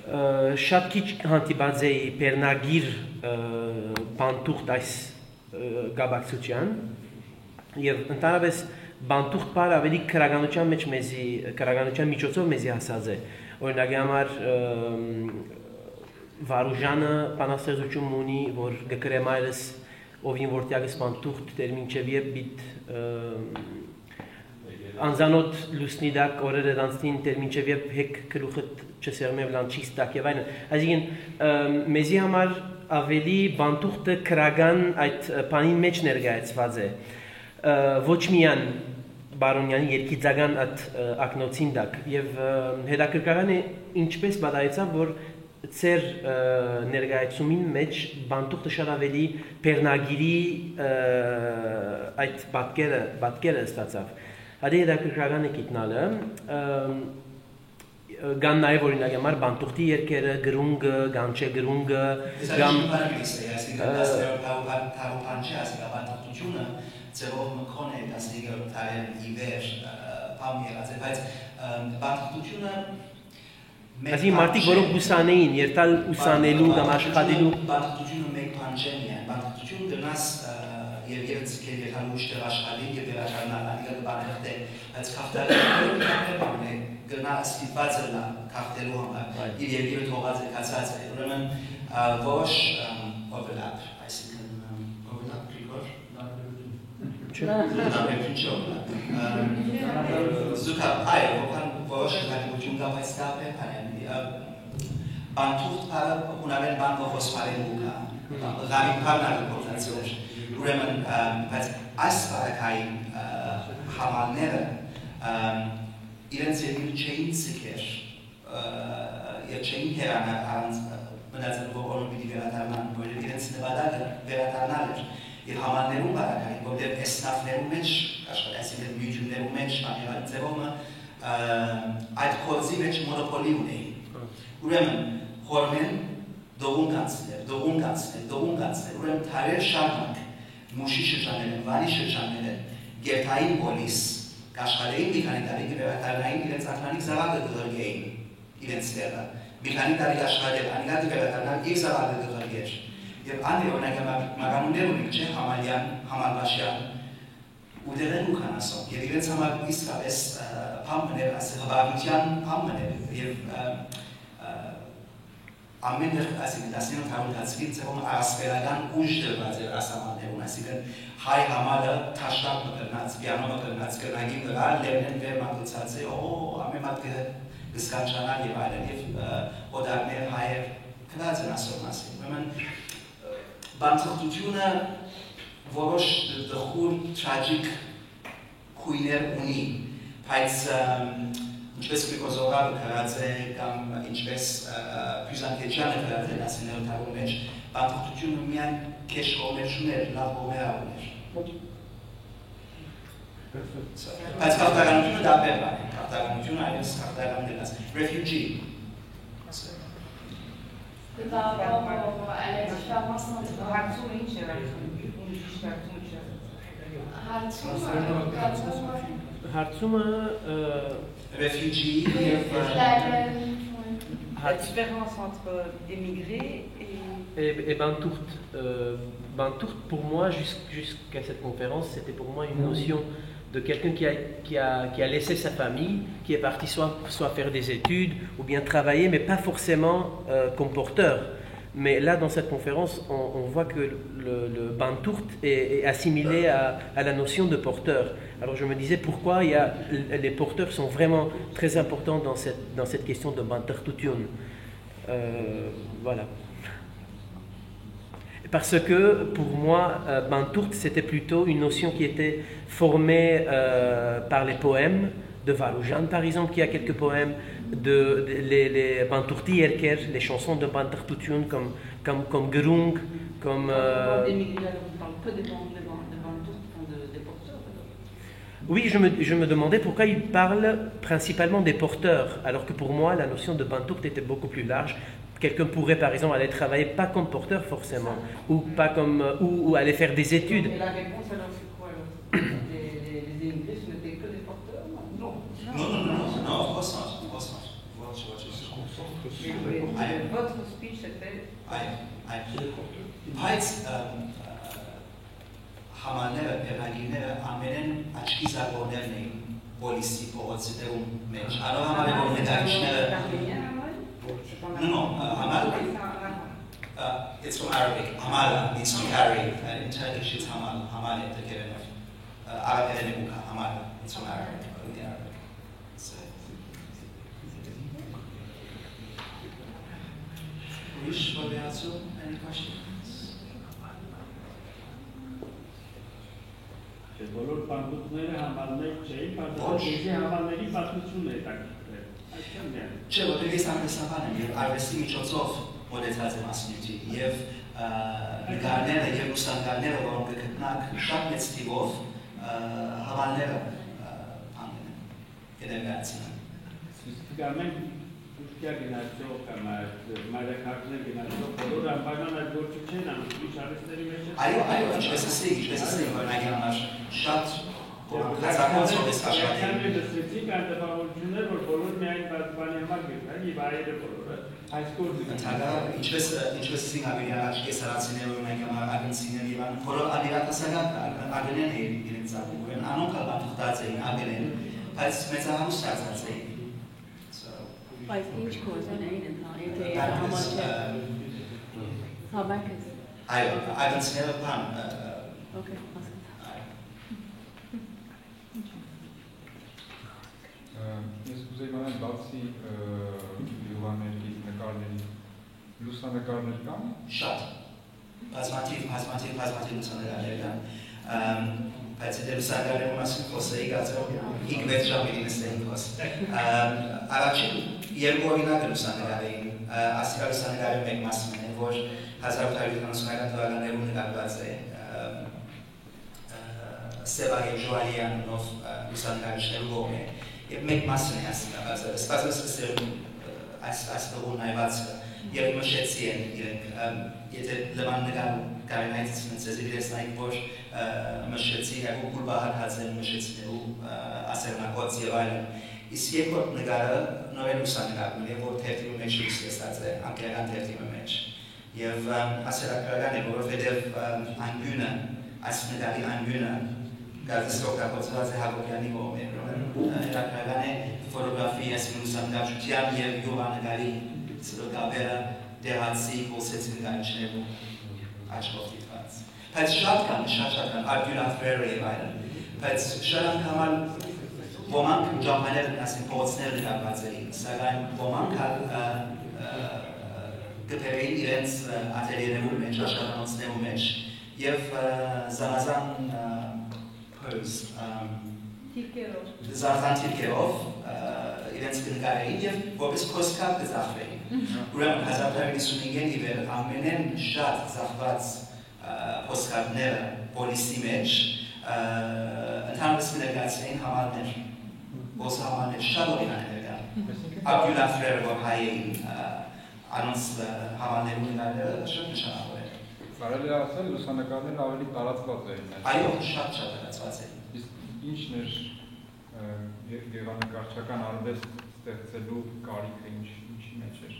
Speaker 2: շատ քիչ հանդիպած էի պերնագիր բանտուղտ այս գաբակցության եւ ընդհանրապես բանտուղտ պարը ավելի քրագանության մեջ քրագանության միջոցով մեզի հասած է օրինակի համար Վարուժանը բանաստեղծություն ունի որ գկրեմ այլս ովին որտյակս բանտուղտ դեր մինչև երբ բիտ անզանոտ լուսնի դակ օրերը դանցնին դեր մինչև երբ հեկ գլուխդ չսերմև լանչից դակ եւ այլն այսինքն մեզի համար ավելի բանտուղտը քրագան այդ բանին մեջ ներկայացված է ոչ միայն բարոնյանի երկիծական այդ ակնոցին դակ եւ հետաքրքրական է ինչպես բադայեցավ որ ծեր ներկայացումին մեջ բանտուղտը շատ ավելի պերնագիրի այդ պատկերը ստացավ Ադի հետաքրքրական է գիտնալը Գան նաև օրինակ համար բանտուղտի երկերը, գրունգը, գանչե գրունգը
Speaker 3: Գամ Թավոպանչի ասիկա բանտուղտությունը ձևով մքոն է 15-րդ տարեն իվեր պամ եղած է, բայց բանտուղտությունը
Speaker 2: Այսի մարդիկ որոնք ուսանեին, երտալ ուսանելու կամ աշխատելու
Speaker 3: Բանտուղտությունը մեկ բան չեն միայն, բանտուղտություն դնաս եւ երցքեր եկան ուշտեղ աշխատի եւ վերաճանալ, անգել բաներ դե, բայց կավտարը բան է գնա ստիպված է կախտելու համար իր երկիրը թողած է կացած է ուրեմն ոչ overlap այսինքն overlap գրիգոր Zuka, այո, որոշ հատկություն կա, բայց դա բանթուղթ պարը ունարել բան ողոս պարել ուկա, ғարի պարնար գործացիոր, ուրեմն, բայց այս պարակային համալները իրենց երկիր չէին ցիկեր, և չէին հերանար առանց մնացել որոնը պիտի վերադառնան, որ իրենց նվադակը վերադառնալ էր, Եվ համալներում բարակային, որտեղ էսնավներում մեջ, այսինքն միություններում մեջ, ամենայն ձևումը այդ խորզի մեջ մոնոպոլի ունեին։ Ուրեմն խորմեն դողուն կանցներ, ուրեմն թարեր շարնակ, մուշի շրջաները, վանի շրջաները, գերթային պոլիս, կաշխարեին մի քանի տարի վերադառնային իրենց ակնանիկ զավակը գղրգեին իրենց տեղը։ Մի քանի տարի աշխատել, անիկա վերադառնալ իր զավակը գղրգեր։ Եվ անդի օրինակ մագանուններ ունենք չէ համալյան, համալբաշյան, ուտեղեն ու կանասով, և իրենց համար իսկապես պամպներ, հբավության պամպներ, և ամեն դեր, այսինքն 19 հարունդացվին ձևում արասպերական ուժ դրված էր ասամաններուն, այսինքն հայ համալը թաշտակ մկրնած, պիանո մկրնած, կրնագի վրա, լերնեն վեր մատուցած է, ամեն մատ գսկանչանալ և այլն, և օդարներ հայեր կրած են ասոր մասին, բանթղթությունը որոշ դխուր տրաջիկ քույներ ունի, բայց ինչպես Գրիգոր կրած է կամ ինչպես Բյուզանդիեջյանը կրած է 19-րդ դարում մեջ, բանթղթությունը միայն քեշ կողմեր չուներ, լավ կողմեր ուներ։ Բայց քաղաքականությունը դա բերվա է, քաղաքականությունը այլս քաղաքական դրած։ Refugee
Speaker 9: Par rapport à la différence entre
Speaker 3: Refugee
Speaker 9: la différence entre émigrés
Speaker 2: et Bantourt. Bantourt, pour moi, jusqu'à cette conférence, c'était pour moi une notion de quelqu'un qui a laissé sa famille, qui est parti soit faire des études ou bien travailler, mais pas forcément comme porteur. Mais là, dans cette conférence, on voit que le Bantourt est assimilé à la notion de porteur. Alors je me disais pourquoi les porteurs sont vraiment très importants dans cette question de Bantourtutun. Voilà. Parce que pour moi, Bantourt, c'était plutôt une notion qui était formée par les poèmes de Varoujan, par exemple, qui a quelques poèmes, les Bantourti Erker, les chansons de Bantourtutun comme Gerung, comme...
Speaker 9: Des migrants, on parle peu des Bantourt, des porteurs.
Speaker 2: Oui, je me demandais pourquoi il parle principalement des porteurs, alors que pour moi, la notion de Bantourt était beaucoup plus large. Quelqu'un pourrait par exemple aller travailler pas comme porteur forcément, ou pas comme ou aller faire des études.
Speaker 9: Et la réponse alors c'est quoi alors? Les immigrés ce n'étaient que des porteurs? Non.
Speaker 3: Non,
Speaker 9: votre speech c'était.
Speaker 3: Բայց համաները, բերնագիրները ամենեն աչքի զարգորներն էին պոլիսի փողոցներում մեջ։ Արո համարը որ մեդալիչները No, Hamal. It's from Arabic. Hamal means to carry, and in Turkish it's Hamal. Hamal is the given of Arabic. Hamal. It's from Arabic. The Arabic. Wish any questions?
Speaker 7: Բոլոր բանտուկները համալներ չէին, պատասխանատվի համալների պատմությունն է տակ։
Speaker 3: Չէ, որտեղ ես ամենասաբան եմ, և արվեստի միջոցով մոտեցած եմ ասնյութի, և նկարները և լուսանկարները, որոնք կգտնակ շատ մեծ թիվով համալները կդերգացին են։
Speaker 7: Գամեն ուշկյա գնացող կամ մայրաքարտներ գնացող, բոլոր անպայման այդ գործը չեն անում, ինչ արվեստների մեջ է։
Speaker 3: Այո, ինչպես ասեի, որնագի համար շատ Հազարացով ես աշխատել։
Speaker 7: Յակյաններ լսեցիք այն տպավորություններ, որ բոլոր միայն բանի համար գետան և այերը բոլորը այս գործը։
Speaker 3: Ինչպես ասին ավելի առաջ կեսարացիներ, որնագի համար ագնցիներ և անում, որը ադիրատասագատ ագնեն էին իրենց ակում, անոնք ալբան թղտած էին ագնեն, բայց մեծահանուս ստացած էին։
Speaker 9: Բայց ինչ կորզին էին եթե համաչը Հավաքս
Speaker 3: Այդպես ները բան
Speaker 9: Okay,
Speaker 10: Ես կուզեի մանալ բացի յուղաների նկարների լուսանկարներ կան?
Speaker 3: Շատ բազմաթիվ լուսանկարներ կան բայց եթե լուսանկարների մասին խոսեի գացող 5-6 ժամ պիտի նստեին խոս առաջին երկու օրինակը լուսանկարային ասիա լուսանկարի մեկ մասն է որ 1890-ական թվականներում նկարված է Սևա և Ժուալյանով լուսանկարիչներու կողմ է և մեկ մասն է ասիկաբաց սպասպես կսերում այս տողուն նայվածքը և մշեցի են իրենք եթե լման նկարինայից նցեզ իրեսնայք որ մշեցի և ուգուլ բահարկած են մշեցիներու ասերնակոց և այլն իսկ երկրորդ նկարը նոր է լուսանկարն է որ թերթիմի մեջ լուսկեսած է անկերական թերթիմի մեջ և ասերակրական է որովհետև այն գյունը այս նկարի այն գյունը Գազես օգտագործված է Հակոբյանի կողմից, հերակրական է ֆոտոգրաֆի, այսինքն լուսանկարչության և յուղանկարի կապերը դեղացի կոսեցի նկարիչներու աչքով դիտված։ Բայց շատ կան, Արգյուլ Աթվերը և այլն, բայց շատ անգամ ոմանք ճամփաներ, այսինքն փողոցներ նկարված էին, սակայն ոմանք գտերեին իրենց ատելիերներու մեջ, աշխատանոցներու մեջ և զանազան Զարդան թիրքերով իրենց կնկարեին և որպես փոստկապ կծախվեին։ Ուրեմն 1955-ին իվեր ամենեն շատ ծախված փոստկապները պոլիսի մեջ ընդհանրապես կներկայացնեին համարներ, ոսը համարներ շատ օրինակներ կան։ Արգյուլ Աթվերը որ հայ էին անոնց համարներու նկարները շատ նշանավոր էր։
Speaker 10: Կարելի է ասել լուսանկարներն ավելի տարածված էին։
Speaker 3: Այո, շատ տարածված էին։
Speaker 10: Իսկ ինչն էր գեղանկարչական արվեստ ստեղծելու կարիքը ինչի մեջ էր։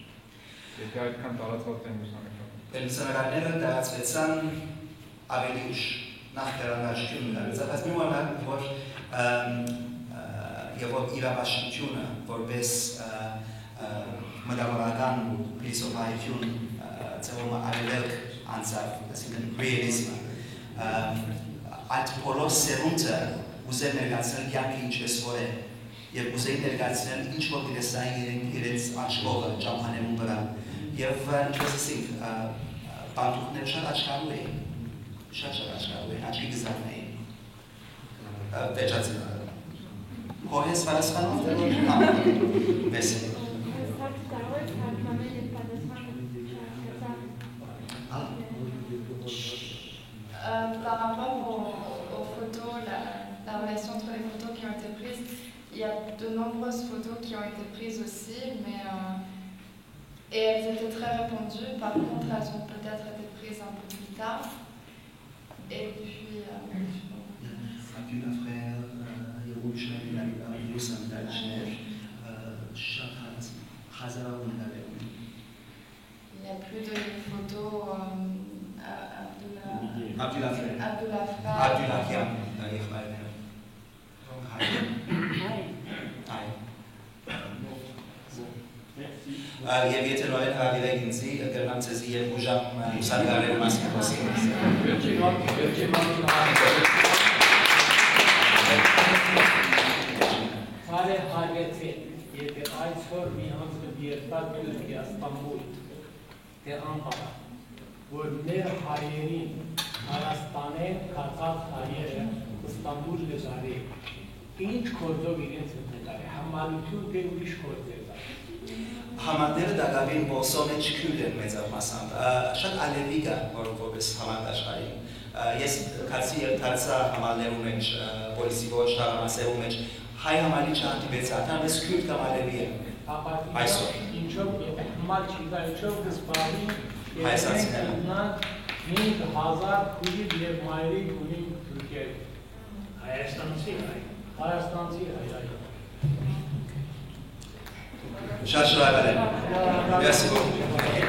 Speaker 10: Եթե այդքան տարածված են լուսանկարները։
Speaker 3: Լուսանկարները տարածվեցան ավելի ուշ նախ գեղանկարչությունը տարածվեց, մի օրինակ որ եւ որ իրավաշինությունը որպես մտավորական փիլիսոփայություն ծավալը արևելք անցավ, այսինքն ռեալիզմը այդ բոլոր սերունդը ուզել ներկայացնել կյանքը ինչպես որ է և ուզել ներկայացնել ինչ որ դրեսային իրենց աչքովը ճամփաներուն վրա և ինչպես ասենք բանտուկները շատ աչքարու էին շատ աչքարու էին, աչքի գզարն էին վեճացին հոհես վարասխանով վեսել
Speaker 4: Par rapport aux photos, la relation entre les photos qui ont été prises, il y a de nombreuses photos qui ont été prises aussi, et elles étaient très répandues. Par contre, elles ont peut-être été prises un peu plus tard. Et puis... Il n'y a plus de photos...
Speaker 3: Եվ եթե նորեն հավիրեք ինձի, կրնամ ծեզի երկու ժամ լուսանկարելու մասին խոսի։
Speaker 6: Քարե հարգեցին, եթե այսօր մի անձը երկար գյուղի Ստամբուլ, թե անպարա, որ մեր հայերին Հայաստանեն կացած հայերը Ստամբուլ լեզարի, ինչ կործով իրենց նկարի, համալություն դե ուրիշ կործեր։
Speaker 3: Համատները դակավին ոսո մեջ քյուլ են մեծավ մասամբ, շատ ալևի կա, որպես համատ աշխարհին։ Ես կացի երթարցա համալներու մեջ, պոլիսի ոչ հարամասերու մեջ, հայ համալիչ հանդիպեցա, ընդհանրապես քյուլ կամ ալևի է։ Այսօր։
Speaker 6: Ինչով համալ չիգա, ինչով կսպարի,
Speaker 3: Հայաստանցիները։
Speaker 6: 5000 քույր և մայրիկ ունի Թուրքիայում։
Speaker 8: Հայաստանցի հայ։
Speaker 6: Հայաստանցի հայ, այո։
Speaker 3: Շատ շնորհակալ եմ։ Merci beaucoup.